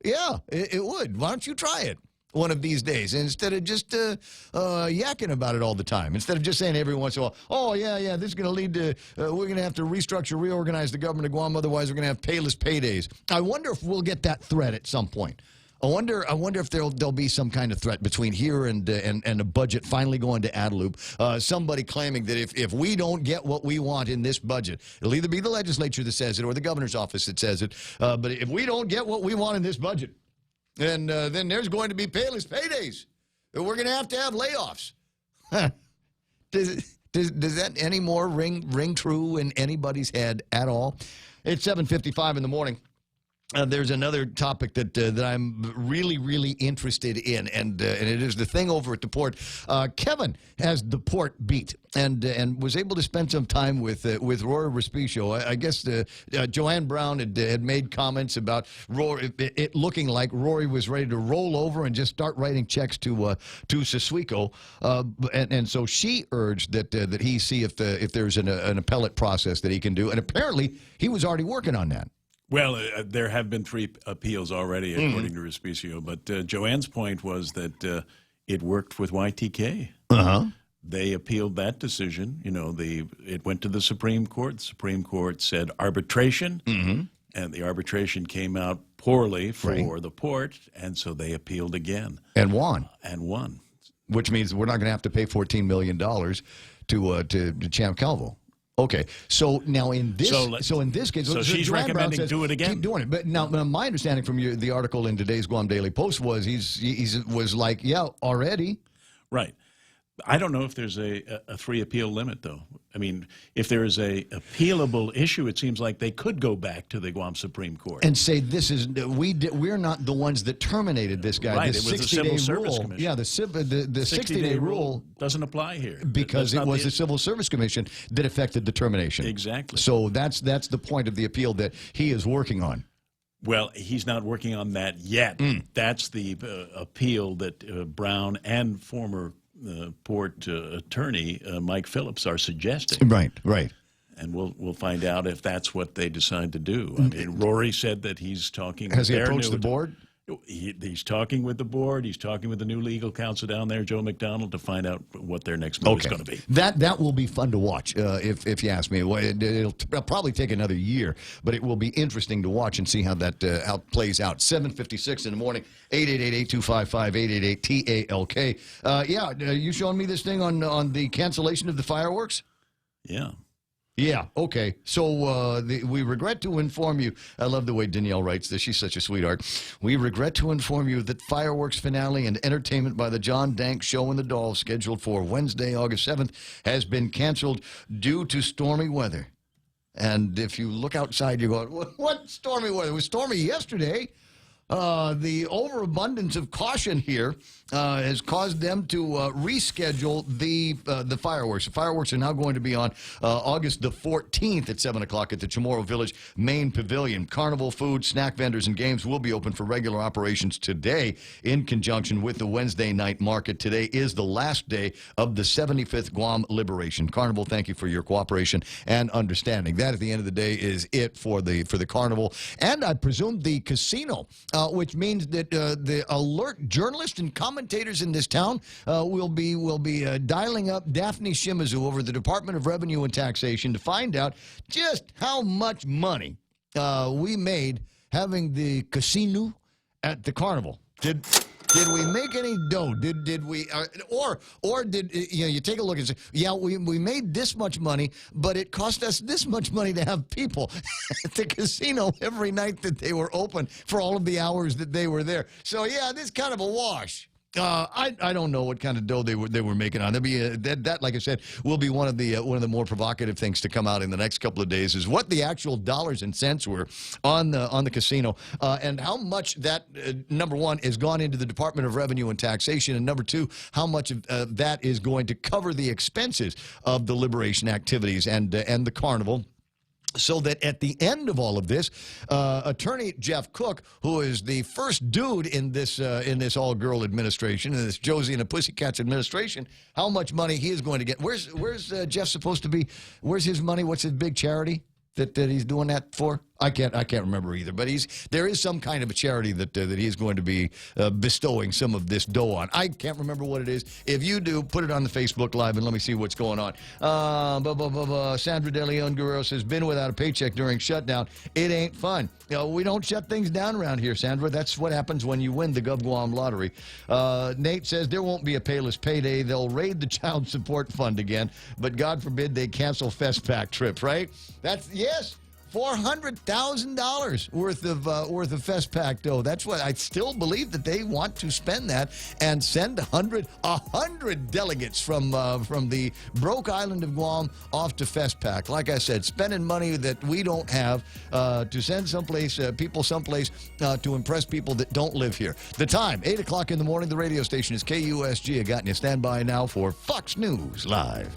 Yeah, it would. Why don't you try it one of these days instead of just yakking about it all the time? Instead of just saying every once in a while, oh, yeah, this is going to lead to, we're going to have to restructure, reorganize the government of Guam, otherwise we're going to have payless paydays. I wonder if we'll get that threat at some point. I wonder if there'll be some kind of threat between here and a budget finally going to ad loop. Somebody claiming that if we don't get what we want in this budget, it'll either be the legislature that says it or the governor's office that says it. But if we don't get what we want in this budget, then there's going to be payless paydays. We're going to have layoffs. Does that any more ring true in anybody's head at all? It's 7:55 in the morning. There's another topic that I'm really, really interested in, and it is the thing over at the port. Kevin has the port beat and was able to spend some time with Rory Respicio. I guess Joanne Brown had made comments about Rory, it looking like Rory was ready to roll over and just start writing checks to Siswico, and so she urged that he see if there's an appellate process that he can do, and apparently he was already working on that. Well, there have been 3 appeals already, according to Respicio. But Joanne's point was that it worked with YTK. They appealed that decision. It went to the Supreme Court. The Supreme Court said arbitration. And the arbitration came out poorly for the port, and so they appealed again. And won. Which means we're not going to have to pay $14 million to Champ Calvo. Okay, so now in this case, so she's Joanne Brown recommending says, do it again. Keep doing it. But now, my understanding from the article in today's Guam Daily Post was he was like, yeah, already. Right. I don't know if there's a 3 appeal limit, though. I mean, if there is a appealable issue, it seems like they could go back to the Guam Supreme Court And say we're not the ones that terminated this guy. Right, The it was the Civil Service rule, Commission. yeah, the 60-day rule doesn't apply here because it was the Civil Service Commission that affected the termination. Exactly. So that's the point of the appeal that he is working on. Well, he's not working on that yet. That's the appeal that Brown and former port attorney Mike Phillips are suggesting. Right. And we'll find out if that's what they decide to do. I mean, Rory said that he's talking. Has he approached the board? He's talking with the board. He's talking with the new legal counsel down there, Joe McDonald, to find out what their next move is going to be. That will be fun to watch, if you ask me. It'll probably take another year, but it will be interesting to watch and see how that how it plays out. 7:56 in the morning, 888-825-888-TALK. You showing me this thing on the cancellation of the fireworks? Yeah. Yeah, okay. So we regret to inform you. I love the way Danielle writes this. She's such a sweetheart. We regret to inform you that fireworks finale and entertainment by the John Dank Show and the Dolls, scheduled for Wednesday, August 7th, has been canceled due to stormy weather. And if you look outside, you go, what stormy weather? It was stormy yesterday. The overabundance of caution here has caused them to reschedule the fireworks. The fireworks are now going to be on August the 14th at 7 o'clock at the Chamorro Village Main Pavilion. Carnival, food, snack vendors, and games will be open for regular operations today in conjunction with the Wednesday night market. Today is the last day of the 75th Guam Liberation. Carnival, thank you for your cooperation and understanding. That, at the end of the day, is it for the Carnival. And I presume the casino, which means that the alert journalists and commentators in this town will be dialing up Daphne Shimizu over the Department of Revenue and Taxation to find out just how much money we made having the casino at the Carnival. Did we make any dough? Did we or did you take a look and say, yeah, we made this much money, but it cost us this much money to have people at the casino every night that they were open for all of the hours that they were there. So yeah, this is kind of a wash. I don't know what kind of dough they were making on. That'd be that, like I said, will be one of the more provocative things to come out in the next couple of days, is what the actual dollars and cents were on the casino, and how much that number one has gone into the Department of Revenue and Taxation, and number two, how much of that is going to cover the expenses of the liberation activities and the Carnival. So that at the end of all of this, Attorney Jeff Cook, who is the first dude in this all-girl administration, in this Josie and the Pussycats administration, how much money he is going to get. Where's Jeff supposed to be? Where's his money? What's his big charity that he's doing that for? I can't remember either. But there is some kind of a charity that he's going to be bestowing some of this dough on. I can't remember what it is. If you do, put it on the Facebook Live and let me see what's going on. Sandra De Leon Guerrero says, been without a paycheck during shutdown. It ain't fun. We don't shut things down around here, Sandra. That's what happens when you win the Gov Guam lottery. Nate says, there won't be a payless payday. They'll raid the child support fund again, but God forbid they cancel FestPac trips, right? Yes. $400,000 worth of FestPac dough. That's what I still believe, that they want to spend that and send 100 delegates from the broke island of Guam off to FestPac. Like I said, spending money that we don't have to send people someplace to impress people that don't live here. The time, 8 o'clock in the morning. The radio station is KUSG. I got you. Stand by now for Fox News Live.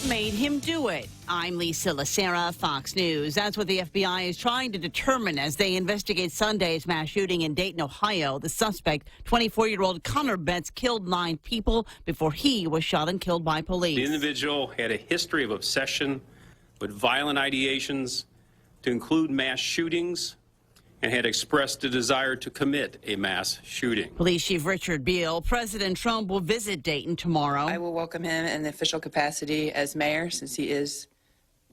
Made him do it. I'm Lisa Lacera, Fox News. That's what the FBI is trying to determine as they investigate Sunday's mass shooting in Dayton, Ohio. The suspect, 24-year-old Connor Betts, killed 9 people before he was shot and killed by police. The individual had a history of obsession with violent ideations to include mass shootings and had expressed a desire to commit a mass shooting. Police Chief Richard Beale, President Trump will visit Dayton tomorrow. I will welcome him in the official capacity as mayor, since he is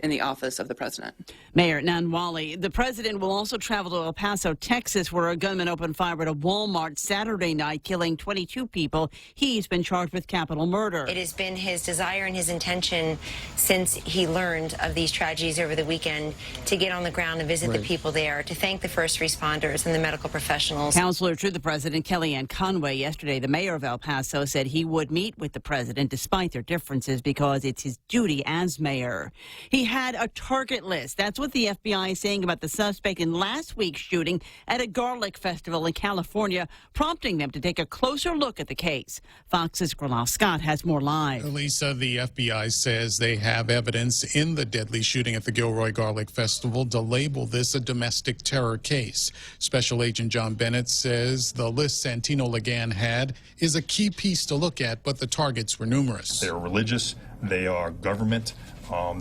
in the office of the president. Mayor Nanwali. The president will also travel to El Paso, Texas, where a gunman opened fire at a Walmart Saturday night, killing 22 people. He's been charged with capital murder. It has been his desire and his intention since he learned of these tragedies over the weekend to get on the ground and visit the people there, to thank the first responders and the medical professionals. Counselor to the president, Kellyanne Conway, yesterday, the mayor of El Paso, said he would meet with the president despite their differences because it's his duty as mayor. He had a target list. That's what the FBI is saying about the suspect in last week's shooting at a garlic festival in California, prompting them to take a closer look at the case. Fox's Granal Scott has more live. Lisa, the FBI says they have evidence in the deadly shooting at the Gilroy Garlic Festival to label this a domestic terror case. Special Agent John Bennett says the list Santino Ligan had is a key piece to look at, but the targets were numerous. They are religious, they are government,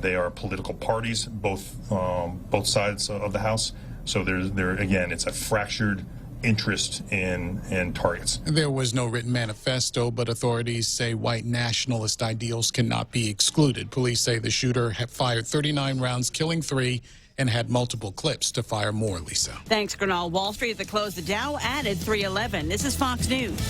they are political parties, both sides of the House. So again, it's a fractured interest in targets. There was no written manifesto, but authorities say white nationalist ideals cannot be excluded. Police say the shooter had fired 39 rounds, killing 3, and had multiple clips to fire more, Lisa. Thanks, Granal. Wall Street at the close, the Dow added 311. This is Fox News.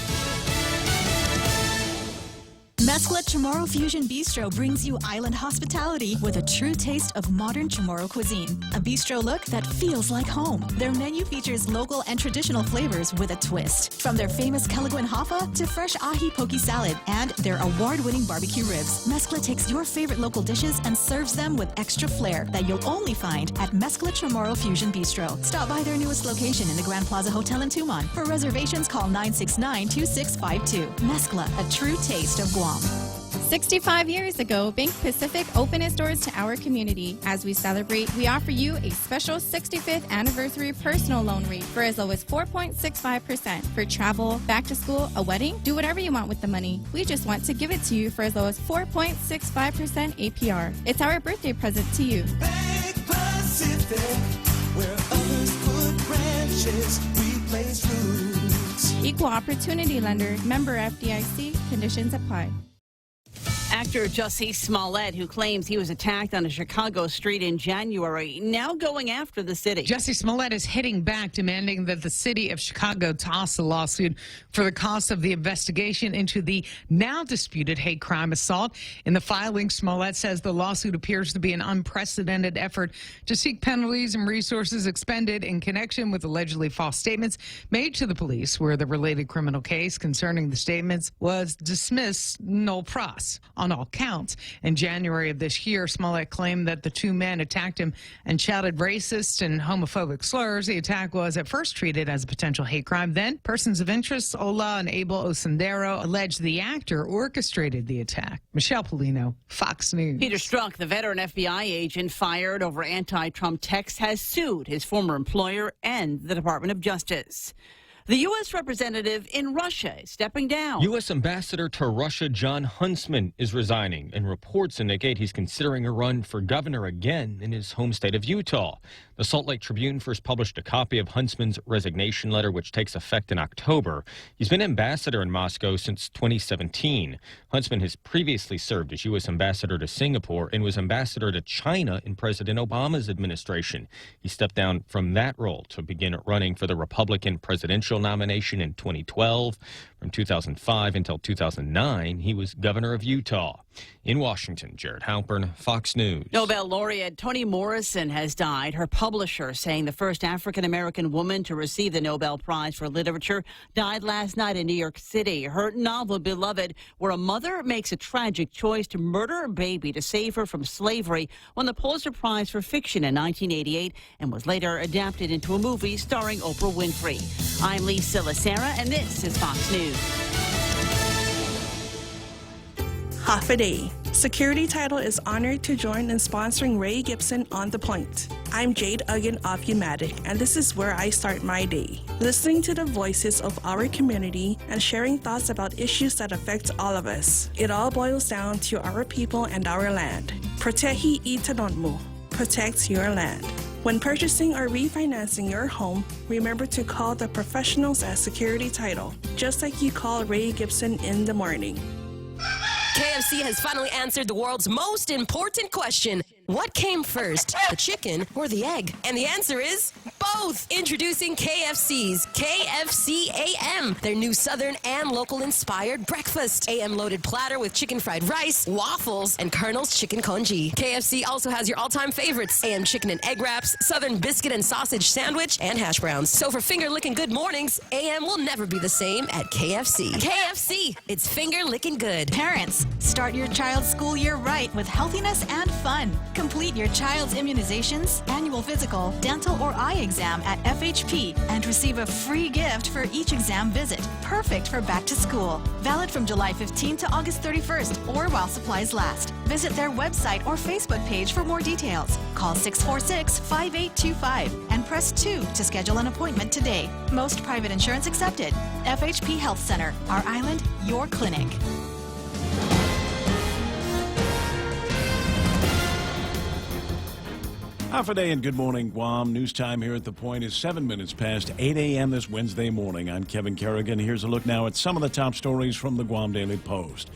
Mescla Chamorro Fusion Bistro brings you island hospitality with a true taste of modern Chamorro cuisine. A bistro look that feels like home. Their menu features local and traditional flavors with a twist. From their famous Calaguan Hapa to fresh ahi poke salad and their award-winning barbecue ribs. Mescla takes your favorite local dishes and serves them with extra flair that you'll only find at Mescla Chamorro Fusion Bistro. Stop by their newest location in the Grand Plaza Hotel in Tumon. For reservations, call 969-2652. Mescla, a true taste of Guam. 65 years ago, Bank Pacific opened its doors to our community. As we celebrate, we offer you a special 65th anniversary personal loan rate for as low as 4.65% for travel, back to school, a wedding. Do whatever you want with the money. We just want to give it to you for as low as 4.65% APR. It's our birthday present to you. Bank Pacific, where others put branches, we place roots. Equal opportunity lender, member FDIC, conditions apply. Actor Jussie Smollett, who claims he was attacked on a Chicago street in January, now going after the city. Jussie Smollett is hitting back, demanding that the city of Chicago toss a lawsuit for the cost of the investigation into the now disputed hate crime assault. In the filing, Smollett says the lawsuit appears to be an unprecedented effort to seek penalties and resources expended in connection with allegedly false statements made to the police, where the related criminal case concerning the statements was dismissed nol pros on all counts. In January of this year, Smollett claimed that the two men attacked him and shouted racist and homophobic slurs. The attack was at first treated as a potential hate crime. Then, persons of interest, Ola and Abel Osendero, alleged the actor orchestrated the attack. Michelle Polino, Fox News. Peter Strzok, the veteran FBI agent fired over anti-Trump texts, has sued his former employer and the Department of Justice. The U.S. representative in Russia is stepping down. U.S. Ambassador to Russia John Huntsman is resigning, and reports indicate he's considering a run for governor again in his home state of Utah. The Salt Lake Tribune first published a copy of Huntsman's resignation letter, which takes effect in October. He's been ambassador in Moscow since 2017. Huntsman has previously served as U.S. ambassador to Singapore and was ambassador to China in President Obama's administration. He stepped down from that role to begin running for the Republican presidential nomination in 2012. From 2005 until 2009, he was governor of Utah. In Washington, Jared Halpern, Fox News. Nobel laureate Toni Morrison has died. Her publisher, saying the first African-American woman to receive the Nobel Prize for Literature, died last night in New York City. Her novel, Beloved, where a mother makes a tragic choice to murder a baby to save her from slavery, won the Pulitzer Prize for Fiction in 1988 and was later adapted into a movie starring Oprah Winfrey. I'm Lisa Lacera, and this is Fox News. Half a day. Security Title is honored to join in sponsoring Ray Gibson on The Point. I'm Jade Uggan of Umatic, and this is where I start my day. Listening to the voices of our community and sharing thoughts about issues that affect all of us. It all boils down to our people and our land. Protehi itanonmo. Protect your land. When purchasing or refinancing your home, remember to call the professionals at Security Title, just like you call Ray Gibson in the morning. KFC has finally answered the world's most important question. What came first, the chicken or the egg? And the answer is both. Introducing KFC's KFC AM, their new Southern and local-inspired breakfast. AM-loaded platter with chicken fried rice, waffles, and Colonel's chicken congee. KFC also has your all-time favorites, AM chicken and egg wraps, Southern biscuit and sausage sandwich, and hash browns. So for finger-licking good mornings, AM will never be the same at KFC. KFC, it's finger-licking good. Parents, start your child's school year right with healthiness and fun. Complete your child's immunizations, annual physical, dental, or eye exam at FHP and receive a free gift for each exam visit. Perfect for back to school. Valid from July 15 to August 31st or while supplies last. Visit their website or Facebook page for more details. Call 646-5825 and press 2 to schedule an appointment today. Most private insurance accepted. FHP Health Center, our island, your clinic. Half a day and good morning, Guam. News time here at The Point is 7 minutes past 8 a.m. this Wednesday morning. I'm Kevin Kerrigan. Here's a look now at some of the top stories from the Guam Daily Post.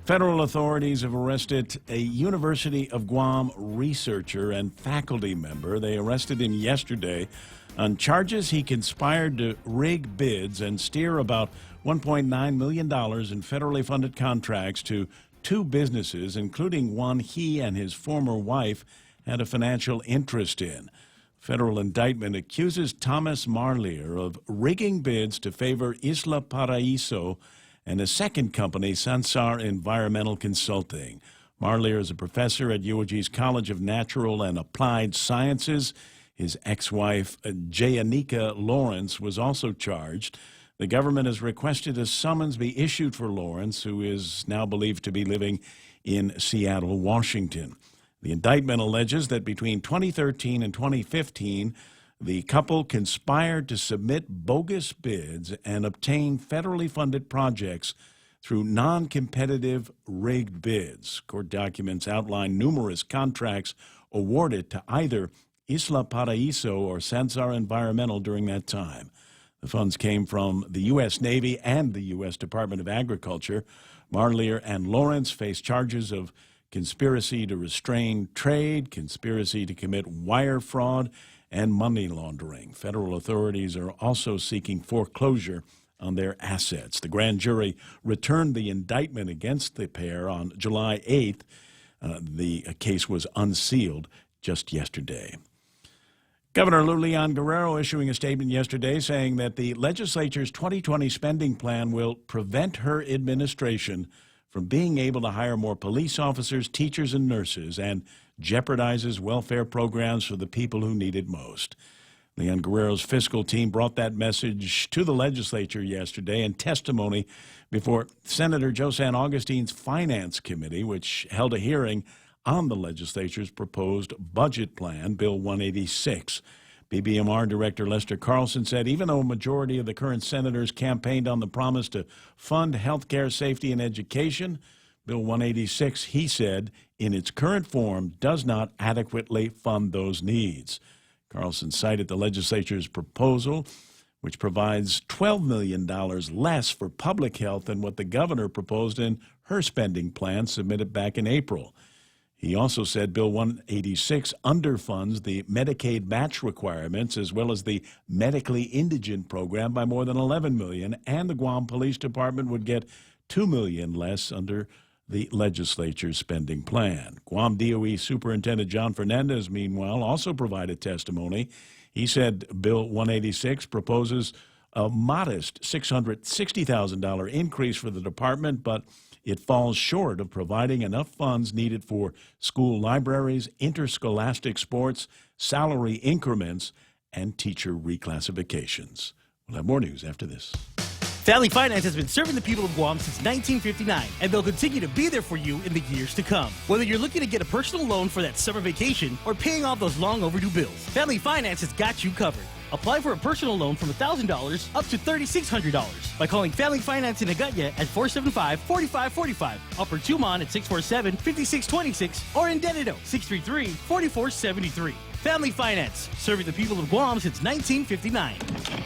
Federal authorities have arrested a University of Guam researcher and faculty member. They arrested him yesterday on charges he conspired to rig bids and steer about $1.9 million in federally funded contracts to two businesses, including one he and his former wife had a financial interest in. Federal indictment accuses Thomas Marlier of rigging bids to favor Isla Paraíso and a second company, Sansar Environmental Consulting. Marlier is a professor at UOG's College of Natural and Applied Sciences. His ex-wife, Jayanika Lawrence, was also charged. The government has requested a summons be issued for Lawrence, who is now believed to be living in Seattle, Washington. The indictment alleges that between 2013 and 2015, the couple conspired to submit bogus bids and obtain federally funded projects through non-competitive rigged bids. Court documents outline numerous contracts awarded to either Isla Paraíso or Sansar Environmental during that time. The funds came from the U.S. Navy and the U.S. Department of Agriculture. Marlier and Lawrence face charges of conspiracy to restrain trade, conspiracy to commit wire fraud, and money laundering. Federal authorities are also seeking foreclosure on their assets. The grand jury returned the indictment against the pair on July 8th. The case was unsealed just yesterday. Governor Lou Leon Guerrero issuing a statement yesterday saying that the legislature's 2020 spending plan will prevent her administration from being able to hire more police officers, teachers, and nurses, and jeopardizes welfare programs for the people who need it most. Leon Guerrero's fiscal team brought that message to the legislature yesterday in testimony before Senator Joe San Augustine's Finance Committee, which held a hearing on the legislature's proposed budget plan, Bill 186. BBMR Director Lester Carlson said even though a majority of the current senators campaigned on the promise to fund health care, safety, and education, Bill 186, he said, in its current form, does not adequately fund those needs. Carlson cited the legislature's proposal, which provides $12 million less for public health than what the governor proposed in her spending plan submitted back in April. He also said Bill 186 underfunds the Medicaid match requirements as well as the medically indigent program by more than $11 million, and the Guam Police Department would get $2 million less under the legislature's spending plan. Guam DOE Superintendent John Fernandez, meanwhile, also provided testimony. He said Bill 186 proposes a modest $660,000 increase for the department, but it falls short of providing enough funds needed for school libraries, interscholastic sports, salary increments, and teacher reclassifications. We'll have more news after this. Valley Finance has been serving the people of Guam since 1959, and they'll continue to be there for you in the years to come. Whether you're looking to get a personal loan for that summer vacation or paying off those long overdue bills, Valley Finance has got you covered. Apply for a personal loan from $1,000 up to $3,600 by calling Family Finance in Agutya at 475-4545, Upper Tumon at 647-5626, or in Dededo, 633-4473. Family Finance, serving the people of Guam since 1959.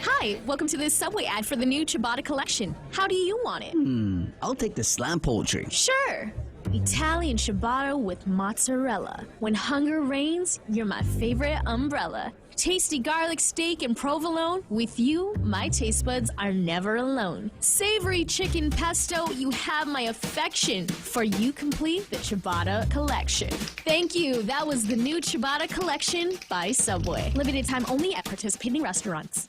Hi, welcome to this Subway ad for the new ciabatta collection. How do you want it? I'll take the slam poultry. Sure. Italian ciabatta with mozzarella. When hunger reigns, you're my favorite umbrella. Tasty garlic steak and provolone. With you, my taste buds are never alone. Savory chicken pesto, you have my affection. For you complete the ciabatta collection. Thank you. That was the new ciabatta collection by Subway. Limited time only at participating restaurants.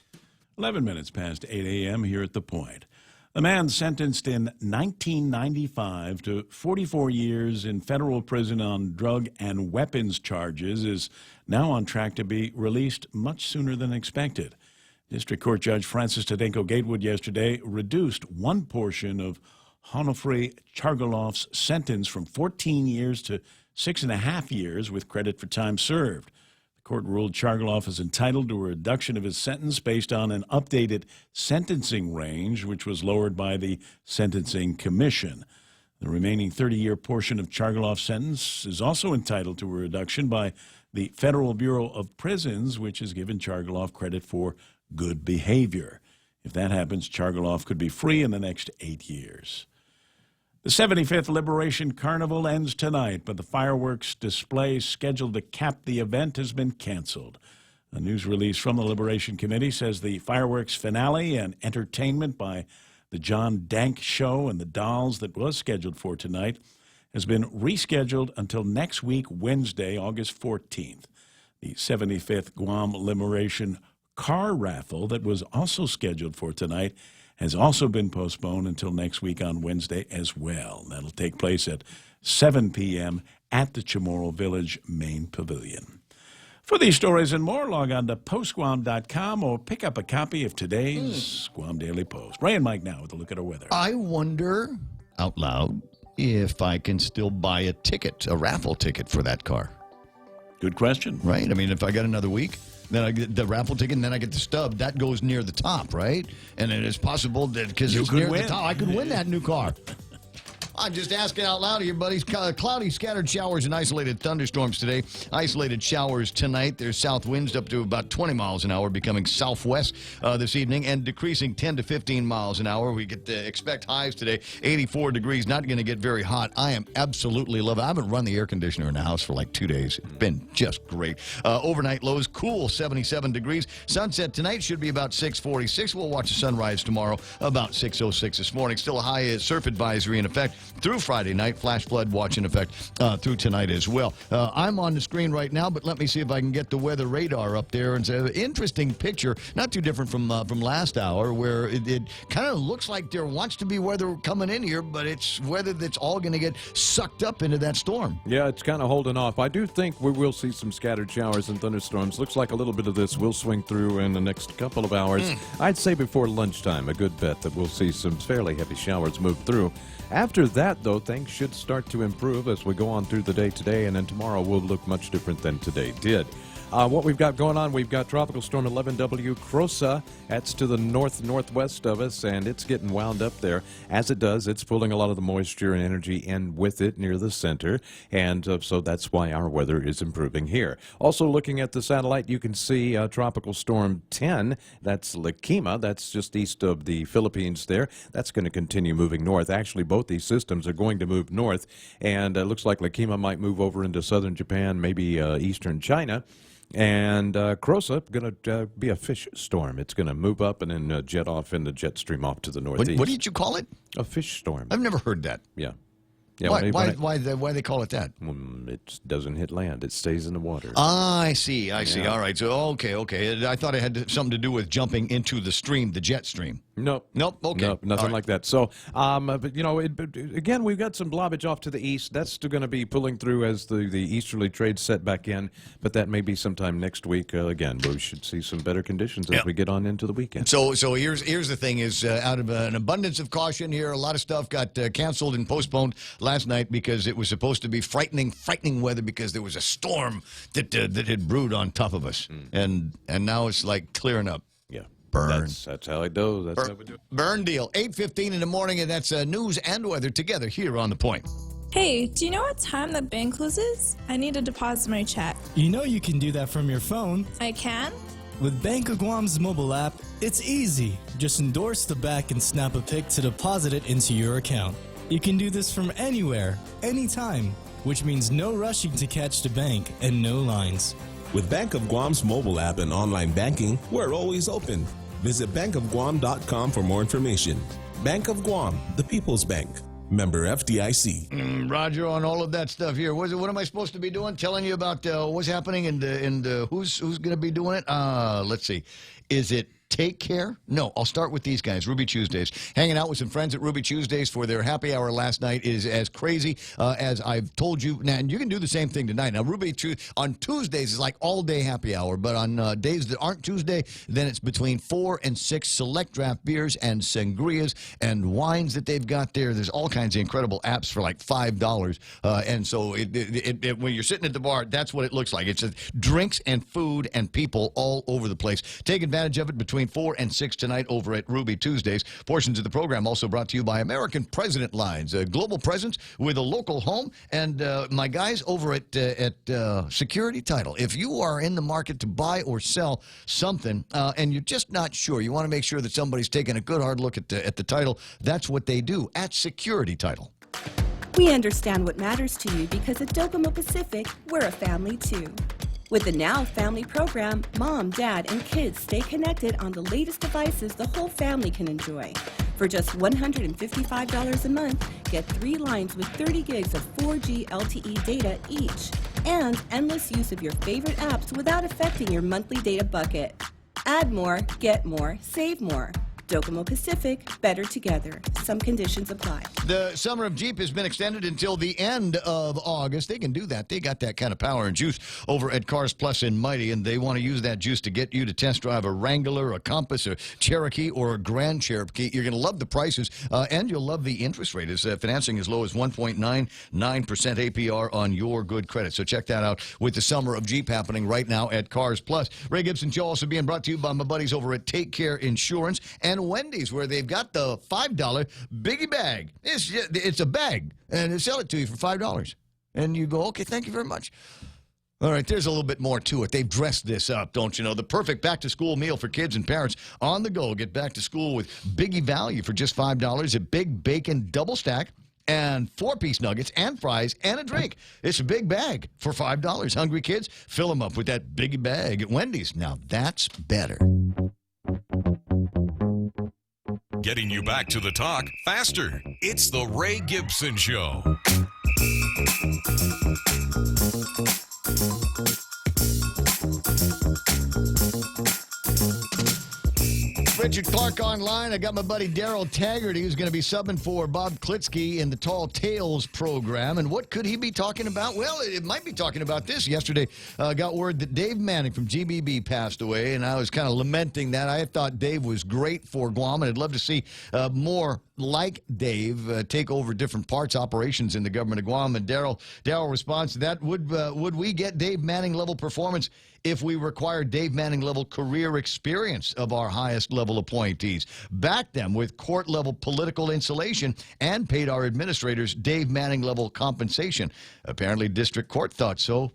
11 minutes past 8 a.m. here at The Point. The man sentenced in 1995 to 44 years in federal prison on drug and weapons charges is now on track to be released much sooner than expected. District Court Judge Francis Tadenko Gatewood yesterday reduced one portion of Honofre Chargalov's sentence from 14 years to 6.5 years with credit for time served. The court ruled Chargalov is entitled to a reduction of his sentence based on an updated sentencing range, which was lowered by the Sentencing Commission. The remaining 30-year portion of Chargalov's sentence is also entitled to a reduction by the Federal Bureau of Prisons, which has given Chargalov credit for good behavior. If that happens, Chargalov could be free in the next 8 years. The 75th Liberation Carnival ends tonight, but the fireworks display scheduled to cap the event has been canceled. A news release from the Liberation Committee says the fireworks finale and entertainment by the John Dank Show and the Dolls that was scheduled for tonight has been rescheduled until next week, Wednesday, August 14th. The 75th Guam Liberation Car Raffle that was also scheduled for tonight has also been postponed until next week on Wednesday as well. That'll take place at 7 p.m. at the Chamorro Village Main Pavilion. For these stories and more, log on to postguam.com or pick up a copy of today's Guam Daily Post. Ray and Mike now with a look at our weather. I wonder, out loud, if I can still buy a ticket, a raffle ticket for that car. Good question. Right? I mean, if I got another week, then I get the raffle ticket, and then I get the stub. That goes near the top, right? And it is possible that because it's near the top, I could win that new car. I'm just asking out loud here, buddies. Cloudy, scattered showers and isolated thunderstorms today. Isolated showers tonight. There's south winds up to about 20 miles an hour, becoming southwest this evening, and decreasing 10 to 15 miles an hour. We get to expect highs today, 84 degrees. Not going to get very hot. I am absolutely loving it. I haven't run the air conditioner in the house for like 2 days. It's been just great. Overnight lows, cool, 77 degrees. Sunset tonight should be about 6:46. We'll watch the sunrise tomorrow about 6:06 this morning. Still a high surf advisory in effect through Friday night. Flash flood watch in effect through tonight as well. I'm on the screen right now, but let me see if I can get the weather radar up there. And it's an interesting picture, not too different from last hour, where it kind of looks like there wants to be weather coming in here, but it's weather that's all going to get sucked up into that storm. Yeah, it's kind of holding off. I do think we will see some scattered showers and thunderstorms. Looks like a little bit of this will swing through in the next couple of hours. I'd say before lunchtime, a good bet that we'll see some fairly heavy showers move through. After that, though, things should start to improve as we go on through the day today, and then tomorrow will look much different than today did. What we've got going on, we've got Tropical Storm 11W Crosa. That's to the northwest of us, and it's getting wound up there. As it does, it's pulling a lot of the moisture and energy in with it near the center, and so that's why our weather is improving here. Also, looking at the satellite, you can see Tropical Storm 10. That's Lakima. That's just east of the Philippines there. That's going to continue moving north. Actually, both these systems are going to move north, and it looks like Lakima might move over into southern Japan, maybe eastern China. And Crosa going to be a fish storm. It's going to move up and then jet off in the jet stream off to the northeast. What did you call it? A fish storm. I've never heard that. Yeah. Why they call it that? It doesn't hit land. It stays in the water. I see. All right. So, okay. I thought it had something to do with jumping into the stream, the jet stream. Nope. Okay. Nope, nothing like that. So, but again, we've got some blobbage off to the east. That's still going to be pulling through as the easterly trade set back in, but that may be sometime next week. Again, we should see some better conditions as we get on into the weekend. So here's the thing: is out of an abundance of caution here, a lot of stuff got canceled and postponed last night because it was supposed to be frightening weather because there was a storm that had brewed on top of us, and now it's like clearing up. Yeah. Burn. That's how it goes. That's how we do it. Burn deal. 8:15 in the morning, and that's news and weather together here on The Point. Hey, do you know what time the bank closes? I need to deposit my check. You know you can do that from your phone. I can? With Bank of Guam's mobile app, it's easy. Just endorse the back and snap a pic to deposit it into your account. You can do this from anywhere, anytime, which means no rushing to catch the bank and no lines. With Bank of Guam's mobile app and online banking, we're always open. Visit bankofguam.com for more information. Bank of Guam, the People's Bank. Member FDIC. Roger on all of that stuff here. What am I supposed to be doing? Telling you about what's happening and who's going to be doing it? Let's see. Is it Take Care? No, I'll start with these guys, Ruby Tuesdays. Hanging out with some friends at Ruby Tuesdays for their happy hour last night is as crazy as I've told you. Now, and you can do the same thing tonight. Now, Ruby on Tuesdays is like all-day happy hour, but on days that aren't Tuesday, then it's between 4 and 6 select draft beers and sangrias and wines that they've got there. There's all kinds of incredible apps for like $5. And so when you're sitting at the bar, that's what it looks like. It's just drinks and food and people all over the place. Take advantage of it between 4 and 6 tonight over at Ruby Tuesdays. Portions of the program also brought to you by American President Lines, a global presence with a local home, and my guys over at Security Title. If you are in the market to buy or sell something and you're just not sure, you want to make sure that somebody's taking a good hard look at the title, that's what they do at Security Title. We understand what matters to you because at Docomo Pacific, we're a family too. With the Now Family program, mom, dad, and kids stay connected on the latest devices the whole family can enjoy. For just $155 a month, get 3 lines with 30 gigs of 4G LTE data each, and endless use of your favorite apps without affecting your monthly data bucket. Add more, get more, save more. Docomo Pacific, better together. Some conditions apply. The Summer of Jeep has been extended until the end of August. They can do that. They got that kind of power and juice over at Cars Plus in Mighty, and they want to use that juice to get you to test drive a Wrangler, a Compass, a Cherokee, or a Grand Cherokee. You're going to love the prices, and you'll love the interest rate. Is financing as low as 1.99% APR on your good credit. So check that out with the Summer of Jeep happening right now at Cars Plus. Ray Gibson Show also being brought to you by my buddies over at Take Care Insurance and Wendy's, where they've got the $5 biggie bag. It's a bag, and they sell it to you for $5. And you go, okay, thank you very much. All right, there's a little bit more to it. They've dressed this up, don't you know? The perfect back-to-school meal for kids and parents on the go. Get back to school with biggie value for just $5. A big bacon double stack and 4-piece nuggets and fries and a drink. It's a big bag for $5. Hungry kids, fill them up with that biggie bag at Wendy's. Now, that's better. Getting you back to the talk faster. It's the Ray Gibson Show. Richard Clark online. I got my buddy Daryl Taggart, who's going to be subbing for Bob Klitsky in the Tall Tales program. And what could he be talking about? Well, it might be talking about this. Yesterday, got word that Dave Manning from GBB passed away, and I was kind of lamenting that. I thought Dave was great for Guam, and I'd love to see more like Dave take over different parts, operations in the government of Guam. And Daryl responds to that. Would we get Dave Manning level performance if we require Dave Manning level career experience of our highest level appointees? Back them with court level political insulation and paid our administrators Dave Manning level compensation. Apparently district court thought so.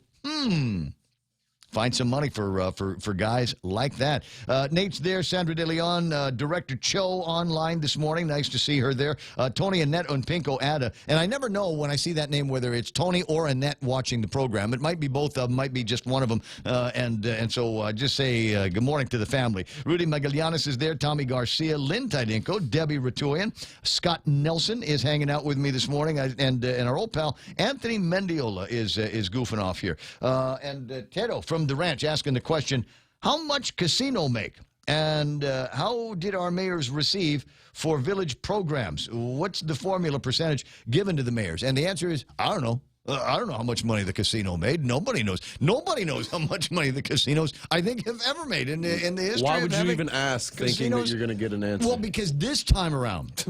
Find some money for guys like that. Nate's there. Sandra De Leon, Director Cho online this morning. Nice to see her there. Tony Annette Unpinko Ada. And I never know when I see that name whether it's Tony or Annette watching the program. It might be both of them, might be just one of them. And so just say good morning to the family. Rudy Magallanes is there. Tommy Garcia, Lynn Tidinko, Debbie Ratuyan. Scott Nelson is hanging out with me this morning. And our old pal Anthony Mendiola is goofing off here. And Tedo from the ranch asking the question, how much casino make? And how did our mayors receive for village programs? What's the formula percentage given to the mayors? And the answer is, I don't know. I don't know how much money the casino made. Nobody knows. Nobody knows how much money the casinos, I think, have ever made in the history. Why would you even ask thinking that you're going to get an answer? Well, because this time around,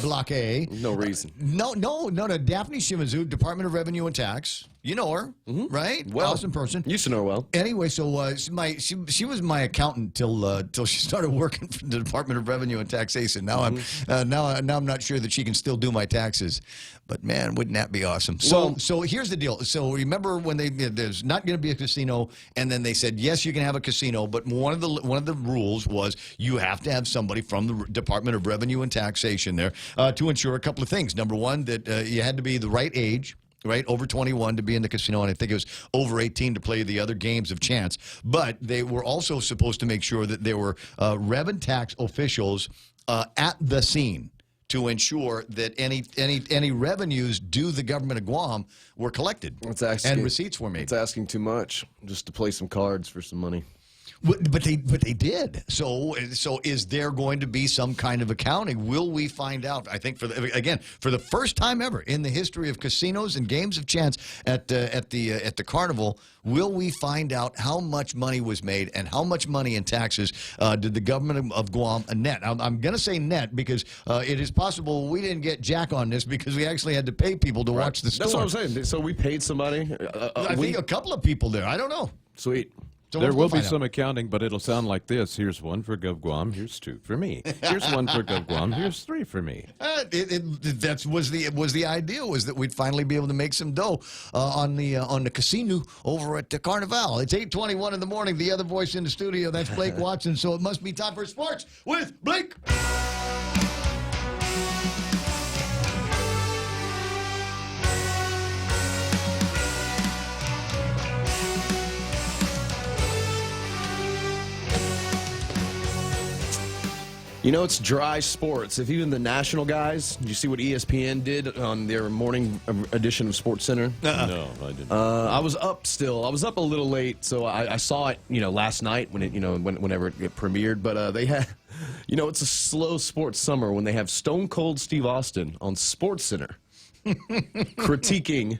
Block A. No reason. No. Daphne Shimazu, Department of Revenue and Tax. You know her, right? Well, awesome person. Used to know her well. Anyway, so she was my accountant till she started working for the Department of Revenue and Taxation. Now I'm not sure that she can still do my taxes, but man, wouldn't that be awesome? So here's the deal. So remember when there's not going to be a casino, and then they said yes, you can have a casino, but one of the rules was you have to have somebody from the Department of Revenue and Taxation there to ensure a couple of things. Number one, that you had to be the right age. Right, over 21 to be in the casino, and I think it was over 18 to play the other games of chance. But they were also supposed to make sure that there were rev and tax officials at the scene to ensure that any revenues due the government of Guam were collected and receipts were made. It's asking too much just to play some cards for some money. But they did. So is there going to be some kind of accounting? Will we find out? I think for the first time ever in the history of casinos and games of chance at the carnival, will we find out how much money was made and how much money in taxes did the government of Guam net? I'm going to say net because it is possible we didn't get jack on this because we actually had to pay people to watch the store. That's what I'm saying. So we paid somebody. I think a couple of people there. I don't know. Sweet. So there we'll will be find some out. accounting, but it'll sound like this. Here's one for Gov Guam. Here's two for me. Here's one for Gov Guam. Here's three for me. That was the idea, was that we'd finally be able to make some dough on the casino over at the Carnival. It's 8:21 in the morning. The other voice in the studio, that's Blake Watson. So it must be time for sports with Blake. You know, it's dry sports. If even the national guys, did you see what ESPN did on their morning edition of Sports Center? No, I didn't. I was up still. I was up a little late, so I saw it, last night when whenever it premiered. But they had, it's a slow sports summer when they have Stone Cold Steve Austin on Sports Center critiquing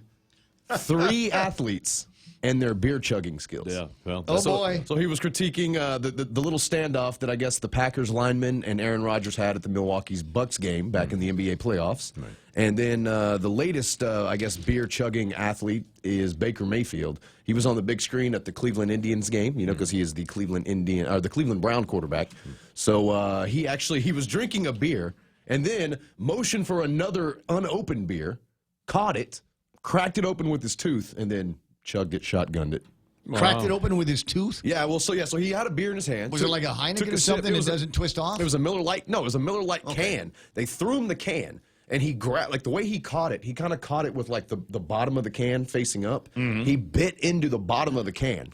three athletes and their beer chugging skills. Yeah, well. Boy. So he was critiquing the little standoff that I guess the Packers lineman and Aaron Rodgers had at the Milwaukee's Bucks game back in the NBA playoffs. Right. And then the latest, I guess, beer chugging athlete is Baker Mayfield. He was on the big screen at the Cleveland Indians game, because he is the Cleveland Brown quarterback. So he was drinking a beer and then motioned for another unopened beer, caught it, cracked it open with his tooth, and then chugged it, shotgunned it. Cracked it open with his tooth? Yeah, so he had a beer in his hand. Was it like a Heineken or something that doesn't twist off? It was a Miller Lite. No, it was a Miller Lite can. They threw him the can, and he grabbed, the way he caught it, he kind of caught it with, the bottom of the can facing up. Mm-hmm. He bit into the bottom of the can.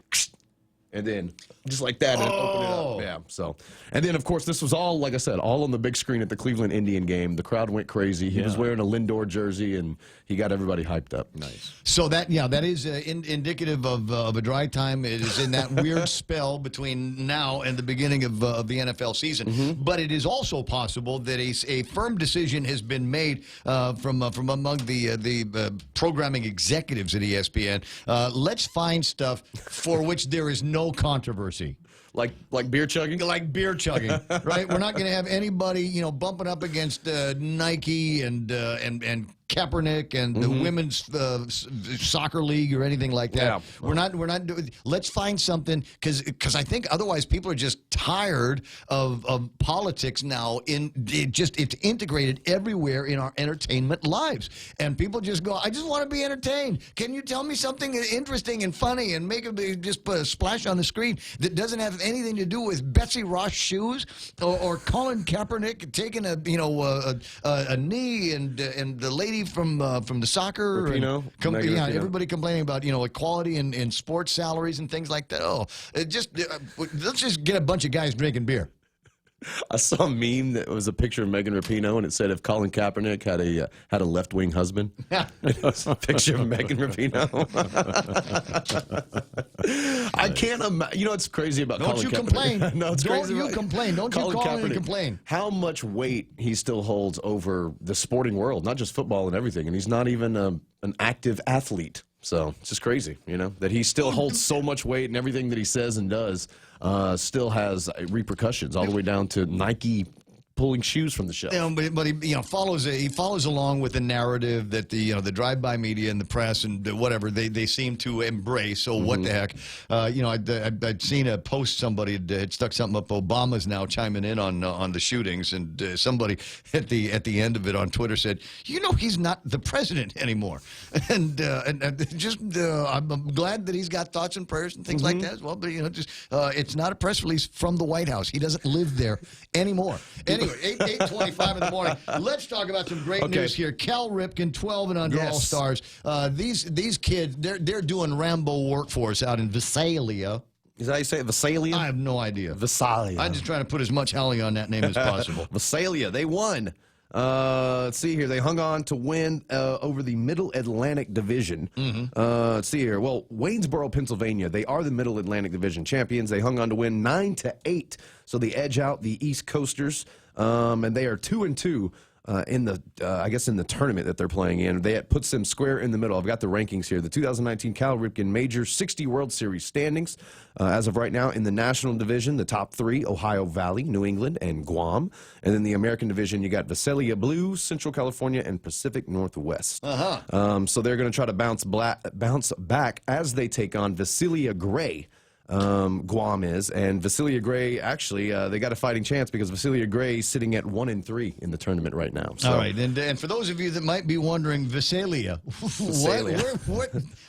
And then, just like that, and opened it up. Yeah, so. And then, of course, this was all, like I said, all on the big screen at the Cleveland Indian game. The crowd went crazy. He was wearing a Lindor jersey, and he got everybody hyped up. Nice. So that is indicative of a dry time. It is in that weird spell between now and the beginning of the NFL season. Mm-hmm. But it is also possible that a firm decision has been made from among the programming executives at ESPN. Let's find stuff for which there is no controversy. Like beer chugging? Like beer chugging, right? We're not going to have anybody, bumping up against Nike and Kaepernick and the women's soccer league or anything like that. Yeah. We're not doing. Let's find something because I think otherwise people are just tired of politics now. It's integrated everywhere in our entertainment lives, and people just go, I just want to be entertained. Can you tell me something interesting and funny and make it just put a splash on the screen that doesn't have anything to do with Betsy Ross shoes or Colin Kaepernick taking a knee and the lady from the soccer, Rapinoe, Rapinoe. Everybody complaining about equality in sports salaries and things like that. Let's just get a bunch of guys drinking beer. I saw a meme that was a picture of Megan Rapinoe, and it said if Colin Kaepernick had a left-wing husband. It was a picture of Megan Rapinoe. I can't imagine. What's crazy about Colin Kaepernick? Don't you complain. No, it's Don't crazy you complain. Don't you call in and complain. How much weight he still holds over the sporting world, not just football and everything, and he's not even an active athlete. So it's just crazy, that he still holds so much weight, and everything that he says and does still has repercussions all the way down to Nike pulling shoes from the shelf. But he follows along with the narrative that the drive-by media and the press and whatever they seem to embrace. So what the heck? I'd seen a post, somebody had stuck something up. Obama's now chiming in on the shootings, and somebody at the end of it on Twitter said, he's not the president anymore. And I'm glad that he's got thoughts and prayers and things like that as well. But it's not a press release from the White House. He doesn't live there anymore. Anyway, 8:25 in the morning. Let's talk about some great news here. Cal Ripken, 12 and under All-Stars. These kids, they're doing Rambo work for us out in Visalia. Is that how you say it? Visalia? I have no idea. Visalia. I'm just trying to put as much howling on that name as possible. Visalia. They won. Let's see here. They hung on to win over the Middle Atlantic Division. Let's see here. Well, Waynesboro, Pennsylvania, they are the Middle Atlantic Division champions. They hung on to win 9-8. So they edge out the East Coasters, and they are 2-2. In the tournament that they're playing in. That puts them square in the middle. I've got the rankings here. The 2019 Cal Ripken Major 60 World Series standings. As of right now, in the National Division, the top three, Ohio Valley, New England, and Guam. And then the American Division, you got Visalia Blue, Central California, and Pacific Northwest. So they're going to try to bounce back as they take on Visalia Gray. Guam is, and Visalia Gray, actually, they got a fighting chance because Visalia Gray is sitting at 1-3 in the tournament right now. So. All right, and for those of you that might be wondering, Visalia,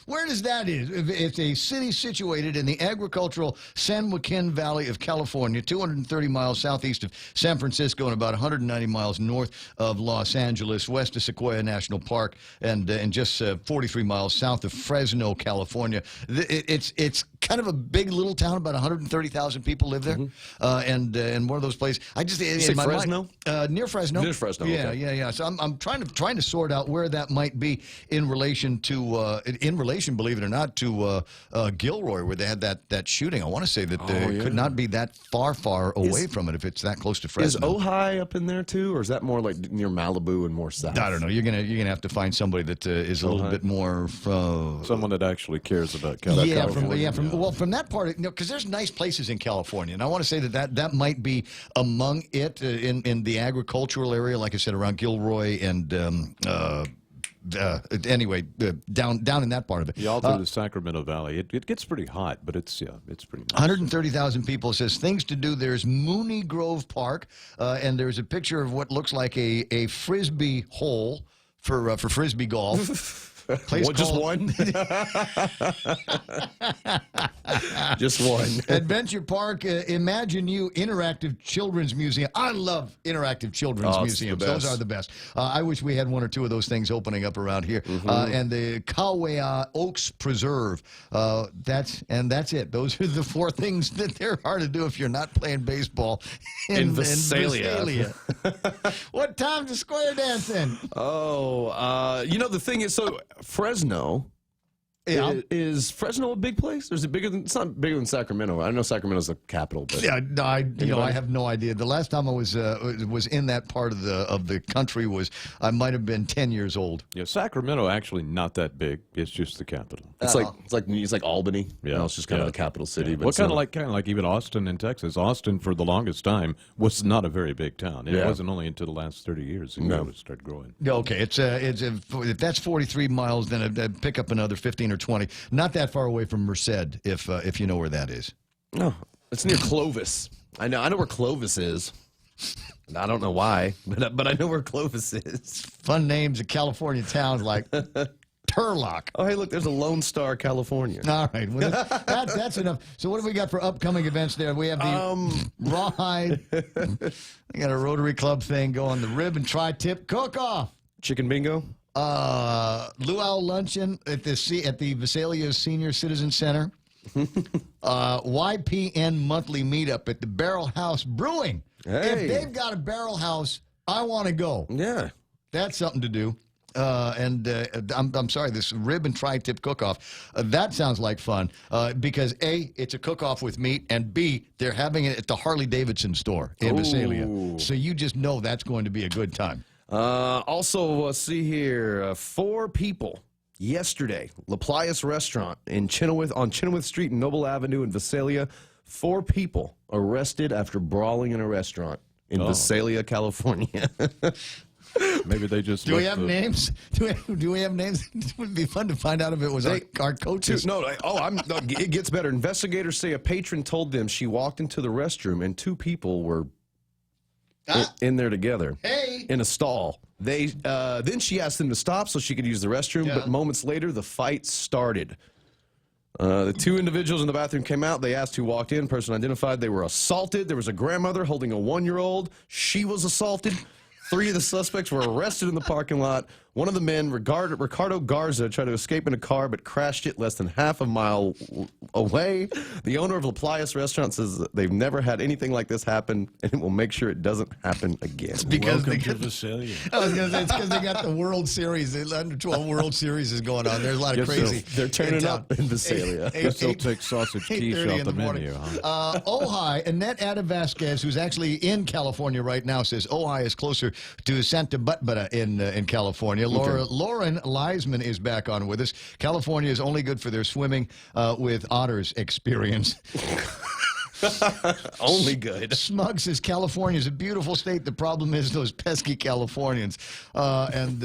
where does that is? It's a city situated in the agricultural San Joaquin Valley of California, 230 miles southeast of San Francisco and about 190 miles north of Los Angeles, west of Sequoia National Park, and just 43 miles south of Fresno, California. It's kind of a big little town. About 130,000 people live there, and one of those places. I just in my Fresno? Mind, near Fresno. Near Fresno. Yeah, okay. yeah. So I'm trying to sort out where that might be in relation to believe it or not, to Gilroy, where they had that shooting. I want to say that it could not be that far away from it if it's that close to Fresno. Is Ojai up in there too, or is that more like near Malibu and more south? I don't know. You're gonna have to find somebody that is a little bit more someone that actually cares about California. From that part, because there's nice places in California, and I want to say that might be among it in the agricultural area, like I said, around Gilroy and anyway, down in that part of it. Yeah, all through the Sacramento Valley. It gets pretty hot, but it's pretty nice. 130,000 people. Says things to do. There's Mooney Grove Park, and there's a picture of what looks like a frisbee hole for frisbee golf. Just one? Just one. Adventure Park, Imagine You Interactive Children's Museum. I love interactive children's museums. Those are the best. I wish we had one or two of those things opening up around here. And the Kauai Oaks Preserve. That's it. Those are the four things that they're hard to do if you're not playing baseball in Visalia. What time's the square dancing? The thing is, so Fresno. Yeah. Is Fresno a big place? Or is it bigger than? It's not bigger than Sacramento. I know Sacramento's the capital, but I have no idea. The last time I was in that part of the country I might have been 10 years old. Yeah, Sacramento actually not that big. It's just the capital. It's like Albany. Yeah, it's just kind of the capital city. Yeah. But kind of like even Austin in Texas. Austin for the longest time was not a very big town. It wasn't only until the last 30 years it started growing. Okay, if that's 43 miles, then I'd pick up another 15 or 20. Not that far away from Merced, if you know where that is. No, it's near Clovis. I know where Clovis is. I don't know why, but I know where Clovis is. Fun names of California towns like Turlock. Oh, hey, look, there's a Lone Star, California. All right, well, that's enough. So what have we got for upcoming events there? We have the Rawhide. We got a Rotary Club thing going. The Rib and Tri-Tip Cook-Off. Chicken Bingo. Luau Luncheon at the Visalia Senior Citizen Center. YPN Monthly Meetup at the Barrel House Brewing. Hey. If they've got a barrel house, I want to go. Yeah. That's something to do. I'm sorry, this Rib and Tri-Tip Cook-Off, that sounds like fun because A, it's a cook-off with meat, and B, they're having it at the Harley-Davidson store in Visalia. So you just know that's going to be a good time. Also, let's see here. 4 people yesterday, LaPlaya's Restaurant on Chenoweth Street and Noble Avenue in Visalia. 4 people arrested after brawling in a restaurant. in Visalia, California. Maybe they just Do we have names? Do we have names? It would be fun to find out if it was our coaches. It gets better. Investigators say a patron told them she walked into the restroom and two people were in there together in a stall. Then she asked them to stop so she could use the restroom, but moments later the fight started. The two individuals in the bathroom came out. They asked who walked in. Person identified. They were assaulted. There was a grandmother holding a 1-year-old. She was assaulted. 3 of the suspects were arrested in the parking lot. One of the men, Ricardo Garza, tried to escape in a car but crashed it less than half a mile away. The owner of La Playas restaurant says that they've never had anything like this happen, and it will make sure it doesn't happen again. It's because Welcome to Visalia. I was going to say, it's because they got the World Series. The Under-12 World Series is going on. There's a lot of crazy. They're turning up in Visalia. Guess they'll take sausage quiche off the menu. Huh? Ojai, Annette Ada Vasquez, who's actually in California right now, says Ojai is closer to Santa Barbara in California. Lauren Leisman is back on with us. California is only good for their swimming with otters experience. Only good. Smug says California is a beautiful state. The problem is those pesky Californians. And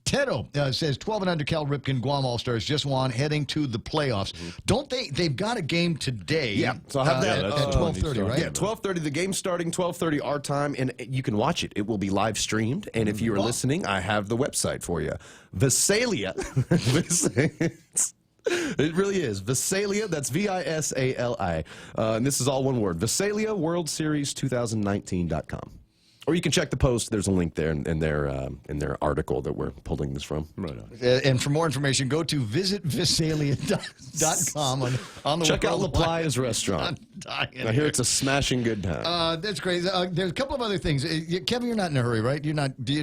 Tedo says 12 and under Cal Ripken Guam All-Stars just won, heading to the playoffs. Don't they? They've got a game today. Yeah, so I'll have that at 12:30, right? Yeah, 12:30. The game's starting 12:30 our time, and you can watch it. It will be live streamed. And if you are listening, I have the website for you. Visalia. It really is. Visalia, that's Visali. And this is all one word. Visalia World Series 2019.com. Or you can check the post. There's a link there in their article that we're pulling this from. Right on. And for more information, go to visitvisalia.com on the check out La Playa's restaurant. I hear it's a smashing good time. That's crazy. There's a couple of other things. Kevin, you're not in a hurry, right? Do you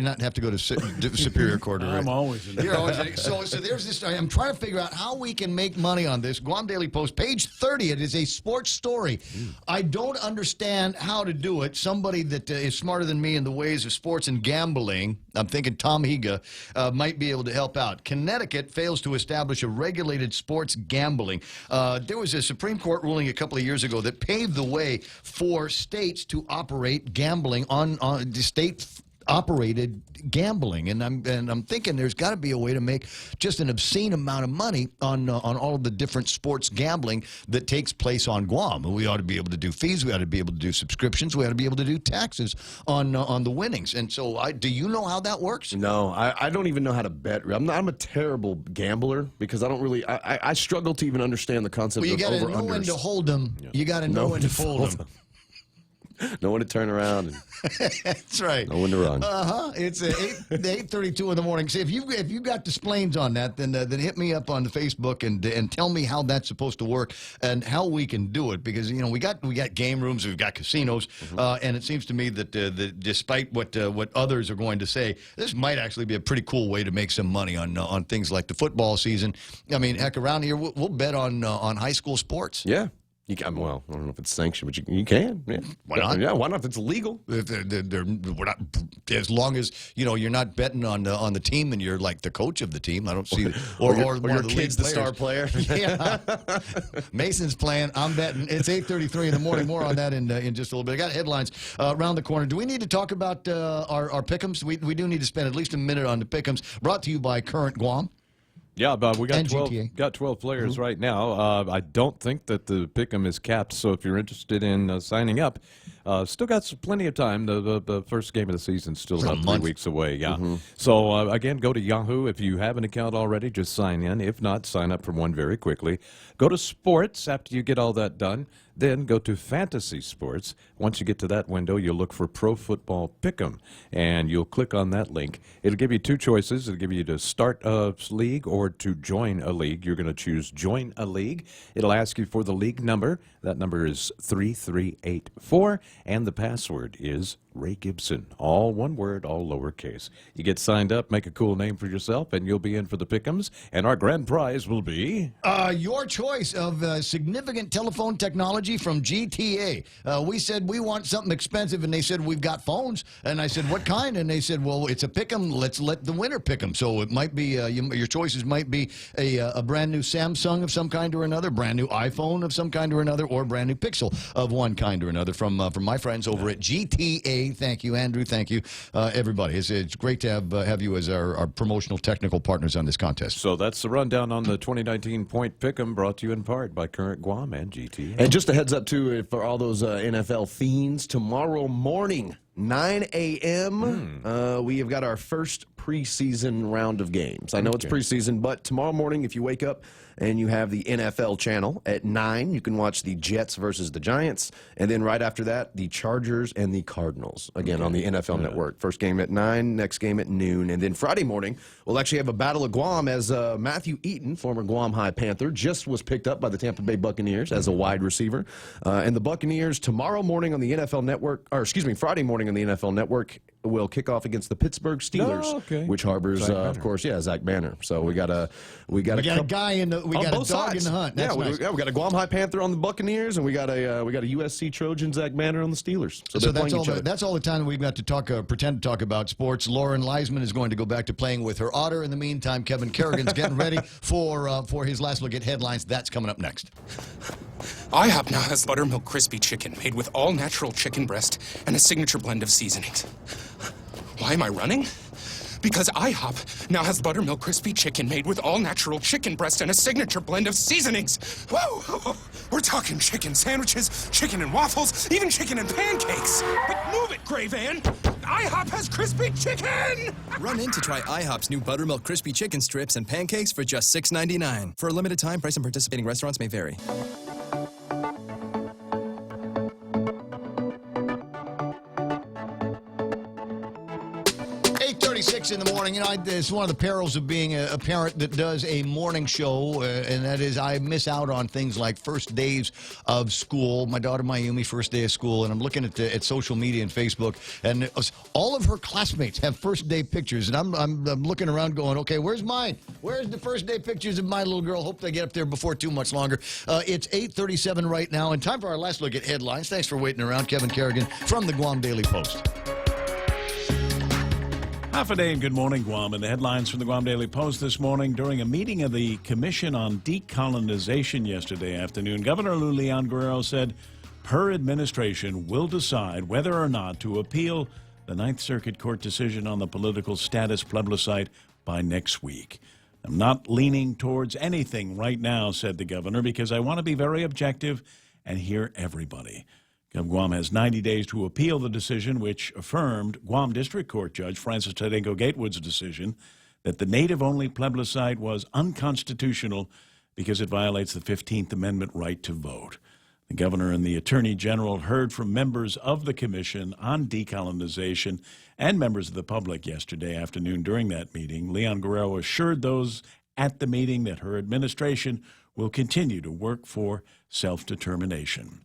not have to go to Superior Court? I'm always in a You're always in a So there's this. I'm trying to figure out how we can make money on this. Guam Daily Post, page 30. It is a sports story. I don't understand how to do it. Somebody that is smarter than me in the ways of sports and gambling, I'm thinking Tom Higa, might be able to help out. Connecticut fails to establish a regulated sports gambling. There was a Supreme Court ruling a couple of years ago that paved the way for states to operate gambling on the state-operated gambling, and I'm thinking there's got to be a way to make just an obscene amount of money on all of the different sports gambling that takes place on Guam. We ought to be able to do fees. We ought to be able to do subscriptions. We ought to be able to do taxes on the winnings. And so, do you know how that works? No, I don't even know how to bet. I'm a terrible gambler because I don't really. I struggle to even understand the concept of over-unders. You got to know when to hold them. Yeah. You got to know when to fold them. Know when to turn around. And that's right. Know when to run. It's 8:32 in the morning. See, if you got the splains on that, then hit me up on the Facebook and tell me how that's supposed to work and how we can do it, because we got game rooms, we've got casinos, and it seems to me that despite what others are going to say, this might actually be a pretty cool way to make some money on things like the football season. I mean, heck, around here we'll bet on high school sports. Yeah. You can, well, I don't know if it's sanctioned, but you can. Yeah. Why not? Yeah, why not if it's legal? We're not, as long as you're not betting on the team and you're like the coach of the team. I don't see, or your kid's the star player. Yeah, Mason's playing. I'm betting. It's 8:33 in the morning. More on that in just a little bit. I got headlines around the corner. Do we need to talk about our pick'ems? We do need to spend at least a minute on the pick'ems. Brought to you by Current Guam. Yeah, but we got 12 players right now. I don't think that the pick'em is capped, so if you're interested in signing up, still got plenty of time. The first game of the season is still about 3 weeks away. Yeah. So again, go to Yahoo. If you have an account already, just sign in. If not, sign up for one very quickly. Go to sports after you get all that done. Then go to Fantasy Sports. Once you get to that window, you'll look for Pro Football Pick'em, and you'll click on that link. It'll give you two choices. It'll give you to start a league or to join a league. You're going to choose Join a League. It'll ask you for the league number. That number is 3384, and the password is Ray Gibson. All one word, all lowercase. You get signed up, make a cool name for yourself, and you'll be in for the pick'ems. And our grand prize will be your choice of significant telephone technology from GTA. We said we want something expensive, and they said we've got phones. And I said, what kind? And they said, well, it's a pick'em. Let's let the winner pick them. So it might be your choices might be a brand new Samsung of some kind or another, brand new iPhone of some kind or another, or brand new Pixel of one kind or another from my friends over at GTA Ray, thank you. Andrew, thank you. Everybody, it's great to have you as our promotional technical partners on this contest. So that's the rundown on the 2019 Point Pick'em, brought to you in part by Current Guam and GT. And just a heads up, too, for all those NFL fiends, tomorrow morning, 9 a.m., we have got our first preseason round of games. I know it's preseason, but tomorrow morning, if you wake up and you have the NFL channel at 9, you can watch the Jets versus the Giants. And then right after that, the Chargers and the Cardinals, again, on the NFL Network. First game at 9, next game at noon. And then Friday morning, we'll actually have a Battle of Guam as Matthew Eaton, former Guam High Panther, just was picked up by the Tampa Bay Buccaneers as a wide receiver. And the Buccaneers tomorrow morning on the NFL Network, or excuse me, Friday morning on the NFL Network, will kick off against the Pittsburgh Steelers, which harbors, of course, Zach Banner. So we got a guy in the we got a dog in the hunt. That's we nice. got a Guam High Panther on the Buccaneers, and we got a USC Trojan, Zach Banner, on the Steelers. So that's all the time we've got to talk. Pretend to talk about sports. Lauren Leisman is going to go back to playing with her otter. In the meantime, Kevin Kerrigan's getting ready for his last look at headlines. That's coming up next. IHOP now has buttermilk crispy chicken made with all natural chicken breast and a signature blend of seasonings. Why am I running? Because IHOP now has buttermilk crispy chicken made with all natural chicken breast and a signature blend of seasonings. Whoa! We're talking chicken sandwiches, chicken and waffles, even chicken and pancakes. But move it, Gray Van! IHOP has crispy chicken! Run in to try IHOP's new buttermilk crispy chicken strips and pancakes for just $6.99. For a limited time, price and participating restaurants may vary. 6 in the morning. You know, it's one of the perils of being a parent that does a morning show, and that is I miss out on things like first days of school. My daughter Mayumi, first day of school, and I'm looking at social media and Facebook, and all of her classmates have first day pictures, and I'm looking around going, okay, where's mine? Where's the first day pictures of my little girl? Hope they get up there before too much longer. It's 8:37 right now, and time for our last look at headlines. Thanks for waiting around. Kevin Kerrigan from the Guam Daily Post. Half a day and good morning, Guam. And the headlines from the Guam Daily Post this morning. During a meeting of the Commission on Decolonization yesterday afternoon, Governor Leon Guerrero said her administration will decide whether or not to appeal the Ninth Circuit Court decision on the political status plebiscite by next week. I'm not leaning towards anything right now, said the governor, because I want to be very objective and hear everybody. Guam has 90 days to appeal the decision, which affirmed Guam District Court Judge Francis Tadenko Gatewood's decision that the native-only plebiscite was unconstitutional because it violates the 15th Amendment right to vote. The governor and the attorney general heard from members of the commission on decolonization and members of the public yesterday afternoon during that meeting. Leon Guerrero assured those at the meeting that her administration will continue to work for self-determination.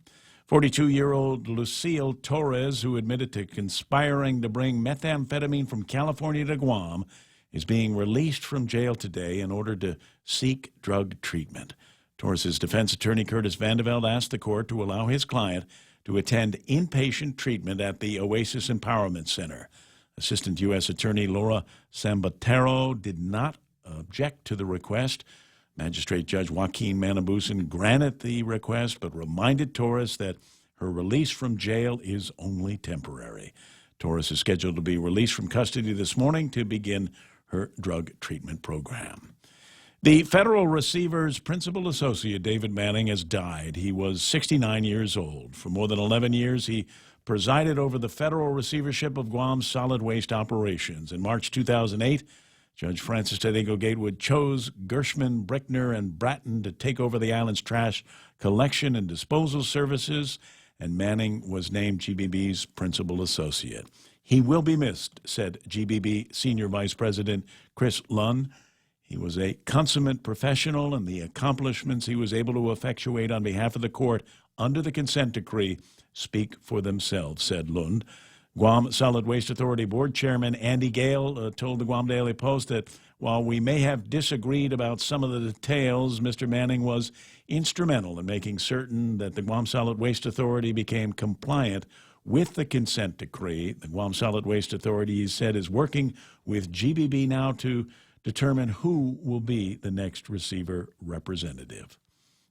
42-year-old Lucille Torres, who admitted to conspiring to bring methamphetamine from California to Guam, is being released from jail today in order to seek drug treatment. Torres' defense attorney, Curtis Vandeveld, asked the court to allow his client to attend inpatient treatment at the Oasis Empowerment Center. Assistant U.S. Attorney Laura Sambatero did not object to the request. Magistrate Judge Joaquin Manabusan granted the request, but reminded Torres that her release from jail is only temporary. Torres is scheduled to be released from custody this morning to begin her drug treatment program. The federal receiver's principal associate, David Manning, has died. He was 69 years old. For more than 11 years, he presided over the federal receivership of Guam's solid waste operations. In March 2008, Judge Francis Tadenko Gatewood chose Gershman, Brickner, and Bratton to take over the island's trash collection and disposal services, and Manning was named GBB's principal associate. He will be missed, said GBB Senior Vice President Chris Lunn. He was a consummate professional, and the accomplishments he was able to effectuate on behalf of the court under the consent decree speak for themselves, said Lund. Guam Solid Waste Authority Board Chairman Andy Gale told the Guam Daily Post that while we may have disagreed about some of the details, Mr. Manning was instrumental in making certain that the Guam Solid Waste Authority became compliant with the consent decree. The Guam Solid Waste Authority, he said, is working with GBB now to determine who will be the next receiver representative.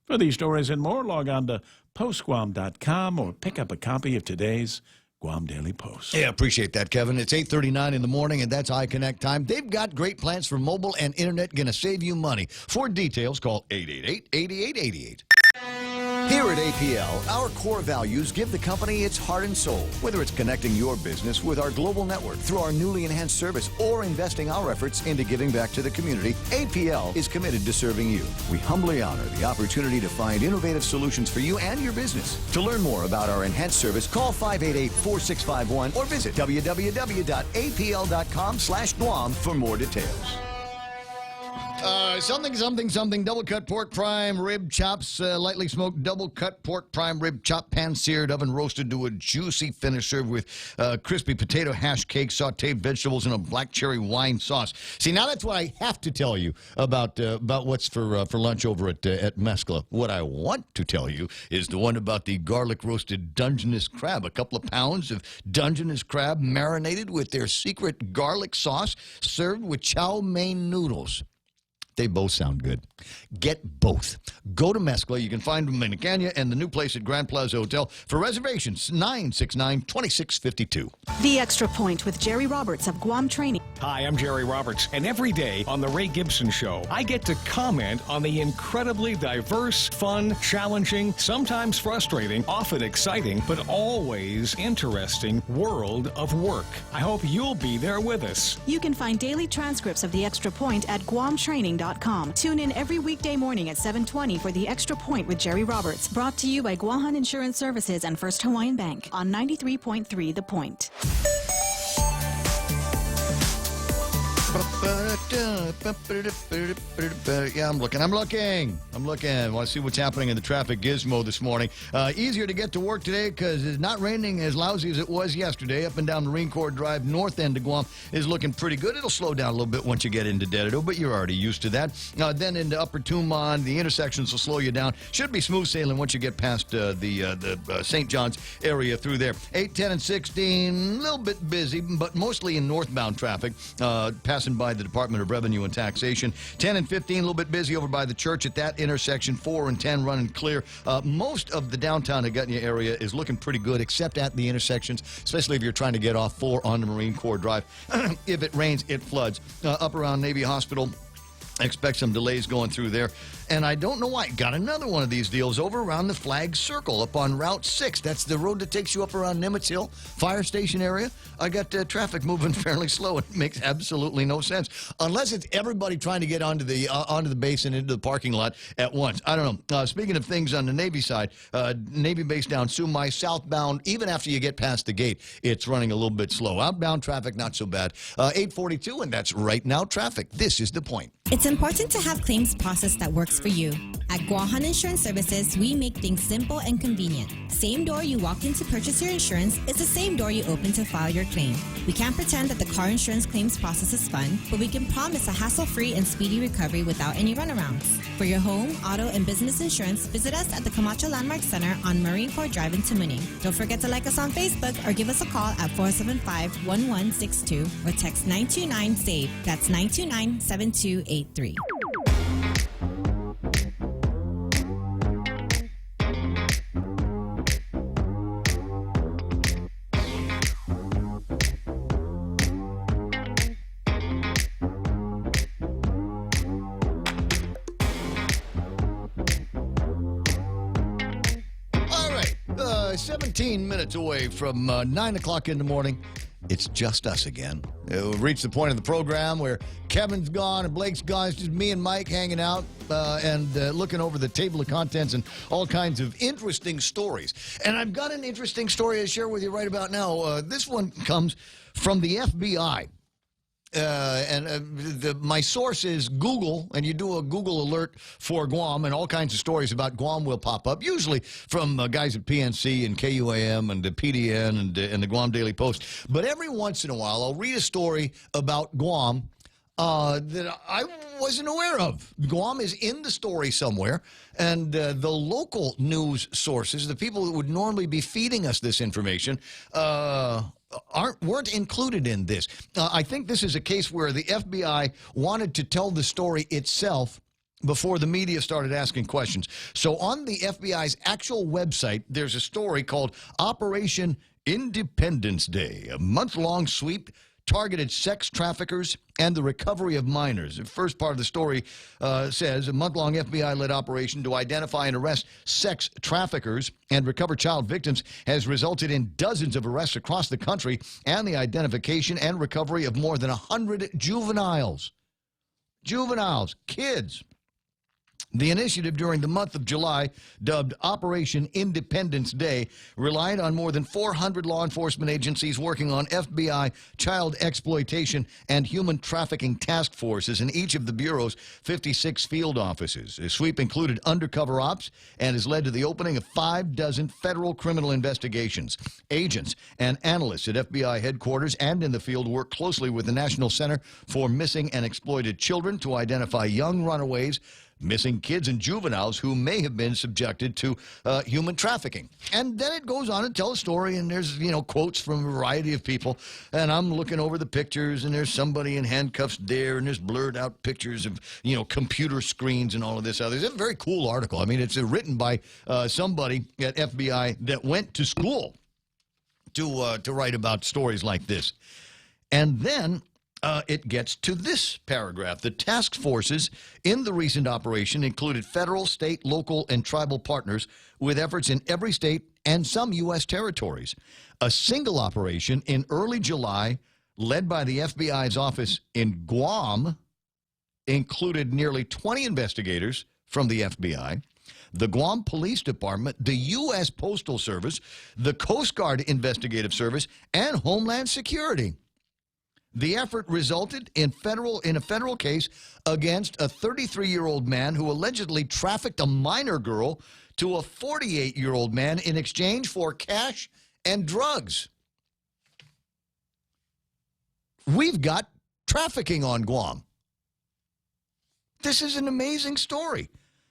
For these stories and more, log on to postguam.com or pick up a copy of today's Guam Daily Post. Yeah, appreciate that, Kevin. It's 8:39 in the morning, and that's iConnect time. They've got great plans for mobile and internet, going to save you money. For details, call 888-8888. Here at APL, our core values give the company its heart and soul. Whether it's connecting your business with our global network through our newly enhanced service or investing our efforts into giving back to the community, APL is committed to serving you. We humbly honor the opportunity to find innovative solutions for you and your business. To learn more about our enhanced service, call 588-4651 or visit www.apl.com/Guam for more details. Something, double cut pork prime rib chops, lightly smoked double cut pork prime rib chop, pan seared, oven roasted to a juicy finish, served with crispy potato hash cake, sauteed vegetables, and a black cherry wine sauce. See, now that's what I have to tell you about what's for lunch over at Mescla. What I want to tell you is the one about the garlic roasted Dungeness crab. A couple of pounds of Dungeness crab marinated with their secret garlic sauce, served with chow mein noodles. They both sound good. Get both. Go to Mescla. You can find them in Acania and the new place at Grand Plaza Hotel. For reservations, 969-2652. The Extra Point with Jerry Roberts of Guam Training. Hi, I'm Jerry Roberts, and every day on The Ray Gibson Show, I get to comment on the incredibly diverse, fun, challenging, sometimes frustrating, often exciting, but always interesting world of work. I hope you'll be there with us. You can find daily transcripts of The Extra Point at GuamTraining.com. Tune in every weekday morning at 7:20 for The Extra Point with Jerry Roberts. Brought to you by Guahan Insurance Services and First Hawaiian Bank on 93.3 The Point. Yeah, I'm looking. Want to see what's happening in the traffic gizmo this morning. Easier to get to work today because it's not raining as lousy as it was yesterday. Up and down Marine Corps Drive, north end of Guam, is looking pretty good. It'll slow down a little bit once you get into Dededo, but you're already used to that. Then into Upper Tumon, the intersections will slow you down. Should be smooth sailing once you get past the St. John's area through there. 8, 10, and 16, a little bit busy, but mostly in northbound traffic, passing by the Department of Revenue and Taxation. 10 and 15, a little bit busy over by the church at that intersection. 4 and 10 running clear. Most of the downtown Agutnia area is looking pretty good, except at the intersections, especially if you're trying to get off 4 onto Marine Corps Drive. If it rains, it floods. Up around Navy Hospital, expect some delays going through there. And I don't know why. Got another one of these deals over around the Flag Circle up on Route 6. That's the road that takes you up around Nimitz Hill Fire Station area. I got traffic moving fairly slow. It makes absolutely no sense. Unless it's everybody trying to get onto the base and into the parking lot at once. I don't know. Speaking of things on the Navy side, Navy base down Sumai, southbound, even after you get past the gate, it's running a little bit slow. Outbound traffic, not so bad. 8:42, and that's right now traffic. This is The Point. It's important to have claims process that works for you. At Guahan Insurance Services, we make things simple and convenient. Same door you walk in to purchase your insurance is the same door you open to file your claim. We can't pretend that the car insurance claims process is fun, but we can promise a hassle-free and speedy recovery without any runarounds. For your home, auto, and business insurance, visit us at the Camacho Landmark Center on Marine Corps Drive in Tamuning. Don't forget to like us on Facebook or give us a call at 475-1162 or text 929-SAVE. That's 929-7283. All right, 17 minutes away from 9 o'clock in the morning. It's just us again. We've reached the point of the program where Kevin's gone and Blake's gone. It's just me and Mike hanging out and looking over the table of contents and all kinds of interesting stories. And I've got an interesting story to share with you right about now. This one comes from the FBI. My source is Google, and you do a Google alert for Guam, and all kinds of stories about Guam will pop up, usually from guys at PNC and KUAM and the PDN and the Guam Daily Post. But every once in a while, I'll read a story about Guam that I wasn't aware of. Guam is in the story somewhere, and the local news sources, the people that would normally be feeding us this information, weren't included in this. I think this is a case where the FBI wanted to tell the story itself before the media started asking questions. So on the FBI's actual website, there's a story called Operation Independence Day, a month-long sweep targeted sex traffickers and the recovery of minors. The first part of the story says a month-long FBI-led operation to identify and arrest sex traffickers and recover child victims has resulted in dozens of arrests across the country and the identification and recovery of more than 100 juveniles. Juveniles, kids. The initiative during the month of July, dubbed Operation Independence Day, relied on more than 400 law enforcement agencies working on FBI, child exploitation, and human trafficking task forces in each of the Bureau's 56 field offices. The sweep included undercover ops and has led to the opening of 6 federal criminal investigations. Agents and analysts at FBI headquarters and in the field work closely with the National Center for Missing and Exploited Children to identify young runaways, missing kids and juveniles who may have been subjected to human trafficking. And then it goes on to tell a story, and there's, quotes from a variety of people. And I'm looking over the pictures, and there's somebody in handcuffs there, and there's blurred out pictures of, computer screens and all of this other. It's a very cool article. I mean, it's written by somebody at FBI that went to school to write about stories like this. And then it gets to this paragraph. The task forces in the recent operation included federal, state, local, and tribal partners with efforts in every state and some U.S. territories. A single operation in early July, led by the FBI's office in Guam, included nearly 20 investigators from the FBI, the Guam Police Department, the U.S. Postal Service, the Coast Guard Investigative Service, and Homeland Security. The effort resulted in a federal case against a 33-year-old man who allegedly trafficked a minor girl to a 48-year-old man in exchange for cash and drugs. We've got trafficking on Guam. This is an amazing story.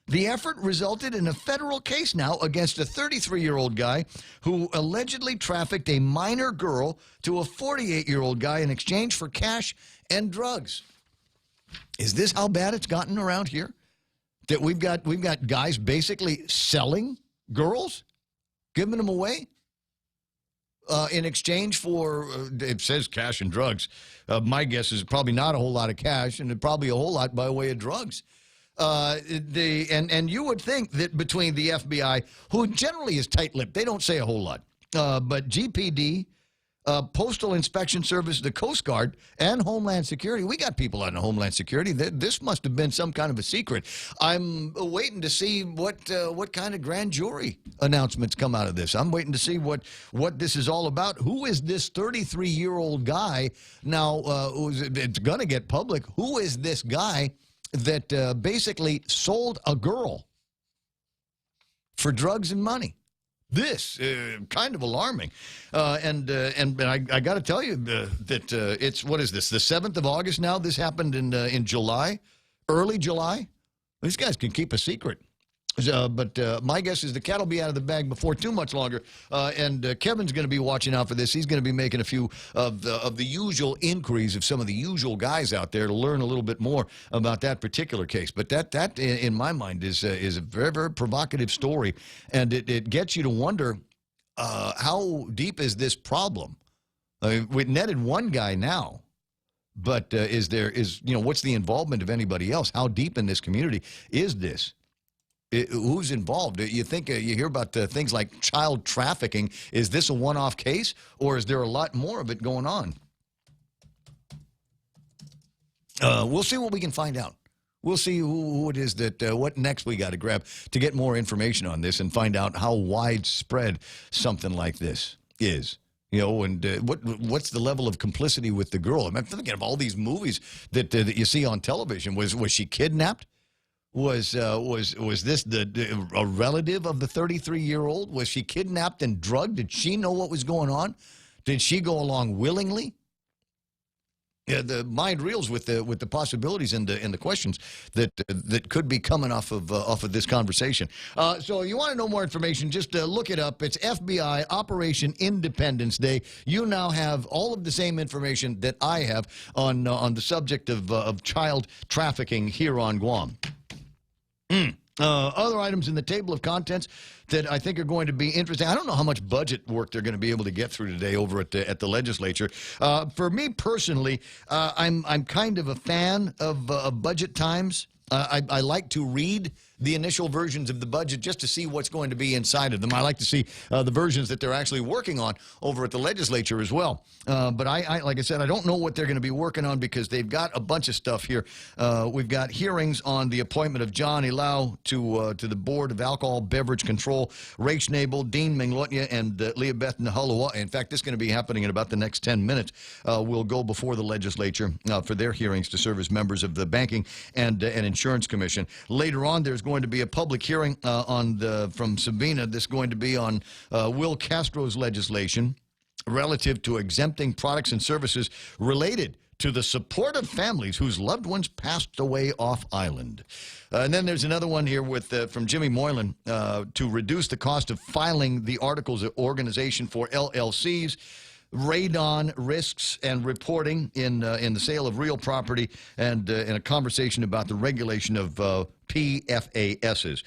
The effort resulted in a federal case now against a 33-year-old guy who allegedly trafficked a minor girl to a 48-year-old guy in exchange for cash and drugs. Is this how bad it's gotten around here? That we've got guys basically selling girls, giving them away in exchange for, it says cash and drugs. My guess is probably not a whole lot of cash and probably a whole lot by way of drugs. And you would think that between the FBI, who generally is tight-lipped, they don't say a whole lot, but GPD, Postal Inspection Service, the Coast Guard, and Homeland Security, we got people on Homeland Security. This must have been some kind of a secret. I'm waiting to see what kind of grand jury announcements come out of this. I'm waiting to see what this is all about. Who is this 33-year-old guy now? It's going to get public. Who is this guy that basically sold a girl for drugs and money? This kind of alarming, and I got to tell you that it's, what is this, the 7th of August now? This happened in July, early July. These guys can keep a secret. But my guess is the cat will be out of the bag before too much longer. And Kevin's going to be watching out for this. He's going to be making a few of the usual inquiries of some of the usual guys out there to learn a little bit more about that particular case. But that in my mind is a very, very provocative story, and it gets you to wonder how deep is this problem. We netted one guy now. But what's the involvement of anybody else? How deep in this community is this? Who's involved? You think you hear about things like child trafficking. Is this a one-off case, or is there a lot more of it going on? We'll see what we can find out. We'll see who it is what next we got to grab to get more information on this and find out how widespread something like this is. And what's the level of complicity with the girl? I'm thinking of all these movies that you see on television. Was she kidnapped? Was this a relative of the 33-year-old? Was she kidnapped and drugged? Did she know what was going on? Did she go along willingly? Yeah, the mind reels with the possibilities and the questions that could be coming off of this conversation. So if you want to know more information, just look it up. It's FBI Operation Independence Day. You now have all of the same information that I have on the subject of child trafficking here on Guam. Other items in the table of contents that I think are going to be interesting. I don't know how much budget work they're going to be able to get through today over at the legislature. For me personally, I'm kind of a fan of budget times. I like to read the initial versions of the budget just to see what's going to be inside of them. I like to see the versions that they're actually working on over at the legislature as well. But I like I said, I don't know what they're going to be working on because they've got a bunch of stuff here. We've got hearings on the appointment of John Ilau to the Board of Alcohol Beverage Control. Ray Schnabel, Dean Minglotnia, and Leah Beth Nahalua. In fact, this is going to be happening in about the next 10 minutes. Will go before the legislature for their hearings to serve as members of the Banking and Insurance Commission. Later on, there's going to be a public hearing from Sabina. This is going to be on Will Castro's legislation relative to exempting products and services related to the support of families whose loved ones passed away off island. And then there's another one here with from Jimmy Moylan to reduce the cost of filing the articles of organization for LLCs. Radon risks and reporting in the sale of real property, and in a conversation about the regulation of PFASs.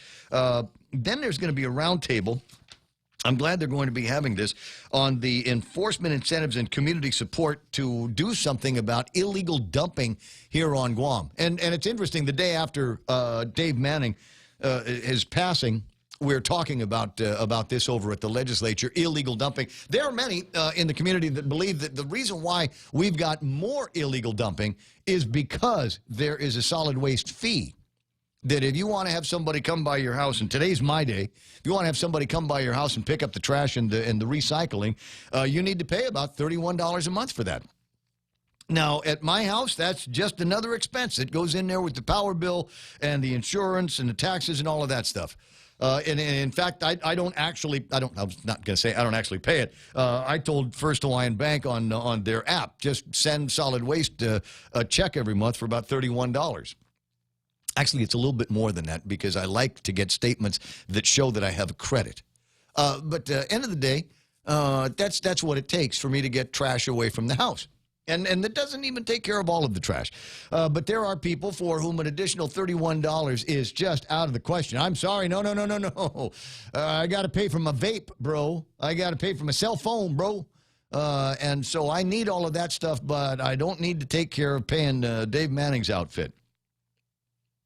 Then there's going to be a roundtable. I'm glad they're going to be having this on the enforcement incentives and community support to do something about illegal dumping here on Guam. And it's interesting, the day after Dave Manning his passing, we're talking about this over at the legislature, illegal dumping. There are many in the community that believe that the reason why we've got more illegal dumping is because there is a solid waste fee. That if you want to have somebody come by your house, and today's my day, if you want to have somebody come by your house and pick up the trash and the recycling, you need to pay about $31 a month for that. Now, at my house, that's just another expense. It goes in there with the power bill and the insurance and the taxes and all of that stuff. And in fact, I was not going to say I don't actually pay it. I told First Hawaiian Bank on their app, just send solid waste a check every month for about $31. Actually, it's a little bit more than that because I like to get statements that show that I have credit. But end of the day, that's what it takes for me to get trash away from the house. And that doesn't even take care of all of the trash. But there are people for whom an additional $31 is just out of the question. I'm sorry. No. I got to pay for my vape, bro. I got to pay for my cell phone, bro. And so I need all of that stuff, but I don't need to take care of paying Dave Manning's outfit.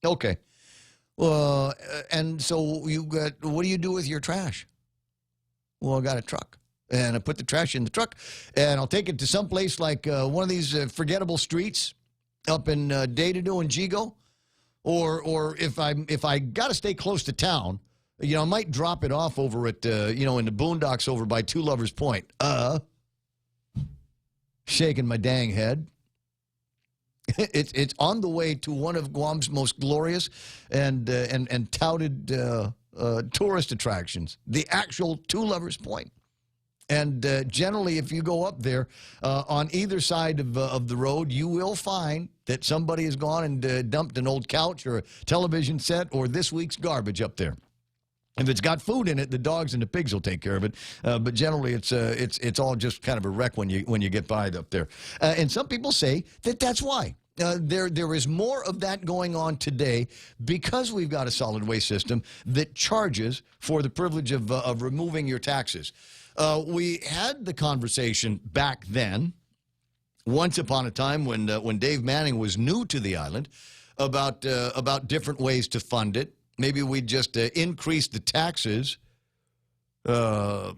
Okay. And so what do you do with your trash? Well, I got a truck. And I put the trash in the truck, and I'll take it to someplace like one of these forgettable streets up in Daytado and Jigo. Or if I got to stay close to town, I might drop it off over at, in the boondocks over by Two Lovers Point. Shaking my dang head. It's on the way to one of Guam's most glorious and touted tourist attractions, the actual Two Lovers Point. And generally, if you go up there, on either side of the road, you will find that somebody has gone and dumped an old couch or a television set or this week's garbage up there. If it's got food in it, the dogs and the pigs will take care of it. But generally, it's all just kind of a wreck when you get by up there. And some people say that that's why. There is more of that going on today because we've got a solid waste system that charges for the privilege of removing your taxes. We had the conversation back then, once upon a time when Dave Manning was new to the island, about different ways to fund it. Maybe we'd just increase the taxes, the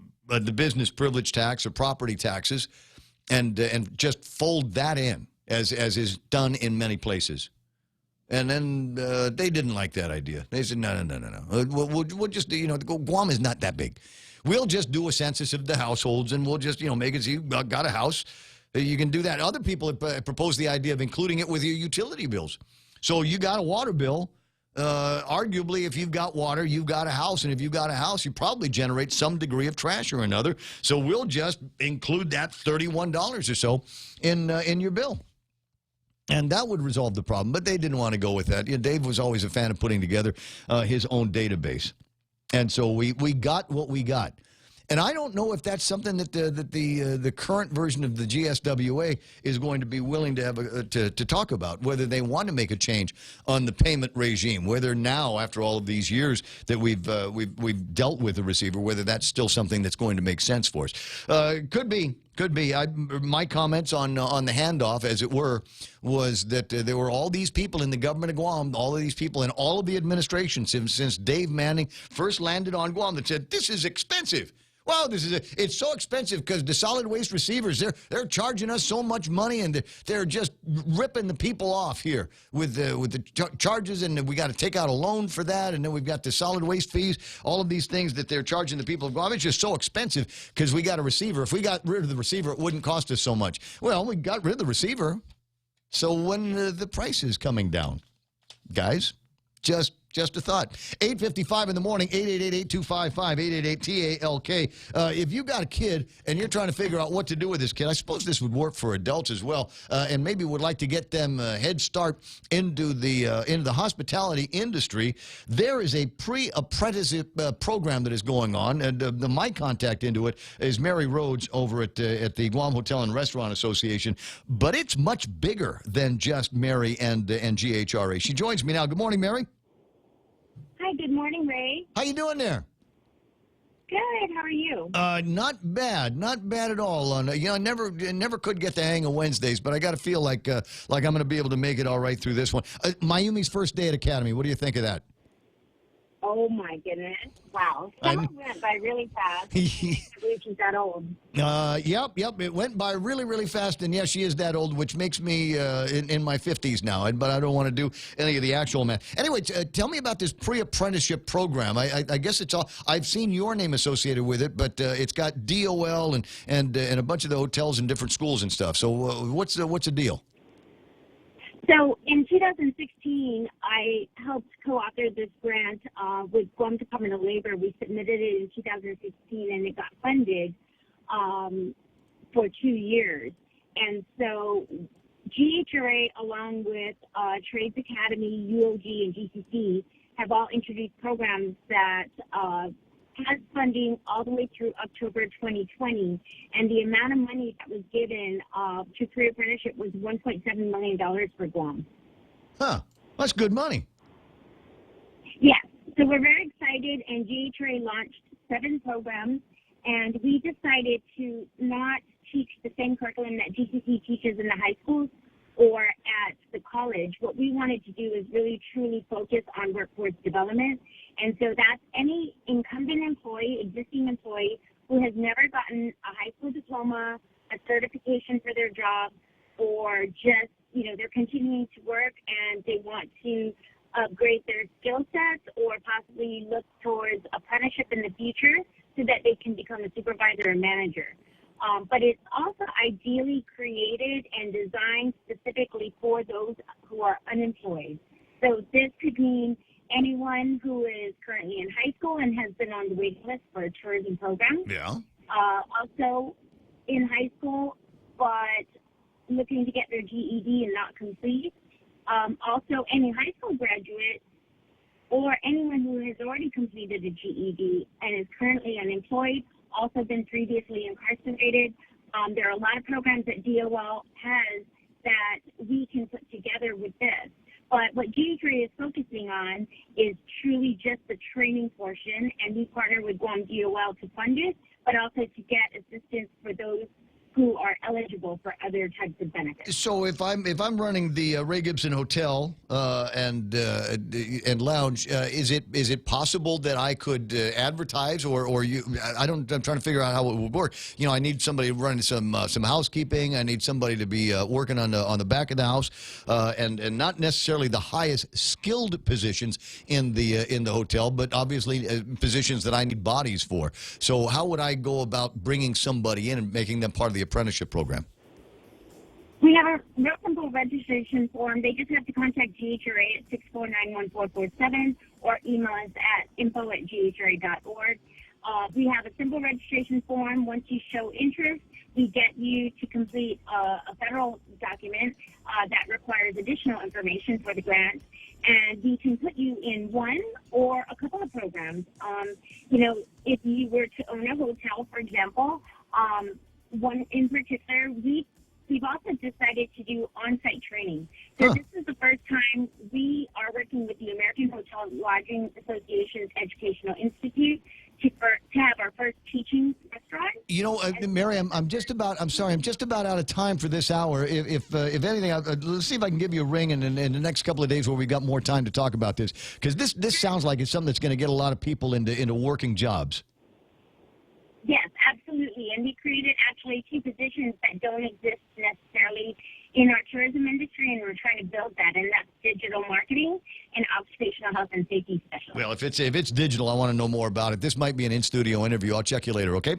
business privilege tax or property taxes, and just fold that in as is done in many places. And then they didn't like that idea. They said, no. We'll just, Guam is not that big. We'll just do a census of the households, and we'll just, make it so you got a house. You can do that. Other people have proposed the idea of including it with your utility bills. So you got a water bill. Arguably, if you've got water, you've got a house. And if you've got a house, you probably generate some degree of trash or another. So we'll just include that $31 or so in your bill. And that would resolve the problem. But they didn't want to go with that. Dave was always a fan of putting together his own database. And so we got what we got. And I don't know if that's something that the current version of the GSWA is going to be willing to have to talk about, whether they want to make a change on the payment regime, whether now, after all of these years that we've dealt with the receiver, whether that's still something that's going to make sense for us. Could be. My comments on the handoff, as it were, was that there were all these people in the government of Guam, all of these people in all of the administration since Dave Manning first landed on Guam that said, this is expensive. Well, it's so expensive because the solid waste receivers, they're charging us so much money, and they're just ripping the people off here with the charges, and we got to take out a loan for that, and then we've got the solid waste fees, all of these things that they're charging the people of Guam. It's just so expensive because we got a receiver. If we got rid of the receiver, it wouldn't cost us so much. Well, we got rid of the receiver, so when the price is coming down, guys, just a thought. 8:55 in the morning, 888-825-5888-TALK. If you got a kid and you're trying to figure out what to do with this kid, I suppose this would work for adults as well, and maybe would like to get them a head start into the hospitality industry. There is a pre-apprenticeship program that is going on, and my contact into it is Mary Rhodes over at the Guam Hotel and Restaurant Association, but it's much bigger than just Mary and GHRA. She joins me now. Good morning, Mary. Hi, good morning, Ray. How you doing there? Good. How are you? Not bad at all. I never could get the hang of Wednesdays, but I got to feel like I'm going to be able to make it all right through this one. Mayumi's first day at Academy. What do you think of that? Oh my goodness! Wow, summer went by really fast. I believe she's that old. Yep. It went by really, really fast, and yes, she is that old, which makes me in my 50s now. But I don't want to do any of the actual math. Anyway, tell me about this pre-apprenticeship program. I guess it's all. I've seen your name associated with it, but it's got DOL and a bunch of the hotels and different schools and stuff. So what's the deal? So in 2016, I helped co-author this grant with Guam Department of Labor. We submitted it in 2016, and it got funded for 2 years. And so GHRA, along with Trades Academy, UOG, and GCC, have all introduced programs that has funding all the way through October 2020, and the amount of money that was given to pre-apprenticeship was $1.7 million for Guam. Huh. That's good money. Yes. So we're very excited, and GHRA launched 7 programs, and we decided to not teach the same curriculum that GCC teaches in the high schools or at the college. What we wanted to do is really truly focus on workforce development. And so that's any incumbent employee, existing employee, who has never gotten a high school diploma, a certification for their job, or just, they're continuing to work and they want to upgrade their skill sets or possibly look towards apprenticeship in the future so that they can become a supervisor or manager. But it's also ideally created and designed specifically for those who are unemployed. So this could mean anyone who is currently in high school and has been on the waiting list for a tourism program. Yeah. Also in high school, but looking to get their GED and not complete. Also any high school graduate or anyone who has already completed a GED and is currently unemployed, also been previously incarcerated. There are a lot of programs that DOL has that we can put together with this. But what GHRA is focusing on is truly just the training portion, and we partner with Guam DOL to fund it, but also to get assistance for those who are eligible for other types of benefits. So if I'm running the Ray Gibson Hotel and lounge, is it possible that I could advertise or you? I'm trying to figure out how it would work. I need somebody running some housekeeping. I need somebody to be working on the back of the house, and not necessarily the highest skilled positions in the hotel, but obviously positions that I need bodies for. So how would I go about bringing somebody in and making them part of the apprenticeship program? We have a real simple registration form. They just have to contact GHRA at 649-1447 or email us at info@ghra.org. We have a simple registration form. Once you show interest, we get you to complete a federal document that requires additional information for the grant, and we can put you in one or a couple of programs. If you were to own a hotel, for example, one in particular, we've also decided to do on-site training. So this is the first time we are working with the American Hotel Lodging Association's Educational Institute to have our first teaching restaurant. Mary, I'm just about out of time for this hour. If anything, let's see if I can give you a ring in the next couple of days where we've got more time to talk about this, because this sounds like it's something that's going to get a lot of people into working jobs. Yes, absolutely. And we created actually two positions that don't exist necessarily in our tourism industry, and we're trying to build that, and that's digital marketing and occupational health and safety specialist. Well, if it's digital, I want to know more about it. This might be an in-studio interview. I'll check you later, okay?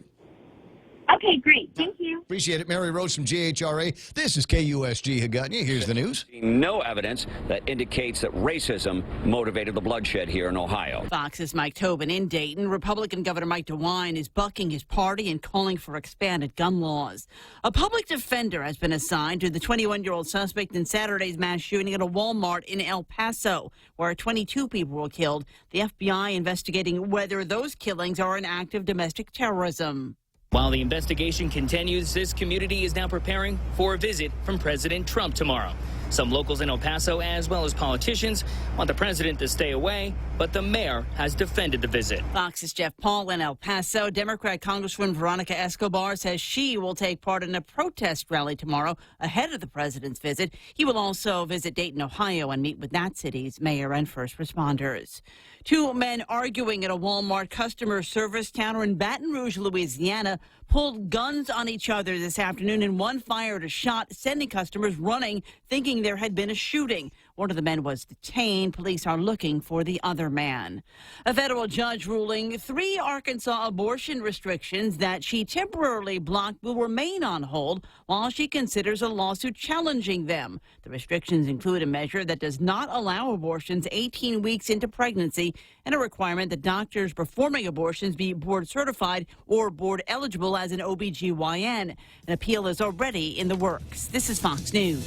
Okay, great. Thank you. Appreciate it. Mary Rose from GHRA. This is KUSG Haggadah. Here's the news. No evidence that indicates that racism motivated the bloodshed here in Ohio. Fox's Mike Tobin in Dayton. Republican Governor Mike DeWine is bucking his party and calling for expanded gun laws. A public defender has been assigned to the 21-year-old suspect in Saturday's mass shooting at a Walmart in El Paso, where 22 people were killed. The FBI investigating whether those killings are an act of domestic terrorism. While the investigation continues, this community is now preparing for a visit from President Trump tomorrow. Some locals in El Paso, as well as politicians, want the president to stay away, but the mayor has defended the visit. Fox's Jeff Paul in El Paso. Democrat Congresswoman Veronica Escobar says she will take part in a protest rally tomorrow ahead of the president's visit. He will also visit Dayton, Ohio, and meet with that city's mayor and first responders. Two men arguing at a Walmart customer service counter in Baton Rouge, Louisiana, pulled guns on each other this afternoon, and one fired a shot, sending customers running, thinking there had been a shooting. One of the men was detained. Police are looking for the other man. A federal judge ruling 3 Arkansas abortion restrictions that she temporarily blocked will remain on hold while she considers a lawsuit challenging them. The restrictions include a measure that does not allow abortions 18 weeks into pregnancy and a requirement that doctors performing abortions be board certified or board eligible as an OBGYN. An appeal is already in the works. This is Fox News.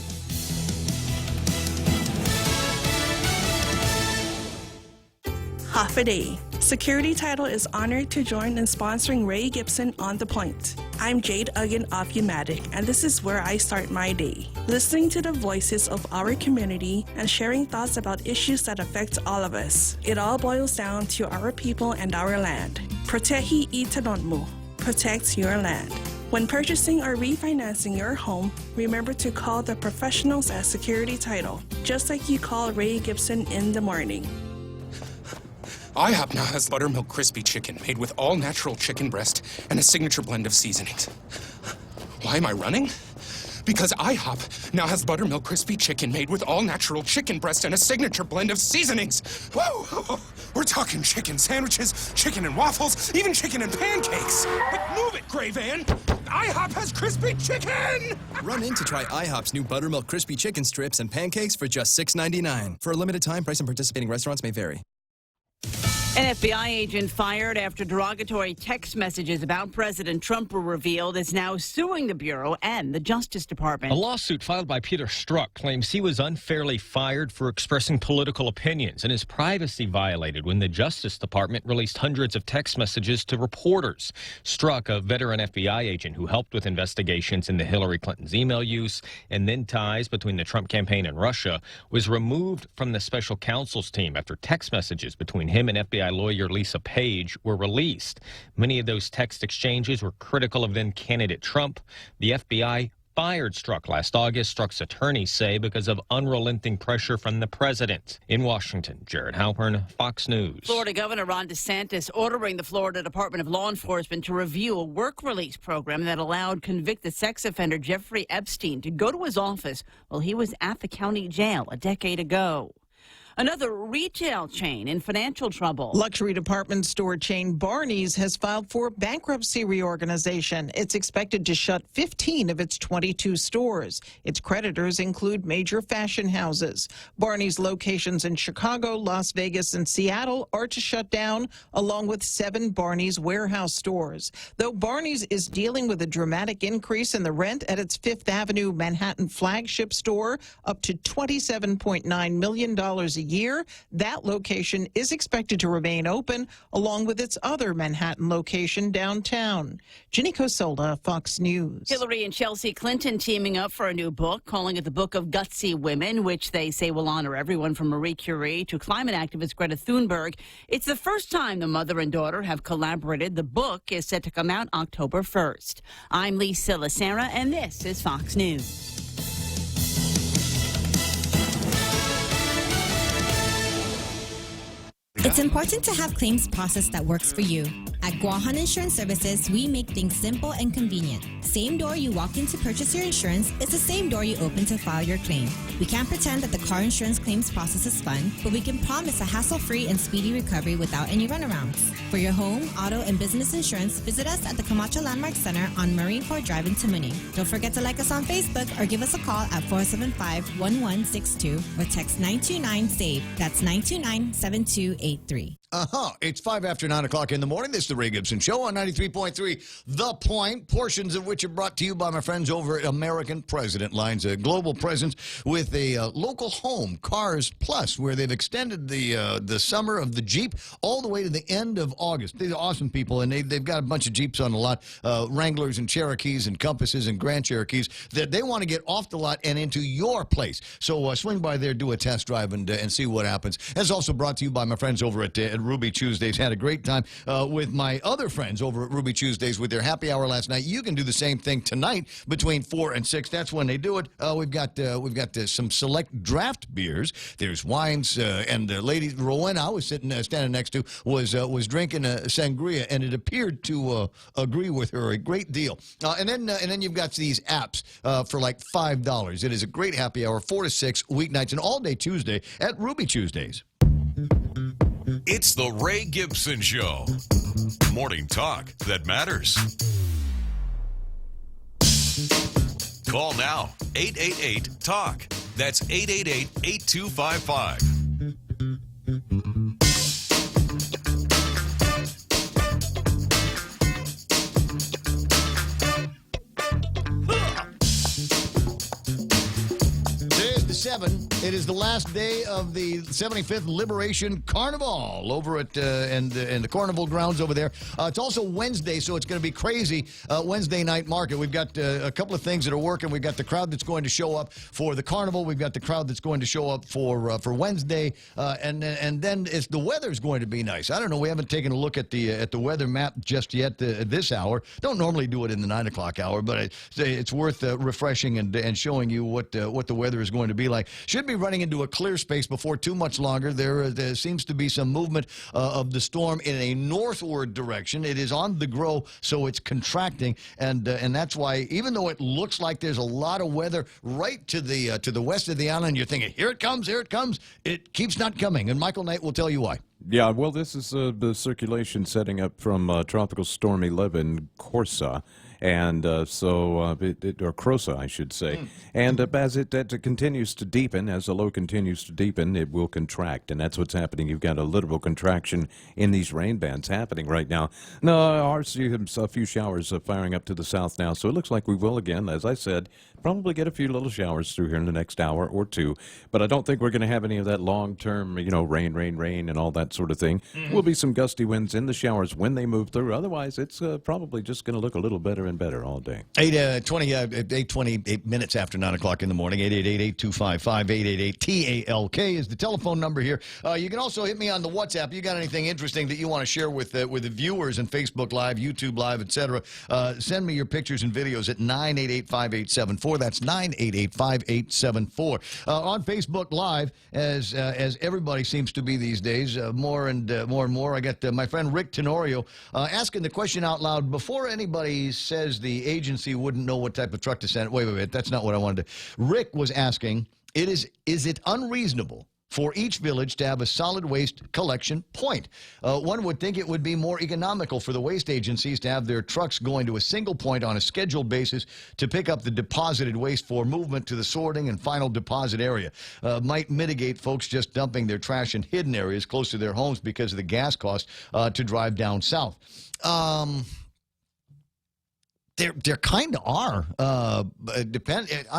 Half a day. Security Title is honored to join in sponsoring Ray Gibson on The Point. I'm Jade Uggan of Umatic, and this is where I start my day. Listening to the voices of our community and sharing thoughts about issues that affect all of us. It all boils down to our people and our land. Protehi itanonmu. Protect your land. When purchasing or refinancing your home, remember to call the professionals at Security Title, just like you call Ray Gibson in the morning. IHOP now has buttermilk crispy chicken made with all natural chicken breast and a signature blend of seasonings. Why am I running? Because IHOP now has buttermilk crispy chicken made with all natural chicken breast and a signature blend of seasonings. Whoa! We're talking chicken sandwiches, chicken and waffles, even chicken and pancakes. But move it, Gray Van! IHOP has crispy chicken! Run in to try IHOP's new buttermilk crispy chicken strips and pancakes for just $6.99. For a limited time, price and participating restaurants may vary. An FBI agent fired after derogatory text messages about President Trump were revealed is now suing the Bureau and the Justice Department. A lawsuit filed by Peter Strzok claims he was unfairly fired for expressing political opinions and his privacy violated when the Justice Department released hundreds of text messages to reporters. Strzok, a veteran FBI agent who helped with investigations into Hillary Clinton's email use and then ties between the Trump campaign and Russia, was removed from the special counsel's team after text messages between him and FBI lawyer Lisa Page were released. Many of those text exchanges were critical of then candidate Trump. The FBI fired Strzok last August, Strzok's attorneys say, because of unrelenting pressure from the president. In Washington, Jared Halpern, Fox News. Florida Governor Ron DeSantis ordering the Florida Department of Law Enforcement to review a work release program that allowed convicted sex offender Jeffrey Epstein to go to his office while he was at the county jail a decade ago. Another retail chain in financial trouble. Luxury department store chain Barney's has filed for bankruptcy reorganization. It's expected to shut 15 of its 22 stores. Its creditors include major fashion houses. Barney's locations in Chicago, Las Vegas, and Seattle are to shut down, along with 7 Barney's warehouse stores. Though Barney's is dealing with a dramatic increase in the rent at its Fifth Avenue Manhattan flagship store, up to $27.9 million a year, that location is expected to remain open, along with its other Manhattan location downtown. Ginny Cosola, Fox News. Hillary and Chelsea Clinton teaming up for a new book, calling it the Book of Gutsy Women, which they say will honor everyone from Marie Curie to climate activist Greta Thunberg. It's the first time the mother and daughter have collaborated. The book is set to come out October 1st. I'm Lisa Lacera, and this is Fox News. It's important to have claims process that works for you. At Guahan Insurance Services, we make things simple and convenient. Same door you walk in to purchase your insurance is the same door you open to file your claim. We can't pretend that the car insurance claims process is fun, but we can promise a hassle-free and speedy recovery without any runarounds. For your home, auto, and business insurance, visit us at the Camacho Landmark Center on Marine Corps Drive in Tamuning. Don't forget to like us on Facebook or give us a call at 475-1162 or text 929-SAVE. That's 929-7283. It's 5 after 9 o'clock in the morning. This is the Ray Gibson Show on 93.3 The Point, portions of which are brought to you by my friends over at American President Lines, a global presence with a local home, Cars Plus, where they've extended the summer of the Jeep all the way to the end of August. These are awesome people, and they've got a bunch of Jeeps on the lot, Wranglers and Cherokees and Compasses and Grand Cherokees that they want to get off the lot and into your place. So swing by there, do a test drive, and see what happens. It's also brought to you by my friends over at Ruby Tuesdays. Had a great time with my other friends over at Ruby Tuesdays with their happy hour last night. You can do the same thing tonight between 4 and 6. That's when they do it. We've got some select draft beers. There's wines, and the lady Rowena I was standing next to was drinking a sangria, and it appeared to agree with her a great deal. And then you've got these apps for like $5. It is a great happy hour, 4 to 6 weeknights and all day Tuesday at Ruby Tuesdays. It's the Ray Gibson Show. Morning talk that matters. Call now, 888-TALK. That's 888-8255. It is the last day of the 75th Liberation Carnival over at and the Carnival grounds over there. It's also Wednesday, so it's going to be crazy Wednesday night market. We've got a couple of things that are working. We've got the crowd that's going to show up for the Carnival. We've got the crowd that's going to show up for Wednesday, and then the weather's going to be nice. I don't know. We haven't taken a look at the weather map just yet at this hour. Don't normally do it in the 9 o'clock hour, but it's worth refreshing and showing you what the weather is going to be like. Should be running into a clear space before too much longer. There seems to be some movement of the storm in a northward direction. It is on the grow, so it's contracting, and that's why, even though it looks like there's a lot of weather right to the west of the island, you're thinking, here it comes, it keeps not coming, and Michael Knight will tell you why. Yeah, well, this is the circulation setting up from Tropical Storm 11 Corsa. And or Crosa, I should say. And as it continues to deepen, as the low continues to deepen, it will contract, and that's what's happening. You've got a literal contraction in these rain bands happening right now. No, a few showers firing up to the south now, so it looks like we will again, as I said, probably get a few little showers through here in the next hour or two. But I don't think we're going to have any of that long-term, rain, and all that sort of thing. Will be some gusty winds in the showers when they move through. Otherwise, it's probably just going to look a little better and better all day. 8:28 minutes after 9 o'clock in the morning. 888-8255-888-TALK is the telephone number here. You can also hit me on the WhatsApp. You got anything interesting that you want to share with the viewers in Facebook Live, YouTube Live, etc. Send me your pictures and videos at 988-5874. That's 988-5874. On Facebook Live, as everybody seems to be these days, more and more. I got my friend Rick Tenorio asking the question out loud before anybody says the agency wouldn't know what type of truck to send. Wait, that's not what I wanted to. Rick was asking, is it unreasonable for each village to have a solid waste collection point. One would think it would be more economical for the waste agencies to have their trucks going to a single point on a scheduled basis to pick up the deposited waste for movement to the sorting and final deposit area. Might mitigate folks just dumping their trash in hidden areas close to their homes because of the gas cost to drive down south. There kind of are. I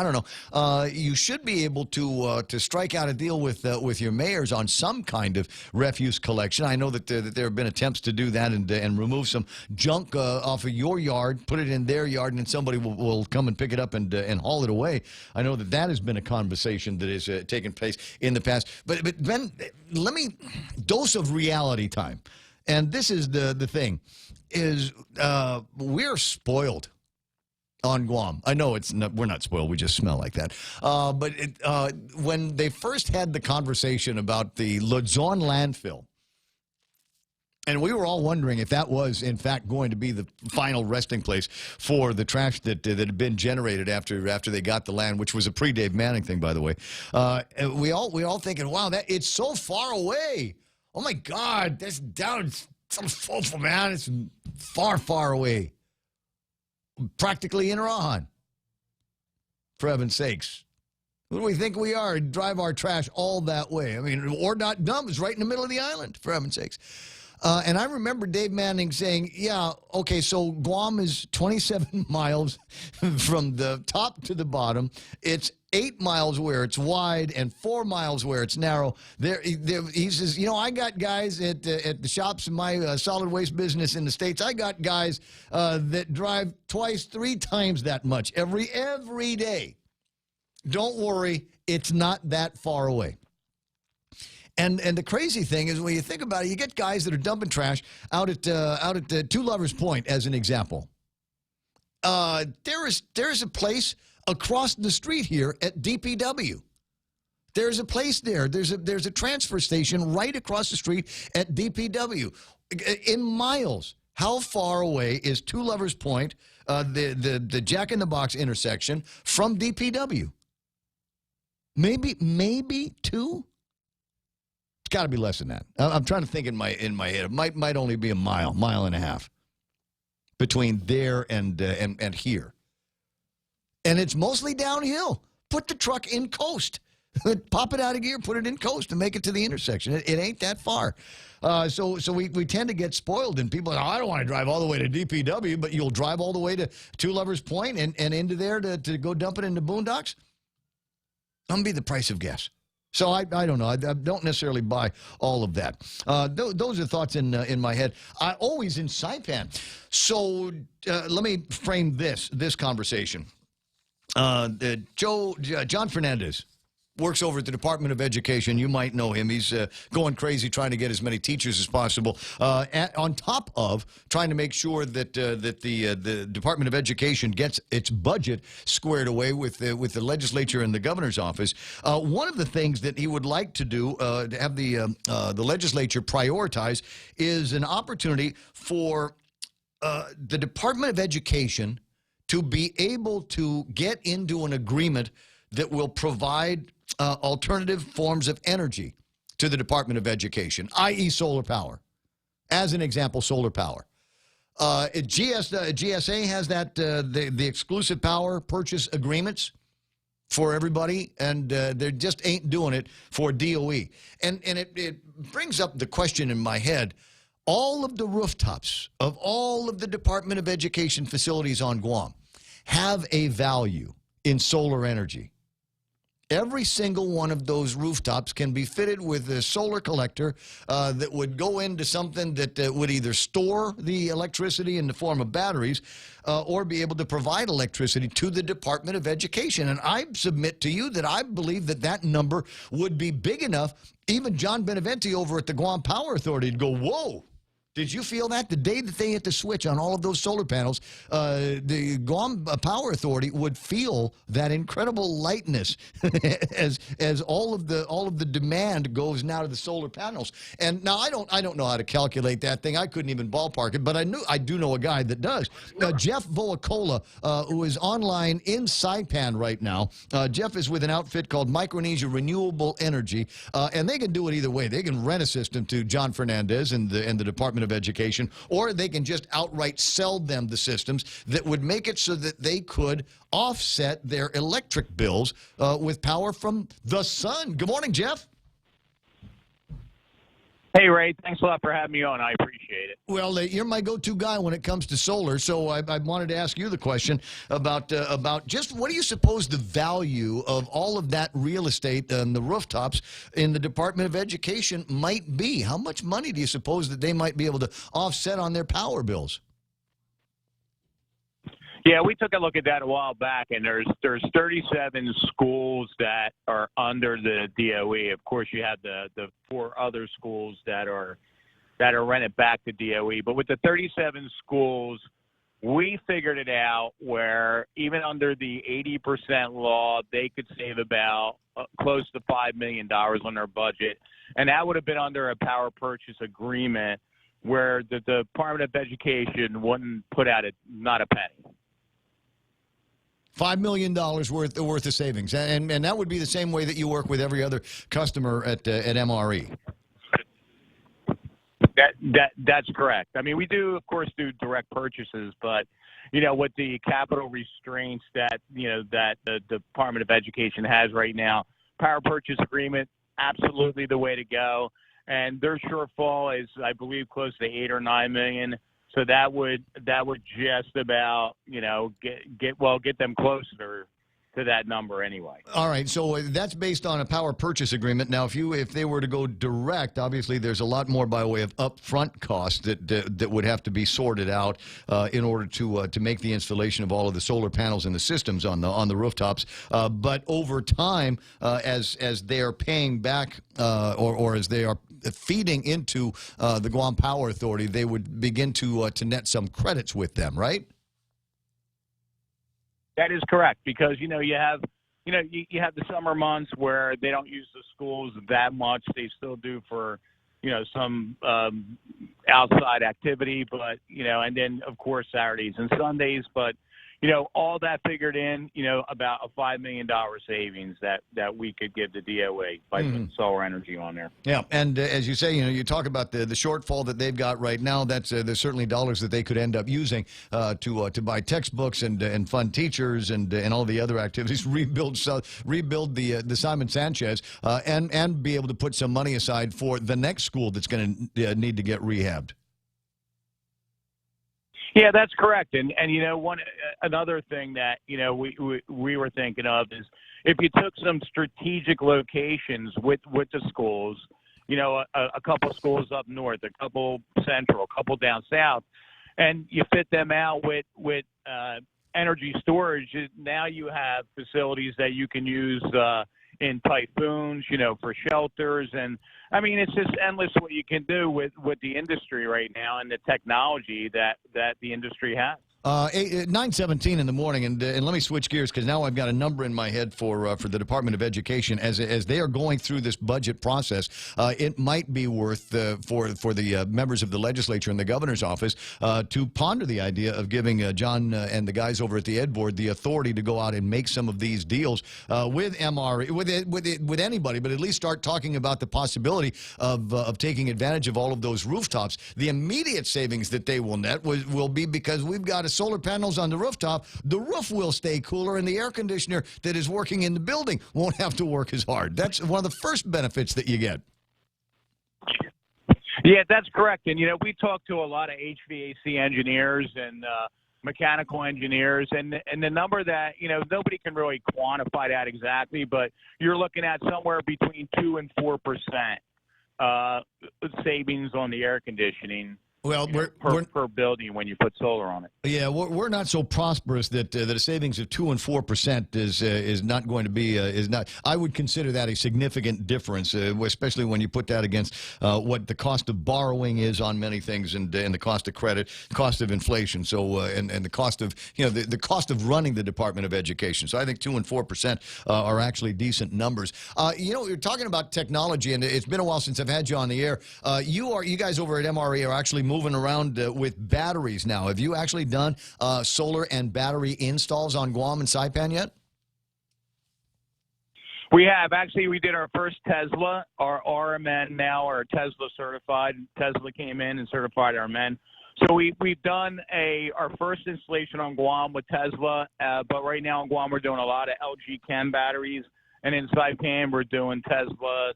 don't know. You should be able to strike out a deal with your mayors on some kind of refuse collection. I know that there have been attempts to do that and remove some junk off of your yard, put it in their yard, and then somebody will come and pick it up and haul it away. I know that has been a conversation that has taken place in the past. But Ben, let me dose of reality time, and this is the thing. We're spoiled on Guam. I know we're not spoiled. We just smell like that. But when they first had the conversation about the Luzon landfill, and we were all wondering if that was, in fact, going to be the final resting place for the trash that had been generated after they got the land, which was a pre-Dave Manning thing, by the way. We all thinking, wow, it's so far away. Oh, my God, that's down. It's man. It's far, far away. Practically in Rahan. For heaven's sakes. Who do we think we are? Drive our trash all that way. I mean, or not dump is right in the middle of the island, for heaven's sakes. And I remember Dave Manning saying, yeah, okay, so Guam is 27 miles from the top to the bottom. It's 8 miles where it's wide and 4 miles where it's narrow. He says, I got guys at the shops in my solid waste business in the States. I got guys that drive 2, 3 times that much every day. Don't worry, it's not that far away. And the crazy thing is, when you think about it, you get guys that are dumping trash out at Two Lovers Point, as an example. There is a place across the street here at DPW. There's a place there. There's a transfer station right across the street at DPW. In miles, how far away is Two Lovers Point, the Jack in the Box intersection, from DPW? Maybe 2. It's got to be less than that. I'm trying to think in my head. It might only be a mile and a half between there and here. And it's mostly downhill. Put the truck in coast. Pop it out of gear, put it in coast, and make it to the intersection. It ain't that far. So we tend to get spoiled, and people are like, I don't want to drive all the way to DPW, but you'll drive all the way to Two Lovers Point and into there to go dump it in the boondocks? That'll be the price of gas. So I don't know. I don't necessarily buy all of that. Those are thoughts in my head. Always in Saipan. So let me frame this conversation. John Fernandez works over at the Department of Education. You might know him. He's going crazy trying to get as many teachers as possible, on top of trying to make sure that the Department of Education gets its budget squared away with the legislature and the governor's office. One of the things that he would like to do, to have the legislature prioritize, is an opportunity for the Department of Education to be able to get into an agreement that will provide alternative forms of energy to the Department of Education, i.e. solar power. As an example, solar power. GSA has that the exclusive power purchase agreements for everybody, and they just ain't doing it for DOE. And it brings up the question in my head, all of the rooftops of all of the Department of Education facilities on Guam have a value in solar energy. Every single one of those rooftops can be fitted with a solar collector that would go into something that would either store the electricity in the form of batteries or be able to provide electricity to the Department of Education. And I submit to you that I believe that number would be big enough. Even John Beneventi over at the Guam Power Authority would go, whoa, Did you feel that the day that they hit the switch on all of those solar panels, the Guam Power Authority would feel that incredible lightness as all of the demand goes now to the solar panels? And now I don't know how to calculate that thing. I couldn't even ballpark it, but I do know a guy that does. Jeff Voacola, who is online in Saipan right now. Jeff is with an outfit called Micronesia Renewable Energy, and they can do it either way. They can rent a system to John Fernandez and the Department of Education, or they can just outright sell them the systems that would make it so that they could offset their electric bills with power from the sun. Good morning, Jeff. Hey, Ray, thanks a lot for having me on. I appreciate it. Well, you're my go-to guy when it comes to solar, so I wanted to ask you the question about just what do you suppose the value of all of that real estate and the rooftops in the Department of Education might be? How much money do you suppose that they might be able to offset on their power bills? Yeah, we took a look at that a while back, and there's 37 schools that are under the DOE. Of course, you have the 4 other schools that are rented back to DOE. But with the 37 schools, we figured it out where even under the 80% law, they could save about close to $5 million on their budget, and that would have been under a power purchase agreement where the Department of Education wouldn't put out not a penny. $5 million worth of savings, and that would be the same way that you work with every other customer at MRE. That's correct. I mean, we do, of course, do direct purchases, but with the capital restraints that that the Department of Education has right now, power purchase agreement absolutely the way to go. And their shortfall is, I believe, close to $8 or $9 million. So that would just about get them closer to that number anyway. All right, so that's based on a power purchase agreement. Now, if they were to go direct, obviously there's a lot more by way of upfront costs that would have to be sorted out in order to make the installation of all of the solar panels and the systems on the rooftops. But over time, as they are paying back or as they are feeding into the Guam Power Authority, they would begin to net some credits with them, right? That is correct, because you have the summer months where they don't use the schools that much. They still do for some outside activity, but and then of course Saturdays and Sundays. But all that figured in, about a $5 million savings that we could give the DOA by putting solar energy on there. Yeah, and as you say, you talk about the shortfall that they've got right now. That's there's certainly dollars that they could end up using to buy textbooks and fund teachers and all the other activities, rebuild the Simon Sanchez, and be able to put some money aside for the next school that's going to need to get rehabbed. Yeah, that's correct. And another thing that we were thinking of is if you took some strategic locations with the schools, a couple schools up north, a couple central, a couple down south, and you fit them out with energy storage. Now you have facilities that you can use in typhoons, for shelters. And I mean, it's just endless what you can do with the industry right now and the technology that the industry has. 9:17 in the morning, and let me switch gears because now I've got a number in my head for the Department of Education as they are going through this budget process. It might be worth for the members of the legislature and the governor's office to ponder the idea of giving John and the guys over at the Ed Board the authority to go out and make some of these deals with MRE, with anybody, but at least start talking about the possibility of taking advantage of all of those rooftops. The immediate savings that they will net will be because we've got solar panels on the rooftop, the roof will stay cooler, and the air conditioner that is working in the building won't have to work as hard. That's one of the first benefits that you get. Yeah, that's correct. And, we talk to a lot of HVAC engineers and mechanical engineers, and the number that, nobody can really quantify that exactly, but you're looking at somewhere between 2 and 4% savings on the air conditioning. Well, per building when you put solar on it. Yeah, we're not so prosperous that a savings of 2 and 4% is not going to be is not. I would consider that a significant difference, especially when you put that against what the cost of borrowing is on many things, and the cost of credit, cost of inflation. So and the cost of the cost of running the Department of Education. So I think 2 and 4% are actually decent numbers. You're talking about technology, and it's been a while since I've had you on the air. You guys over at MRE are actually moving around with batteries now. Have you actually done solar and battery installs on Guam and Saipan yet? We have. Actually, we did our first Tesla. Our RMN now are Tesla certified. Tesla came in and certified our men. So we've done our first installation on Guam with Tesla, but right now on Guam we're doing a lot of LG Chem batteries, and in Saipan we're doing Tesla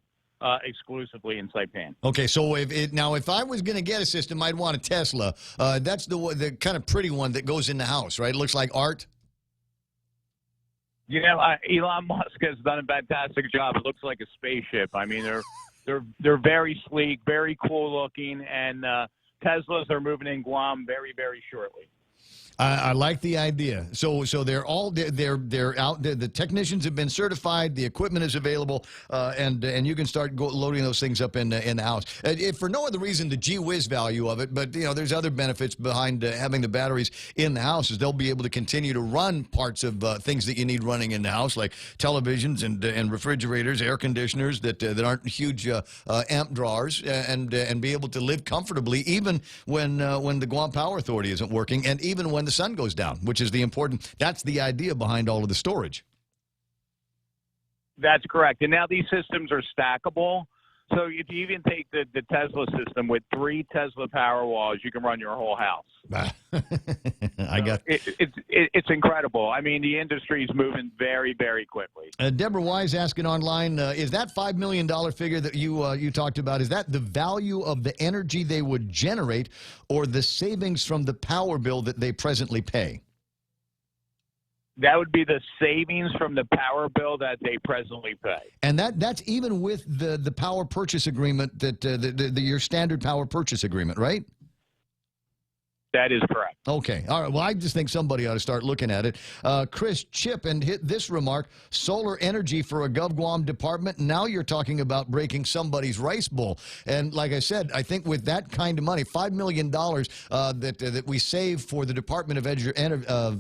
exclusively in Saipan. Okay, so if I was going to get a system, I'd want a Tesla. That's the kind of pretty one that goes in the house, right? It looks like art. Elon Musk has done a fantastic job. It looks like a spaceship. I mean, they're very sleek, very cool looking, and Teslas are moving in Guam very, very shortly. I like the idea. So they're out. The technicians have been certified. The equipment is available, and you can start loading those things up in the house. If for no other reason, the gee whiz value of it, but there's other benefits behind having the batteries in the house. Is they'll be able to continue to run parts of things that you need running in the house, like televisions and refrigerators, air conditioners that aren't huge amp drawers, and be able to live comfortably even when the Guam Power Authority isn't working, and even when the sun goes down, which is that's the idea behind all of the storage. That's correct. And now these systems are stackable. So if you even take the Tesla system with 3 Tesla power walls, you can run your whole house. It's incredible. I mean, the industry is moving very, very quickly. Deborah Wise asking online, is that $5 million figure that you talked about, is that the value of the energy they would generate or the savings from the power bill that they presently pay? That would be the savings from the power bill that they presently pay. And that's even with the power purchase agreement, your standard power purchase agreement, right? That is correct. Okay. All right. Well, I just think somebody ought to start looking at it. Chris Chip and hit this remark, solar energy for a GovGuam department. Now you're talking about breaking somebody's rice bowl. And like I said, I think with that kind of money, $5 million that we save for the Department of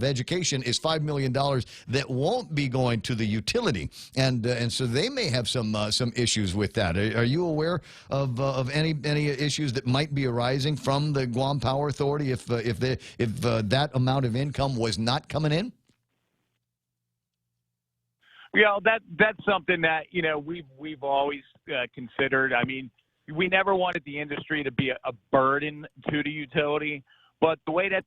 Education is $5 million that won't be going to the utility. And so they may have some issues with that. Are you aware of any issues that might be arising from the Guam Power Authority if that amount of income was not coming in? That's something that we've always considered. I mean, we never wanted the industry to be a burden to the utility, but the way that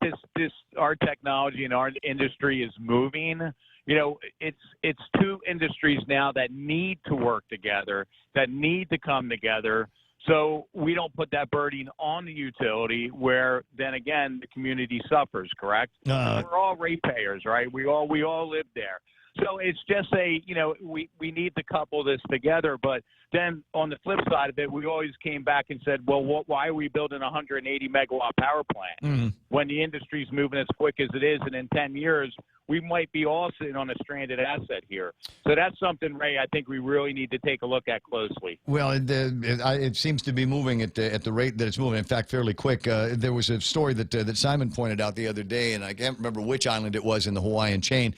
our technology and our industry is moving, it's 2 industries now that need to work together, that need to come together. So we don't put that burden on the utility where then again the community suffers, correct? We're all ratepayers, right? We all live there. So it's just we need to couple this together. But then on the flip side of it, we always came back and said, well, why are we building a 180 megawatt power plant when the industry's moving as quick as it is, and in 10 years we might be all sitting on a stranded asset here. So that's something, Ray, I think we really need to take a look at closely. Well, it seems to be moving at the rate that it's moving. In fact, fairly quick. There was a story that Simon pointed out the other day, and I can't remember which island it was in the Hawaiian chain,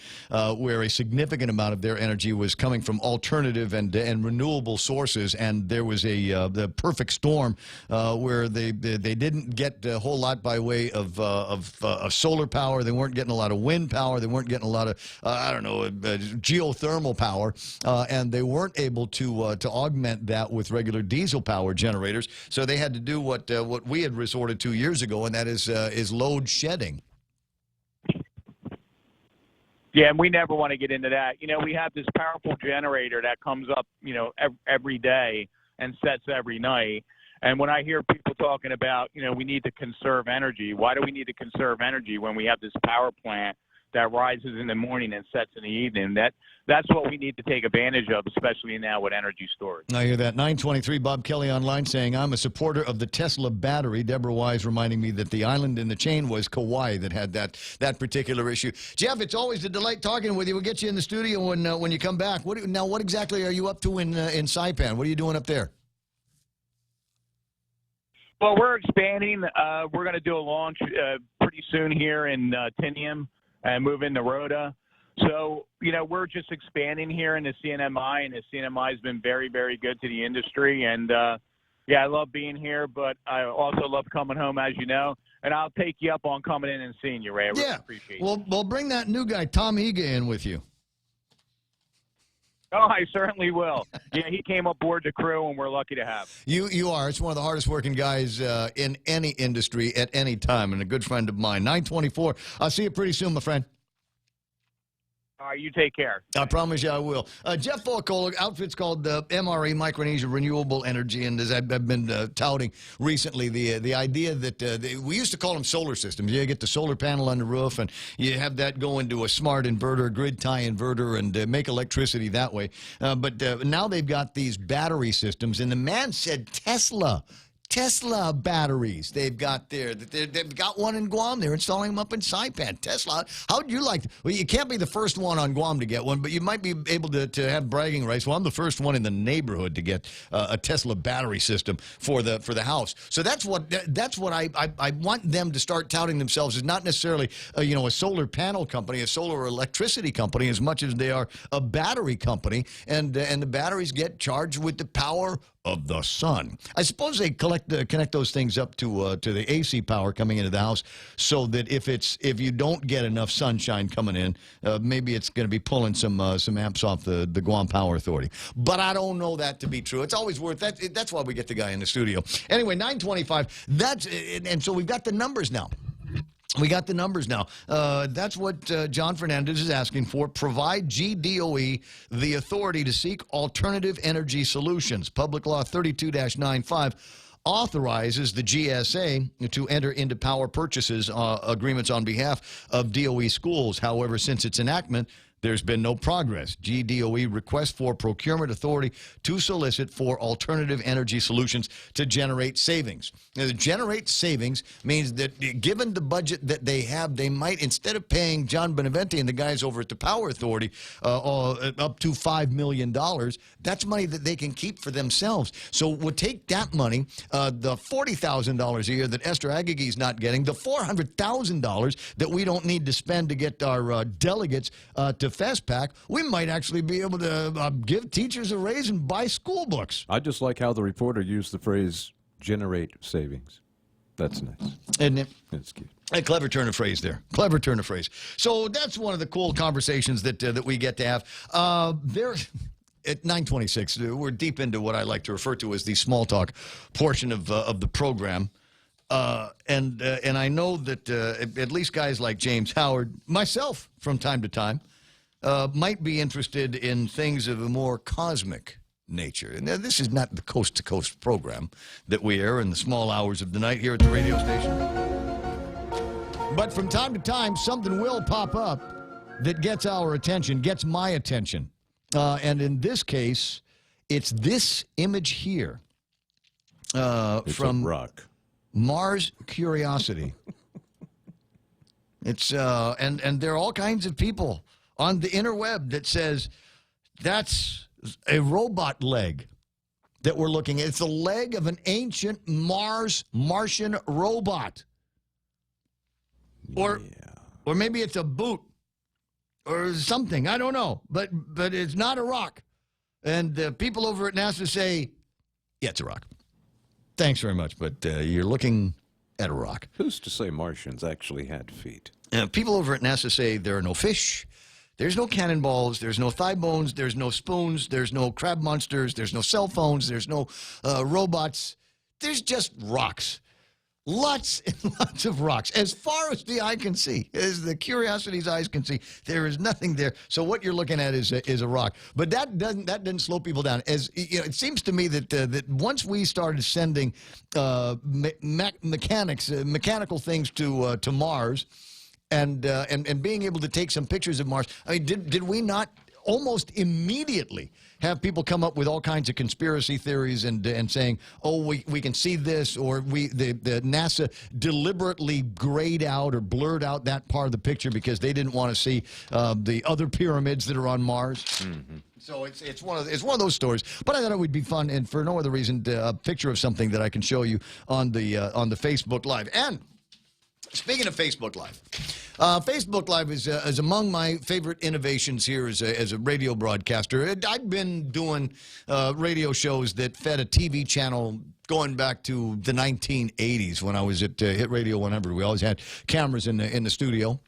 where a significant amount of their energy was coming from alternative and renewable sources, and there was the perfect storm where they didn't get a whole lot by way of solar power. They weren't getting a lot of wind power. They weren't getting a lot of geothermal power, and they weren't able to augment that with regular diesel power generators. So they had to do what we had resorted to years ago, and that is load shedding. Yeah, and we never want to get into that. We have this powerful generator that comes up, every day and sets every night. And when I hear people talking about, we need to conserve energy, why do we need to conserve energy when we have this power plant that rises in the morning and sets in the evening. That's what we need to take advantage of, especially now with energy storage. I hear that. 923, Bob Kelly online saying, I'm a supporter of the Tesla battery. Deborah Wise reminding me that the island in the chain was Kauai that had that particular issue. Jeff, it's always a delight talking with you. We'll get you in the studio when you come back. What exactly are you up to in Saipan? What are you doing up there? Well, we're expanding. We're going to do a launch pretty soon here in Tinian and move into Rhoda. So, we're just expanding here in the CNMI, and the CNMI has been very, very good to the industry. And, I love being here, but I also love coming home, as you know. And I'll take you up on coming in and seeing you, Ray. I really appreciate it. Well, bring that new guy, Tom Higa, in with you. Oh, I certainly will. Yeah, he came aboard the crew, and we're lucky to have him. You are. It's one of the hardest working guys in any industry at any time, and a good friend of mine. 924. I'll see you pretty soon, my friend. All right, you take care. I promise you I will. Jeff Volkola, outfit's called MRE, Micronesia Renewable Energy, and as I've been touting recently, the idea that we used to call them solar systems. You get the solar panel on the roof, and you have that go into a smart inverter, grid tie inverter, and make electricity that way. But now they've got these battery systems, and the man said Tesla batteries. They've got they've got one in Guam. They're installing them up in Saipan. Tesla. How would you like? Well, you can't be the first one on Guam to get one, but you might be able to have bragging rights. Well, I'm the first one in the neighborhood to get a Tesla battery system for the house. So that's what I want them to start touting themselves as, not necessarily a solar panel company, a solar electricity company, as much as they are a battery company, and the batteries get charged with the power of the sun. I suppose they connect those things up to the AC power coming into the house, so that if you don't get enough sunshine coming in, maybe it's going to be pulling some amps off the Guam Power Authority. But I don't know that to be true. It's always worth that. That's why we get the guy in the studio. Anyway, 925. And so we've got the numbers now. We got the numbers now. That's what John Fernandez is asking for. Provide GDOE the authority to seek alternative energy solutions. Public Law 32-95 authorizes the GSA to enter into power purchases agreements on behalf of DOE schools. However, since its enactment, there's been no progress. GDOE requests for procurement authority to solicit for alternative energy solutions to generate savings. Now, to generate savings means that given the budget that they have, they might, instead of paying John Benevente and the guys over at the Power Authority up to $5 million, that's money that they can keep for themselves. So we'll take that money, the $40,000 a year that Esther Agagi's not getting, the $400,000 that we don't need to spend to get our delegates to FestPac, we might actually be able to give teachers a raise and buy school books. I just like how the reporter used the phrase "generate savings." That's nice. Isn't it? That's cute. A clever turn of phrase there. Clever turn of phrase. So that's one of the cool conversations that we get to have. There. At 9:26, we're deep into what I like to refer to as the small talk portion of the program. And I know that at least guys like James Howard, myself from time to time, might be interested in things of a more cosmic nature. Now, this is not the coast-to-coast program that we air in the small hours of the night here at the radio station. But from time to time, something will pop up that gets our attention, gets my attention. And in this case, it's this image here from rock. Mars Curiosity. It's and there are all kinds of people on the interweb that says that's a robot leg that we're looking at. It's the leg of an ancient Martian robot. Or maybe it's a boot or something. I don't know. But it's not a rock. And people over at NASA say, yeah, it's a rock. Thanks very much, but you're looking at a rock. Who's to say Martians actually had feet? People over at NASA say there are no fish, there's no cannonballs, there's no thigh bones, there's no spoons, there's no crab monsters, there's no cell phones, there's no robots. There's just rocks. Lots and lots of rocks. As far as the eye can see, as the Curiosity's eyes can see, there is nothing there. So what you're looking at is a rock. But that doesn't slow people down. As you know, it seems to me that once we started sending mechanical things to Mars, and being able to take some pictures of Mars. I mean, did we not almost immediately have people come up with all kinds of conspiracy theories and saying, oh, we can see this, or the NASA deliberately grayed out or blurred out that part of the picture because they didn't want to see the other pyramids that are on Mars. Mm-hmm. So it's one of those stories. But I thought it would be fun, and for no other reason, a picture of something that I can show you on the Facebook Live. And speaking of Facebook Live, Facebook Live is among my favorite innovations here as a radio broadcaster. I've been doing radio shows that fed a TV channel going back to the 1980s when I was at Hit Radio 100. We always had cameras in the studio.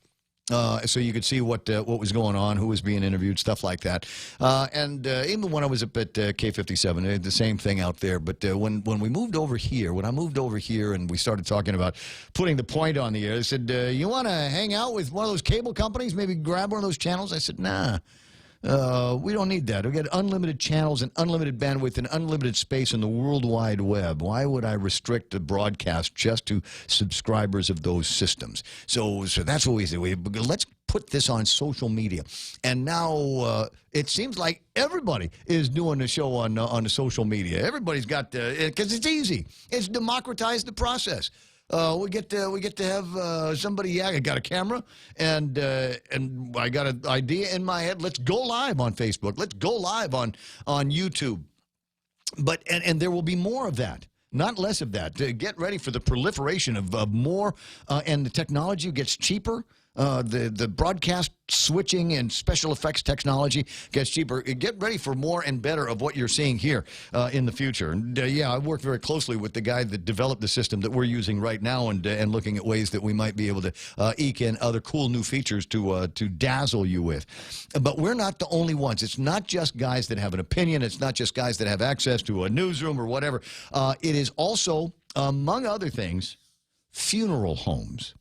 So you could see what was going on, who was being interviewed, stuff like that. And even when I was up at K57, the same thing out there. But when we moved over here, when I moved over here and we started talking about putting the point on the air, they said, you want to hang out with one of those cable companies, maybe grab one of those channels? I said, nah. We don't need that. We get unlimited channels and unlimited bandwidth and unlimited space in the World Wide Web. Why would I restrict the broadcast just to subscribers of those systems? So that's what we say. Let's put this on social media. And now it seems like everybody is doing the show on the social media. Everybody's got because it's easy. It's democratized the process. We get to have somebody. I got a camera, and I got an idea in my head. Let's go live on Facebook. Let's go live on YouTube. But and there will be more of that, not less of that. Get ready for the proliferation of more, and the technology gets cheaper. The broadcast switching and special effects technology gets cheaper. Get ready for more and better of what you're seeing here in the future. And yeah, I worked very closely with the guy that developed the system that we're using right now, and looking at ways that we might be able to eke in other cool new features to dazzle you with. But we're not the only ones. It's not just guys that have an opinion. It's not just guys that have access to a newsroom or whatever. It is also, among other things, funeral homes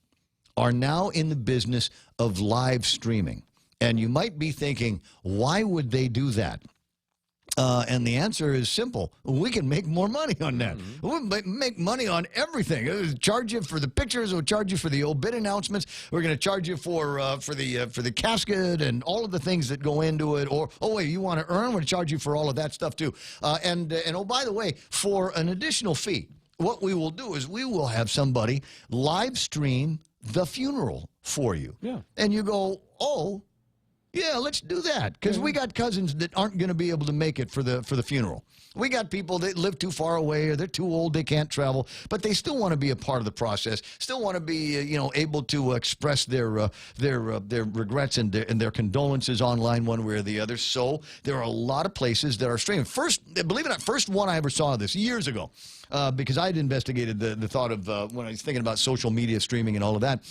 are now in the business of live streaming. And you might be thinking, why would they do that? And the answer is simple. We can make more money on that. We'll make money on everything. We'll charge you for the pictures. We'll charge you for the obit announcements. We're going to charge you for the casket and all of the things that go into it. Or, oh, wait, you want to earn? We're going to charge you for all of that stuff, too. And oh, by the way, for an additional fee, what we will do is we will have somebody live stream the funeral for you. Yeah. And you go, oh, yeah, let's do that. Because we got cousins that aren't going to be able to make it for the funeral. We got people that live too far away, or they're too old, they can't travel, but they still want to be a part of the process, still want to be able to express their regrets and their condolences online one way or the other. So there are a lot of places that are streaming. First, believe it or not, first one I ever saw of this years ago, because I'd investigated the thought of when I was thinking about social media streaming and all of that.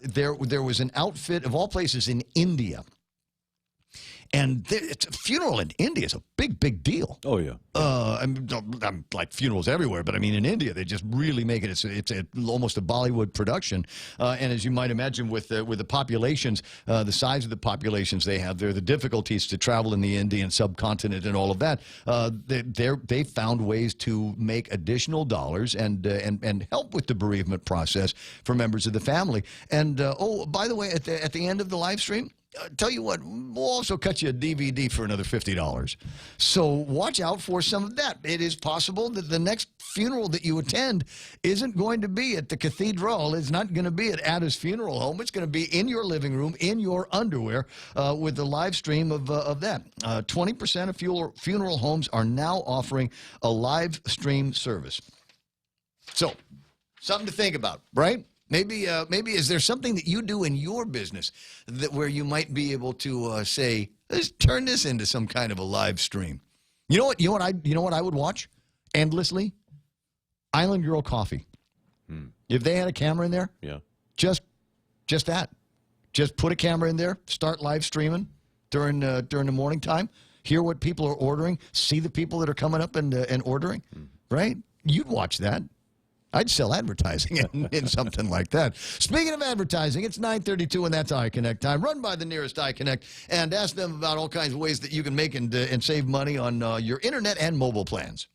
There was an outfit, of all places, in India. And it's a funeral in India is a big, big deal. Oh, yeah. I'm like funerals everywhere, but I mean in India they just really make it. It's almost a Bollywood production. And as you might imagine, with the populations, the size of the populations they have there, the difficulties to travel in the Indian subcontinent and all of that, they found ways to make additional dollars and help with the bereavement process for members of the family. And oh, by the way, at the end of the live stream, tell you what, we'll also cut you a DVD for another $50. So watch out for some of that. It is possible that the next funeral that you attend isn't going to be at the cathedral. It's not going to be at Ada's funeral home. It's going to be in your living room, in your underwear, with the live stream of that. 20% of funeral homes are now offering a live stream service. So, something to think about, right? Maybe is there something that you do in your business where you might be able to say, let's turn this into some kind of a live stream? You know what I would watch endlessly? Island Girl Coffee. If they had a camera in there, yeah, just that. Just put a camera in there, start live streaming during the morning time, hear what people are ordering, see the people that are coming up and ordering, right? You'd watch that. I'd sell advertising in something like that. Speaking of advertising, it's 9:32, and that's iConnect time. Run by the nearest iConnect and ask them about all kinds of ways that you can make and save money on your internet and mobile plans.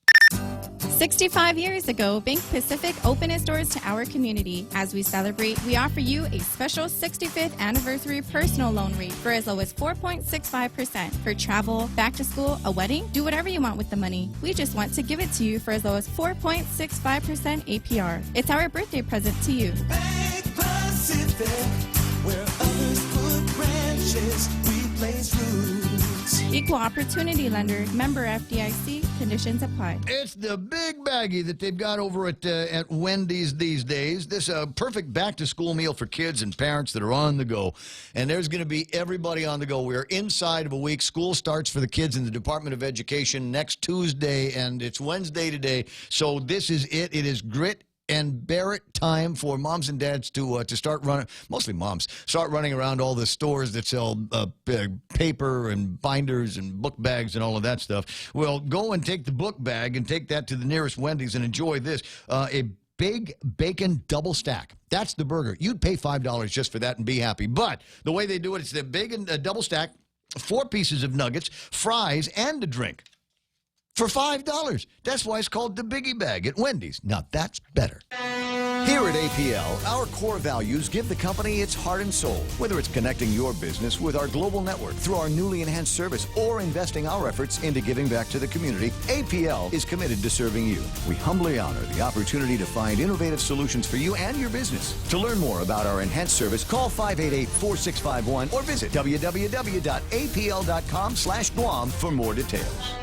65 years ago, Bank Pacific opened its doors to our community. As we celebrate, we offer you a special 65th anniversary personal loan rate for as low as 4.65%. For travel, back to school, a wedding, do whatever you want with the money. We just want to give it to you for as low as 4.65% APR. It's our birthday present to you. Bank Pacific, where others put branches, we place roots. Equal opportunity lender, member FDIC, conditions apply. It's the big baggie that they've got over at Wendy's these days. This perfect back-to-school meal for kids and parents that are on the go. And there's going to be everybody on the go. We're inside of a week. School starts for the kids in the Department of Education next Tuesday, and it's Wednesday today. So this is it. It is grit and bear it time for moms and dads to start running, mostly moms, start running around all the stores that sell paper and binders and book bags and all of that stuff. Well, go and take the book bag and take that to the nearest Wendy's and enjoy this. A big bacon double stack. That's the burger. You'd pay $5 just for that and be happy. But the way they do it, it's the bacon double stack, 4 pieces of nuggets, fries, and a drink. For $5. That's why it's called the Biggie Bag at Wendy's. Now that's better. Here at APL, our core values give the company its heart and soul. Whether it's connecting your business with our global network through our newly enhanced service or investing our efforts into giving back to the community, APL is committed to serving you. We humbly honor the opportunity to find innovative solutions for you and your business. To learn more about our enhanced service, call 588-4651 or visit www.apl.com/Guam for more details.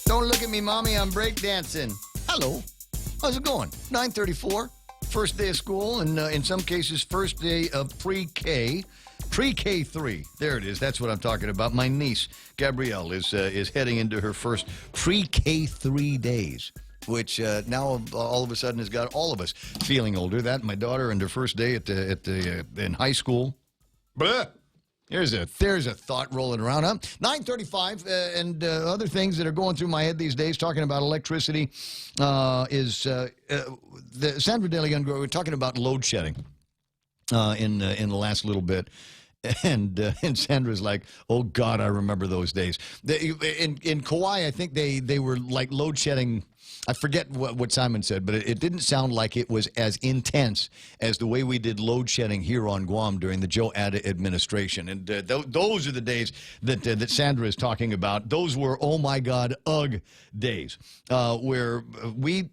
Don't look at me, Mommy. I'm breakdancing. Hello. How's it going? 9:34. First day of school, and in some cases, first day of pre-K. Pre-K 3. There it is. That's what I'm talking about. My niece, Gabrielle, is heading into her first pre-K 3 days, which now all of a sudden has got all of us feeling older. That and my daughter and her first day in high school. Blah. There's a thought rolling around, huh? 9:35 and other things that are going through my head these days, talking about electricity, is Sandra De Leon, we're talking about load shedding in the last little bit. And Sandra's like, oh, God, I remember those days. In Kauai, I think they were like load shedding. I forget what Simon said, but it didn't sound like it was as intense as the way we did load shedding here on Guam during the Joe Ada administration. And those are the days that Sandra is talking about. Those were, oh, my God, ugh days where we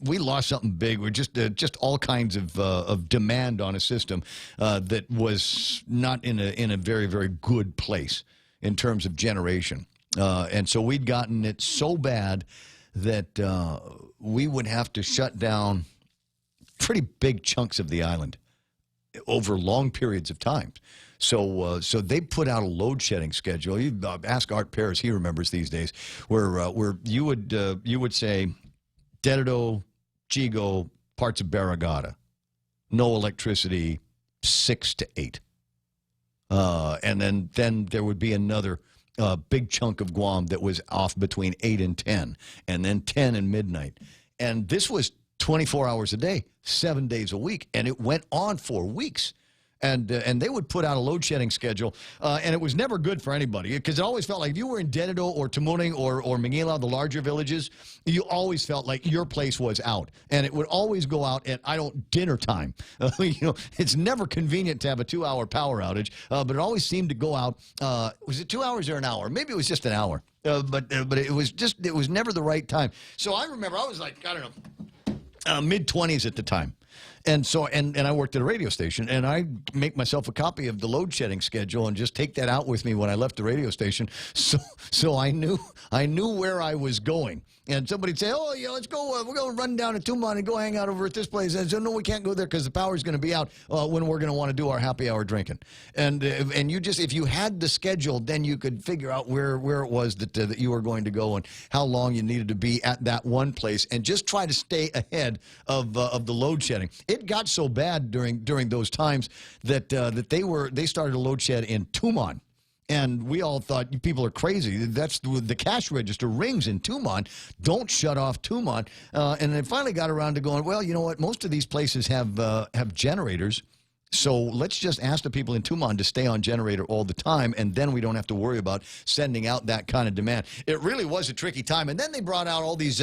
lost something big. We're just all kinds of demand on a system that was not in a very, very good place in terms of generation. And so we'd gotten it so bad that we would have to shut down pretty big chunks of the island over long periods of time. So they put out a load shedding schedule. You ask Art Paris, he remembers these days, where you would say Dededo, Chigo, parts of Barragata, no electricity 6 to 8. And then there would be another big chunk of Guam that was off between 8 and 10, and then 10 and midnight. And this was 24 hours a day, 7 days a week, and it went on for weeks. And they would put out a load shedding schedule, and it was never good for anybody because it always felt like if you were in Dededo or Tamuning or Manila, the larger villages, you always felt like your place was out, and it would always go out at dinner time. It's never convenient to have a 2-hour power outage, but it always seemed to go out. Was it 2 hours or an hour? Maybe it was just an hour, but it was never the right time. So I remember I was like, I don't know, mid-20s at the time. And so, and I worked at a radio station, and I make myself a copy of the load shedding schedule and just take that out with me when I left the radio station. So I knew where I was going. And somebody'd say, oh, yeah, let's go. We're going to run down to Tumon and go hang out over at this place. And I said, no, we can't go there because the power's going to be out when we're going to want to do our happy hour drinking. And you just, if you had the schedule, then you could figure out where it was that you were going to go and how long you needed to be at that one place and just try to stay ahead of the load shedding. It got so bad during those times that they started a load shed in Tumon. And we all thought people are crazy. That's the cash register rings in Tumon. Don't shut off Tumon. And they finally got around to going, well, you know what? Most of these places have generators. So let's just ask the people in Tumon to stay on generator all the time, and then we don't have to worry about sending out that kind of demand. It really was a tricky time. And then they brought out all these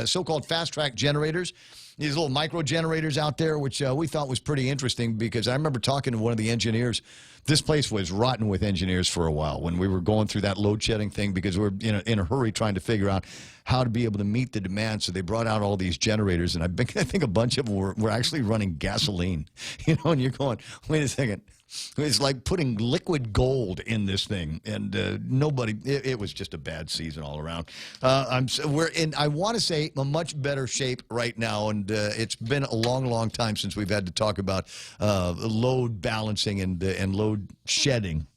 so-called fast-track generators, these little micro generators out there, which we thought was pretty interesting because I remember talking to one of the engineers. This place was rotten with engineers for a while when we were going through that load shedding thing because we were in a hurry trying to figure out how to be able to meet the demand. So they brought out all these generators, and I think a bunch of them were actually running gasoline. And you're going, wait a second. It's like putting liquid gold in this thing, and it was just a bad season all around. We're in, I want to say, a much better shape right now, and it's been a long, long time since we've had to talk about load balancing and load shedding.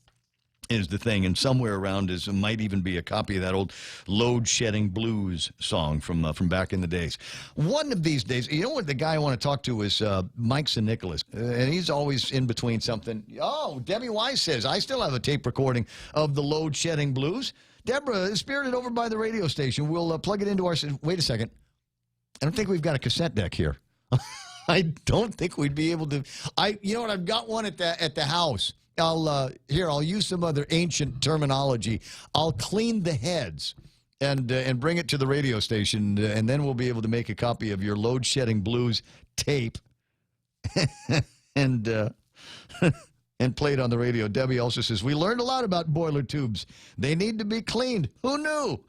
Is the thing, and somewhere around might even be a copy of that old Load Shedding Blues song from back in the days. One of these days, you know what the guy I want to talk to is Mike St. Nicholas, and he's always in between something. Oh, Debbie Wise says, I still have a tape recording of the Load Shedding Blues. Deborah, spirited over by the radio station. We'll plug it into our... Wait a second. I don't think we've got a cassette deck here. I don't think we'd be able to... You know what? I've got one at the house. I'll use some other ancient terminology. I'll clean the heads and bring it to the radio station, and then we'll be able to make a copy of your Load Shedding Blues tape and play it on the radio. Debbie also says, we learned a lot about boiler tubes. They need to be cleaned. Who knew?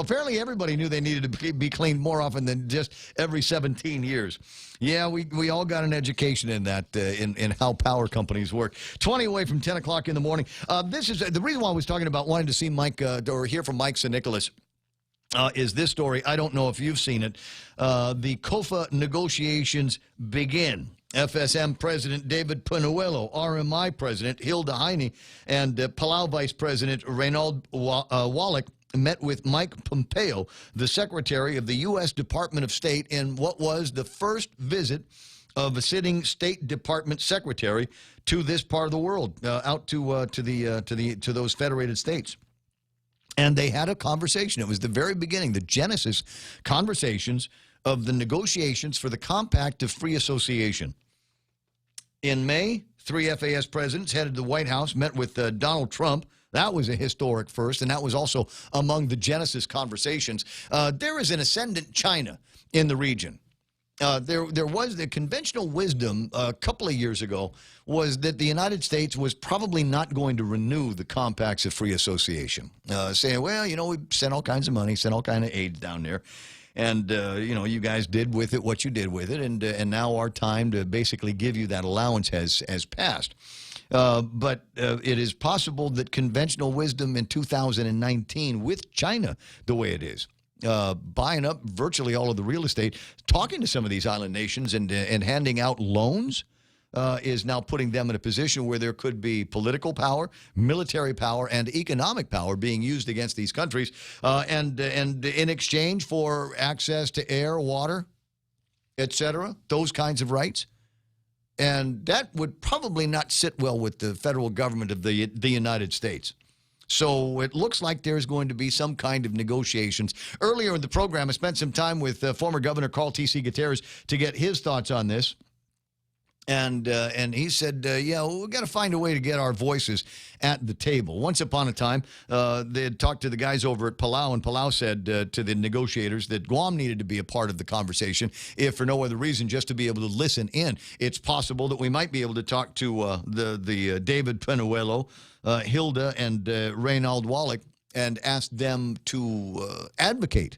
Apparently everybody knew they needed to be cleaned more often than just every 17 years. Yeah, we all got an education in that, in how power companies work. 20 away from 10 o'clock in the morning. This is the reason why I was talking about wanting to see Mike or hear from Mike St. Nicholas. Is this story. I don't know if you've seen it. The COFA negotiations begin. FSM President David Panuelo, RMI President Hilda Heine, and Palau Vice President Reynold Wallach met with Mike Pompeo, the Secretary of the U.S. Department of State, in what was the first visit of a sitting State Department secretary to this part of the world, out to those federated states. And they had a conversation. It was the very beginning, the genesis conversations of the negotiations for the Compact of Free Association. In May, 3 FAS presidents headed to the White House, met with Donald Trump. That was a historic first, and that was also among the Genesis conversations. There is an ascendant China in the region. There was the conventional wisdom a couple of years ago was that the United States was probably not going to renew the Compacts of Free Association, saying, well, we sent all kinds of money, sent all kinds of aid down there. And, you guys did with it what you did with it, and now our time to basically give you that allowance has passed. But it is possible that conventional wisdom in 2019 with China the way it is, buying up virtually all of the real estate, talking to some of these island nations and handing out loans, is now putting them in a position where there could be political power, military power, and economic power being used against these countries, and in exchange for access to air, water, etc., those kinds of rights. And that would probably not sit well with the federal government of the United States. So it looks like there's going to be some kind of negotiations. Earlier in the program, I spent some time with former Governor Carl T.C. Gutierrez to get his thoughts on this. And he said, we've got to find a way to get our voices at the table. Once upon a time, they had talked to the guys over at Palau, and Palau said to the negotiators that Guam needed to be a part of the conversation, if for no other reason, just to be able to listen in. It's possible that we might be able to talk to the David Panuelo, Hilda, and Reynold Wallach, and ask them to advocate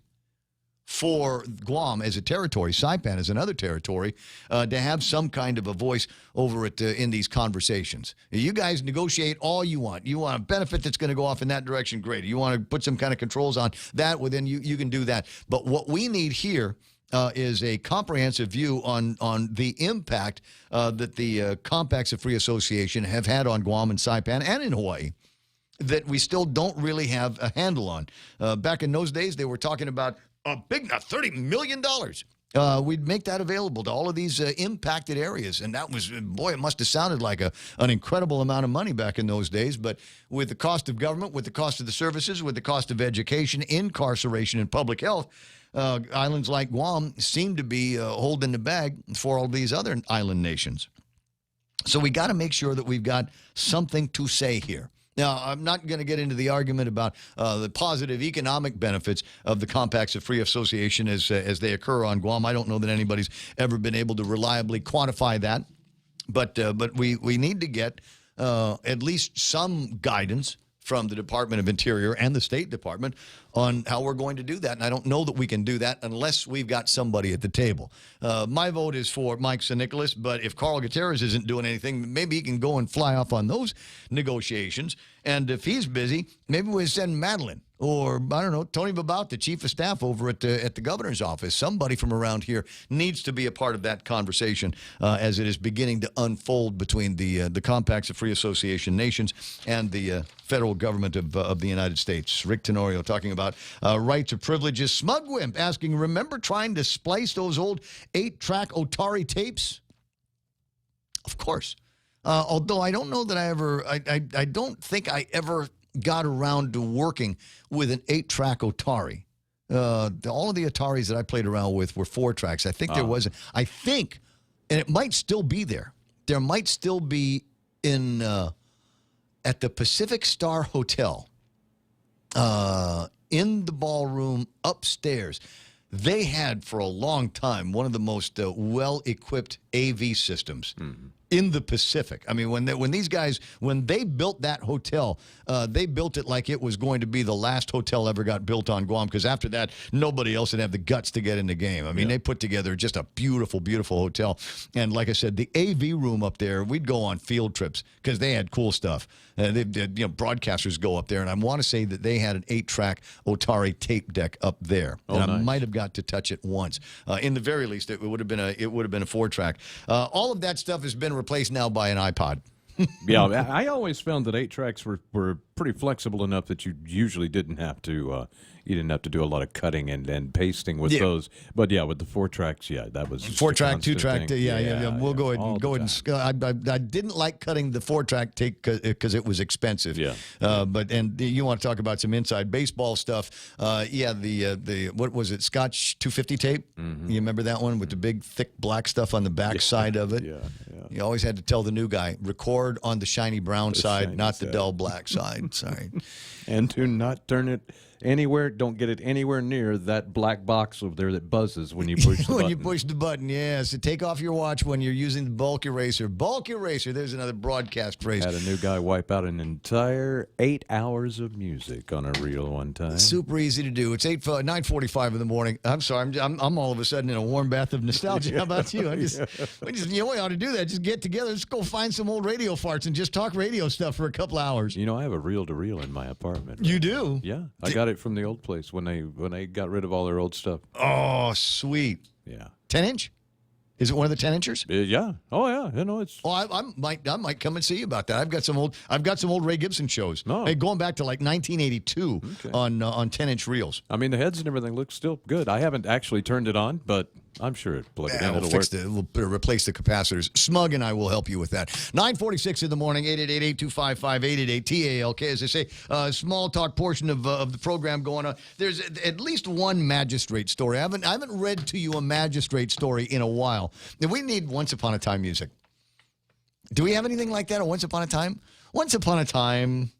for Guam as a territory, Saipan as another territory, to have some kind of a voice over it in these conversations. You guys negotiate all you want. You want a benefit that's going to go off in that direction, great. You want to put some kind of controls on that, well, then you can do that. But what we need here is a comprehensive view on the impact that the Compacts of Free Association have had on Guam and Saipan and in Hawaii that we still don't really have a handle on. Back in those days, they were talking about a big $30 million We'd make that available to all of these impacted areas. And that was, boy, it must have sounded like an incredible amount of money back in those days. But with the cost of government, with the cost of the services, with the cost of education, incarceration, and public health, islands like Guam seem to be holding the bag for all these other island nations. So we got to make sure that we've got something to say here. Now, I'm not going to get into the argument about the positive economic benefits of the compacts of free association as they occur on Guam. I don't know that anybody's ever been able to reliably quantify that. But we need to get at least some guidance from the Department of Interior and the State Department on how we're going to do that. And I don't know that we can do that unless we've got somebody at the table. My vote is for Mike San Nicolas, but if Carl Gutierrez isn't doing anything, maybe he can go and fly off on those negotiations. And if he's busy, maybe we send Madeline or, I don't know, Tony Babout, the chief of staff over at the governor's office. Somebody from around here needs to be a part of that conversation as it is beginning to unfold between the compacts of free association nations and the federal government of the United States. Rick Tenorio talking about rights of privileges. Smugwimp asking, remember trying to splice those old 8-track Otari tapes? Of course. Although I don't know that I don't think I ever got around to working with an 8-track Otari. All of the Ataris that I played around with were 4-tracks. I think there was, and it might still be there. There might still be in at the Pacific Star Hotel in the ballroom upstairs. They had for a long time one of the most well-equipped AV systems in the Pacific. I mean, when these guys, when they built that hotel, they built it like it was going to be the last hotel ever got built on Guam, because after that, nobody else would have the guts to get in the game. I mean, they put together just a beautiful, beautiful hotel. And like I said, the AV room up there, we'd go on field trips because they had cool stuff. Broadcasters go up there, and I want to say that they had an 8-track Otari tape deck up there. And I might have got to touch it once. In the very least, it would have been a 4-track. All of that stuff has been replaced now by an iPod. Yeah, I always found that 8-tracks were pretty flexible enough that you usually didn't have to do a lot of cutting and pasting with those. But yeah, with the 4-tracks, that was 4-track, 2-track. We'll go ahead and I didn't like cutting the 4-track tape because it was expensive. Yeah. But you want to talk about some inside baseball stuff? The what was it? Scotch 250 tape. You remember that one with the big thick black stuff on the back side of it? Yeah. You always had to tell the new guy, record on the shiny brown side, not the dull black side. Sorry. And to not turn it anywhere, don't get it anywhere near that black box over there that buzzes when you push the button. When you push the button, yeah. So take off your watch when you're using the bulk eraser. Bulk eraser, there's another broadcast phrase. Had a new guy wipe out an entire 8 hours of music on a reel one time. Super easy to do. It's 9:45 in the morning. I'm sorry, I'm all of a sudden in a warm bath of nostalgia. How about you? You know, we ought to do that. Just get together. Let's go find some old radio farts and just talk radio stuff for a couple hours. You know, I have a reel-to-reel in my apartment. Right? You do? Yeah. I got it from the old place when they got rid of all their old stuff. Oh, sweet. Yeah. 10-inch? Is it one of the 10-inchers? Yeah. Oh, yeah. You know, it's. Oh, I might come and see you about that. I've got some old Ray Gibson shows. No. Going back to like 1982 on 10-inch reels. I mean, the heads and everything look still good. I haven't actually turned it on, but I'm sure it'll plug it in. It'll work. We'll replace the capacitors. Smug and I will help you with that. 9:46 in the morning. 888-825-5888-TALK. As I say, small talk portion of the program going on. There's at least one magistrate story. I haven't read to you a magistrate story in a while. And we need Once Upon a Time music. Do we have anything like that? Once Upon a Time? Once Upon a Time,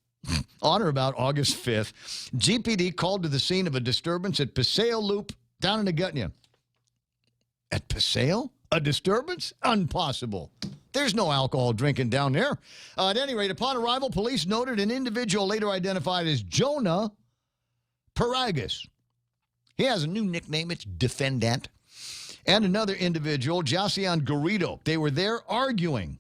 on or about August 5th, GPD called to the scene of a disturbance at Paseo Loop down in Agutnia. At Paseo? A disturbance? Impossible. There's no alcohol drinking down there. At any rate, upon arrival, police noted an individual later identified as Jonah Paragas. He has a new nickname. It's Defendant. And another individual, Jasian Garrido. They were there arguing.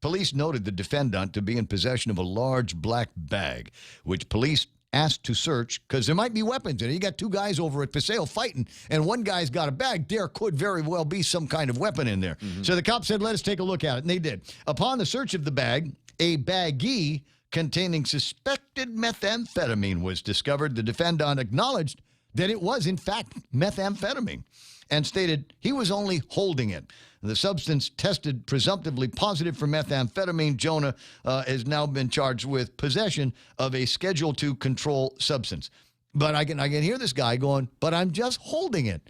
Police noted the defendant to be in possession of a large black bag, which police asked to search because there might be weapons in it. You got two guys over at Paseo fighting, and one guy's got a bag. There could very well be some kind of weapon in there. So the cops said, let us take a look at it, and they did. Upon the search of the bag, a baggie containing suspected methamphetamine was discovered. The defendant acknowledged that it was, in fact, methamphetamine and stated he was only holding it. The substance tested presumptively positive for methamphetamine. Jonah has now been charged with possession of a Schedule II controlled substance. But I can hear this guy going, but I'm just holding it.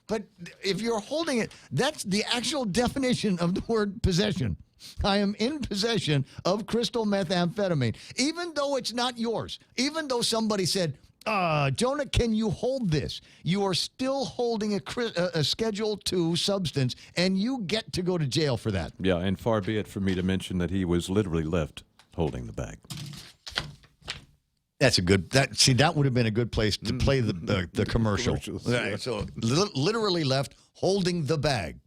But if you're holding it, that's the actual definition of the word possession. I am in possession of crystal methamphetamine, even though it's not yours. Even though somebody said, Jonah, can you hold this? You are still holding a Schedule II substance, and you get to go to jail for that. Yeah, and far be it for me to mention that he was literally left holding the bag. That's a good. That would have been a good place to play the commercial. Right, so literally left holding the bag.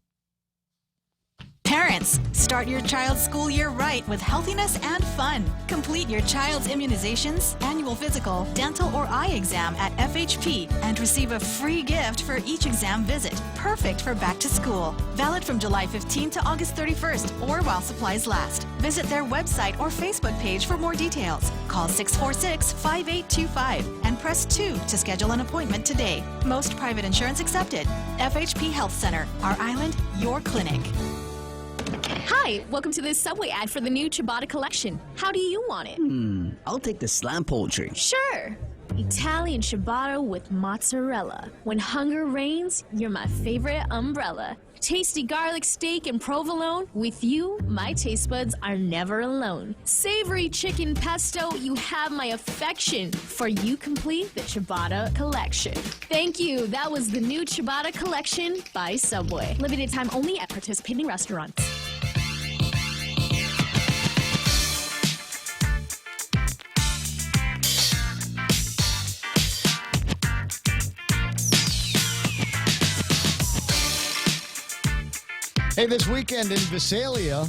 Parents, start your child's school year right with healthiness and fun. Complete your child's immunizations, annual physical, dental, or eye exam at FHP and receive a free gift for each exam visit. Perfect for back to school. Valid from July 15 to August 31st or while supplies last. Visit their website or Facebook page for more details. Call 646-5825 and press 2 to schedule an appointment today. Most private insurance accepted. FHP Health Center, our island, your clinic. Hi, welcome to this Subway ad for the new ciabatta collection. How do you want it? I'll take the slam poultry. Sure. Italian ciabatta with mozzarella. When hunger reigns, you're my favorite umbrella. Tasty garlic steak and provolone. With you, my taste buds are never alone. Savory chicken pesto, you have my affection. For you complete the ciabatta collection. Thank you. That was the new ciabatta collection by Subway. Limited time only at participating restaurants. Hey, this weekend in Visalia.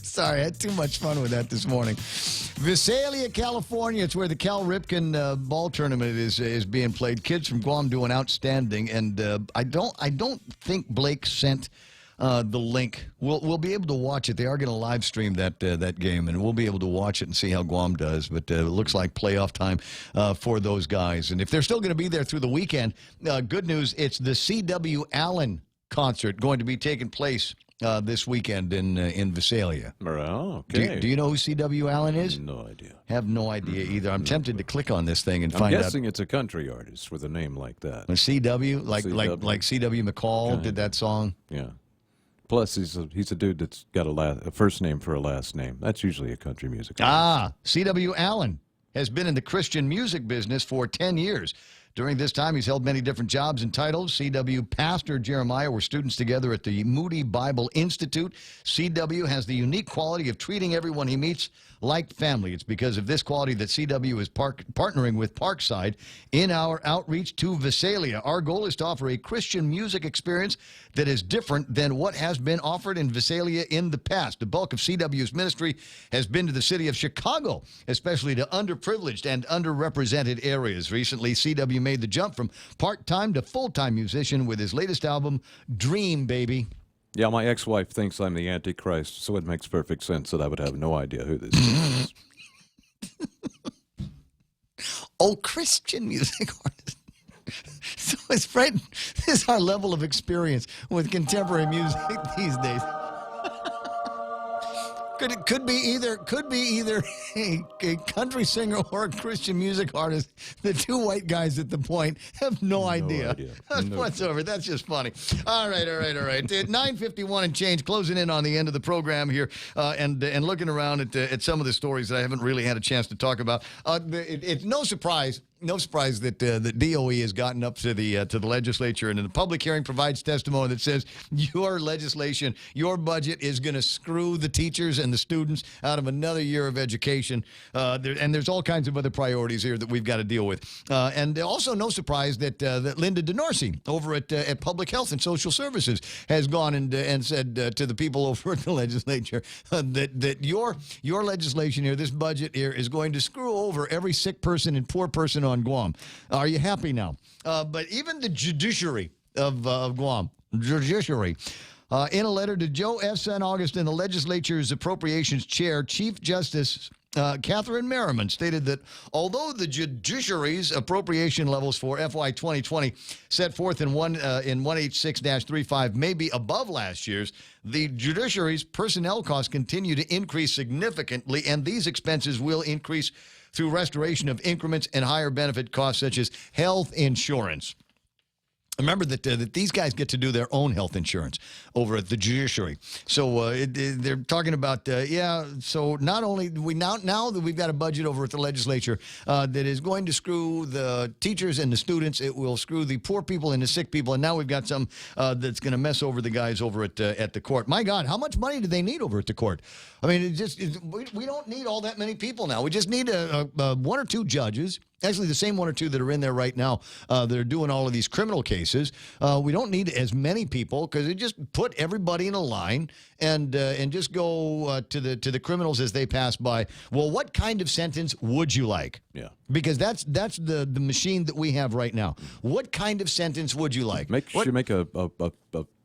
Sorry, I had too much fun with that this morning. Visalia, California. It's where the Cal Ripken ball tournament is being played. Kids from Guam doing outstanding, and I don't think Blake sent the link. We'll be able to watch it. They are going to live stream that game, and we'll be able to watch it and see how Guam does. But it looks like playoff time for those guys. And if they're still going to be there through the weekend, good news, it's the C.W. Allen concert going to be taking place this weekend in Visalia. Oh, okay. Do you know who C.W. Allen is? No idea. Have no idea either. I'm tempted to click on this thing and find out. I'm guessing it's a country artist with a name like that. C.W. Like C.W. McCall did that song. Yeah. Plus, he's a dude that's got a first name for a last name. That's usually a country music artist. C.W. Allen has been in the Christian music business for 10 years. During this time, he's held many different jobs and titles. C.W. Pastor Jeremiah were students together at the Moody Bible Institute. C.W. has the unique quality of treating everyone he meets like family. It's because of this quality that C.W. is partnering with Parkside in our outreach to Visalia. Our goal is to offer a Christian music experience that is different than what has been offered in Visalia in the past. The bulk of C.W.'s ministry has been to the city of Chicago, especially to underprivileged and underrepresented areas. Recently, C.W. made the jump from part-time to full-time musician with his latest album, Dream Baby. Yeah, my ex-wife thinks I'm the Antichrist, so it makes perfect sense that I would have no idea who this is. Oh, Christian music artist. So it's right. This is our level of experience with contemporary music these days. Could be either a country singer or a Christian music artist. The two white guys at the point have no idea. Whatsoever. That's just funny. All right. At 9:51 and change, closing in on the end of the program here, and looking around at some of the stories that I haven't really had a chance to talk about. It's no surprise that the DOE has gotten up to the legislature and in the public hearing provides testimony that says your legislation, your budget is going to screw the teachers and the students out of another year of education. And there's all kinds of other priorities here that we've got to deal with. And also no surprise that Linda DeNorsi over at Public Health and Social Services has gone and said to the people over at the legislature that your legislation here, this budget here, is going to screw over every sick person and poor person on Guam. Are you happy now? But even the judiciary of Guam, in a letter to Joe F. St. Augustine, the legislature's appropriations chair, Chief Justice Catherine Merriman stated that although the judiciary's appropriation levels for FY 2020 set forth in 186-35 may be above last year's, the judiciary's personnel costs continue to increase significantly, and these expenses will increase through restoration of increments and higher benefit costs such as health insurance. Remember that these guys get to do their own health insurance over at the judiciary. So they're talking about, so not only now that we've got a budget over at the legislature that is going to screw the teachers and the students, it will screw the poor people and the sick people, and now we've got some that's going to mess over the guys over at the court. My God, how much money do they need over at the court? I mean, we don't need all that many people now. We just need one or two judges. Actually, the same one or two that are in there right now that are doing all of these criminal cases. We don't need as many people because it just put everybody in a line and just go to the criminals as they pass by. Well, what kind of sentence would you like? Yeah. Because that's the machine that we have right now. What kind of sentence would you like? You make a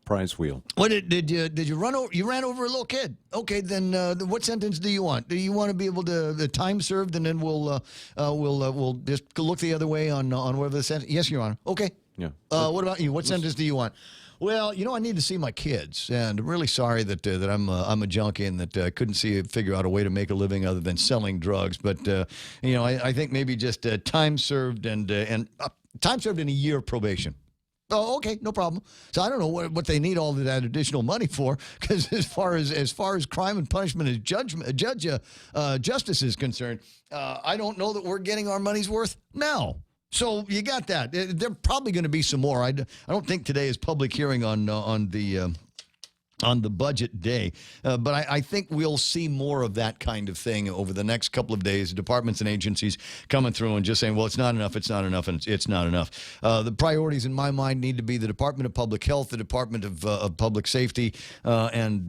prize wheel. What did you run over? You ran over a little kid. Okay, then what sentence do you want? Do you want to be able to the time served, and then we'll just look the other way on whatever the sentence? Yes, Your Honor. Okay. Yeah. What about you? What sentence do you want? Well, I need to see my kids, and I'm really sorry that I'm a junkie and that I couldn't figure out a way to make a living other than selling drugs. But I think maybe just time served and time served in a year of probation. Oh, okay, no problem. So I don't know what they need all of that additional money for, because as far as crime and punishment as justice is concerned, I don't know that we're getting our money's worth now. So you got that. There are probably going to be some more. I don't think today is public hearing on the budget day. But I think we'll see more of that kind of thing over the next couple of days. Departments and agencies coming through and just saying, well, it's not enough, it's not enough, and it's not enough. The priorities in my mind need to be the Department of Public Health, the Department of Public Safety, and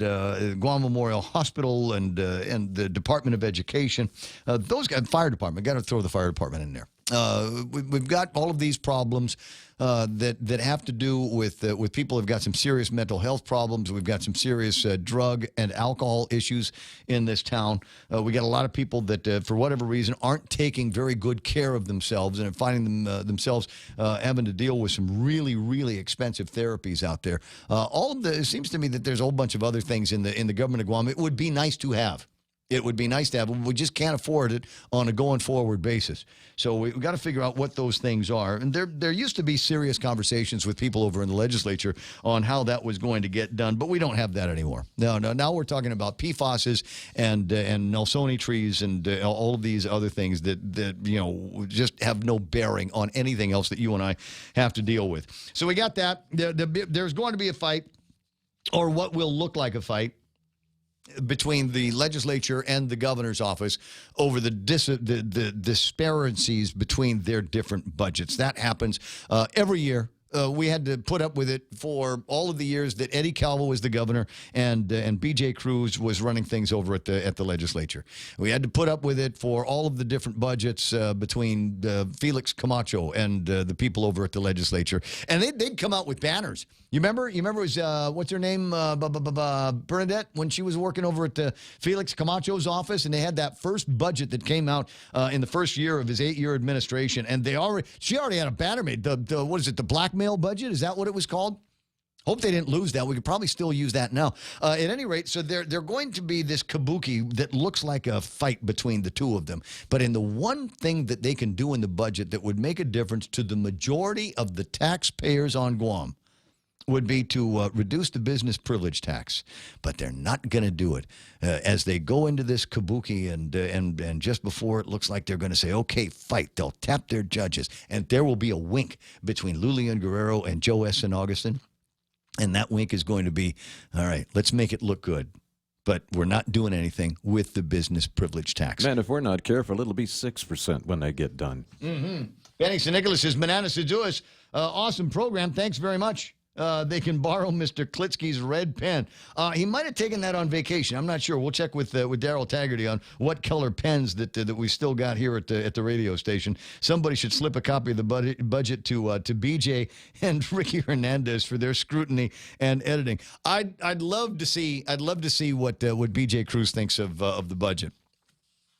Guam Memorial Hospital, and the Department of Education. Those guys, fire department, got to throw the fire department in there. We've got all of these problems that have to do with people who've got some serious mental health problems. We've got some serious drug and alcohol issues in this town. We got a lot of people that, for whatever reason, aren't taking very good care of themselves and are finding themselves having to deal with some really, really expensive therapies out there. It seems to me that there's a whole bunch of other things in the government of Guam. It would be nice to have. It would be nice to have, but we just can't afford it on a going forward basis. So we've got to figure out what those things are. And there used to be serious conversations with people over in the legislature on how that was going to get done, but we don't have that anymore. No. Now we're talking about PFASs and Nelsoni trees and all of these other things that just have no bearing on anything else that you and I have to deal with. So we got that. There's going to be a fight, or what will look like a fight, between the legislature and the governor's office over the disparities between their different budgets. That happens every year. We had to put up with it for all of the years that Eddie Calvo was the governor and B.J. Cruz was running things over at the legislature. We had to put up with it for all of the different budgets between Felix Camacho and the people over at the legislature. And they'd come out with banners. You remember it was, what's her name, Bernadette, when she was working over at Felix Camacho's office, and they had that first budget that came out in the first year of his 8-year administration, and she already had a banner made. What is it, the blackmail budget? Is that what it was called? Hope they didn't lose that. We could probably still use that now. At any rate, so they're going to be this kabuki that looks like a fight between the two of them. But in the one thing that they can do in the budget that would make a difference to the majority of the taxpayers on Guam would be to reduce the business privilege tax. But they're not going to do it. As they go into this kabuki and just before it looks like they're going to say, okay, fight, they'll tap their judges. And there will be a wink between Lulian Guerrero and Joe S. San Augustin. And that wink is going to be, all right, let's make it look good. But we're not doing anything with the business privilege tax. Man, if we're not careful, it'll be 6% when they get done. Mm-hmm. Benny St. Nicholas's Manana Seduas. Awesome program. Thanks very much. They can borrow Mr. Klitsky's red pen. He might have taken that on vacation. I'm not sure. We'll check with Daryl Taggarty on what color pens that we still got here at the radio station. Somebody should slip a copy of the budget to BJ and Ricky Hernandez for their scrutiny and editing. I'd love to see what BJ Cruz thinks of the budget.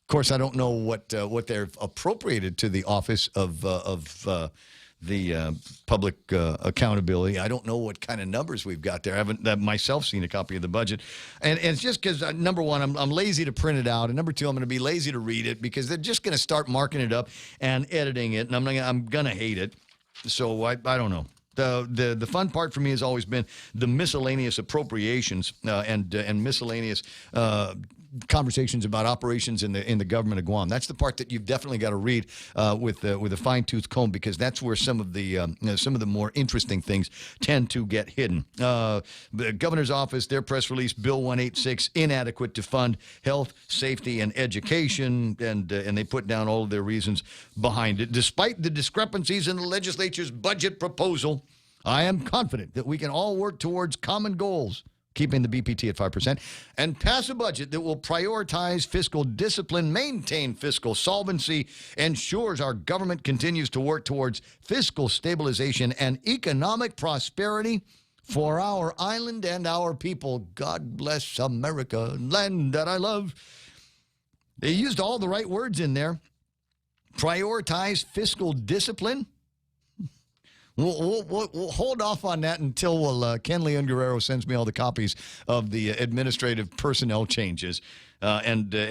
Of course, I don't know what they've appropriated to the Office of the Public Accountability. I don't know what kind of numbers we've got there. I haven't myself seen a copy of the budget. And it's just because, number one, I'm lazy to print it out. And number two, I'm going to be lazy to read it because they're just going to start marking it up and editing it. And I'm going to hate it. So I don't know. The fun part for me has always been the miscellaneous appropriations and miscellaneous conversations about operations in the government of Guam. That's the part that you've definitely got to read with a fine-tooth comb, because that's where some of the more interesting things tend to get hidden. The governor's office, their press release, Bill 186, inadequate to fund health, safety, and education, and they put down all of their reasons behind it. Despite the discrepancies in the legislature's budget proposal, I am confident that we can all work towards common goals, keeping the BPT at 5%, and pass a budget that will prioritize fiscal discipline, maintain fiscal solvency, ensures our government continues to work towards fiscal stabilization and economic prosperity for our island and our people. God bless America, land that I love. They used all the right words in there. Prioritize fiscal discipline. We'll hold off on that until Ken Leon Guerrero sends me all the copies of the administrative personnel changes. And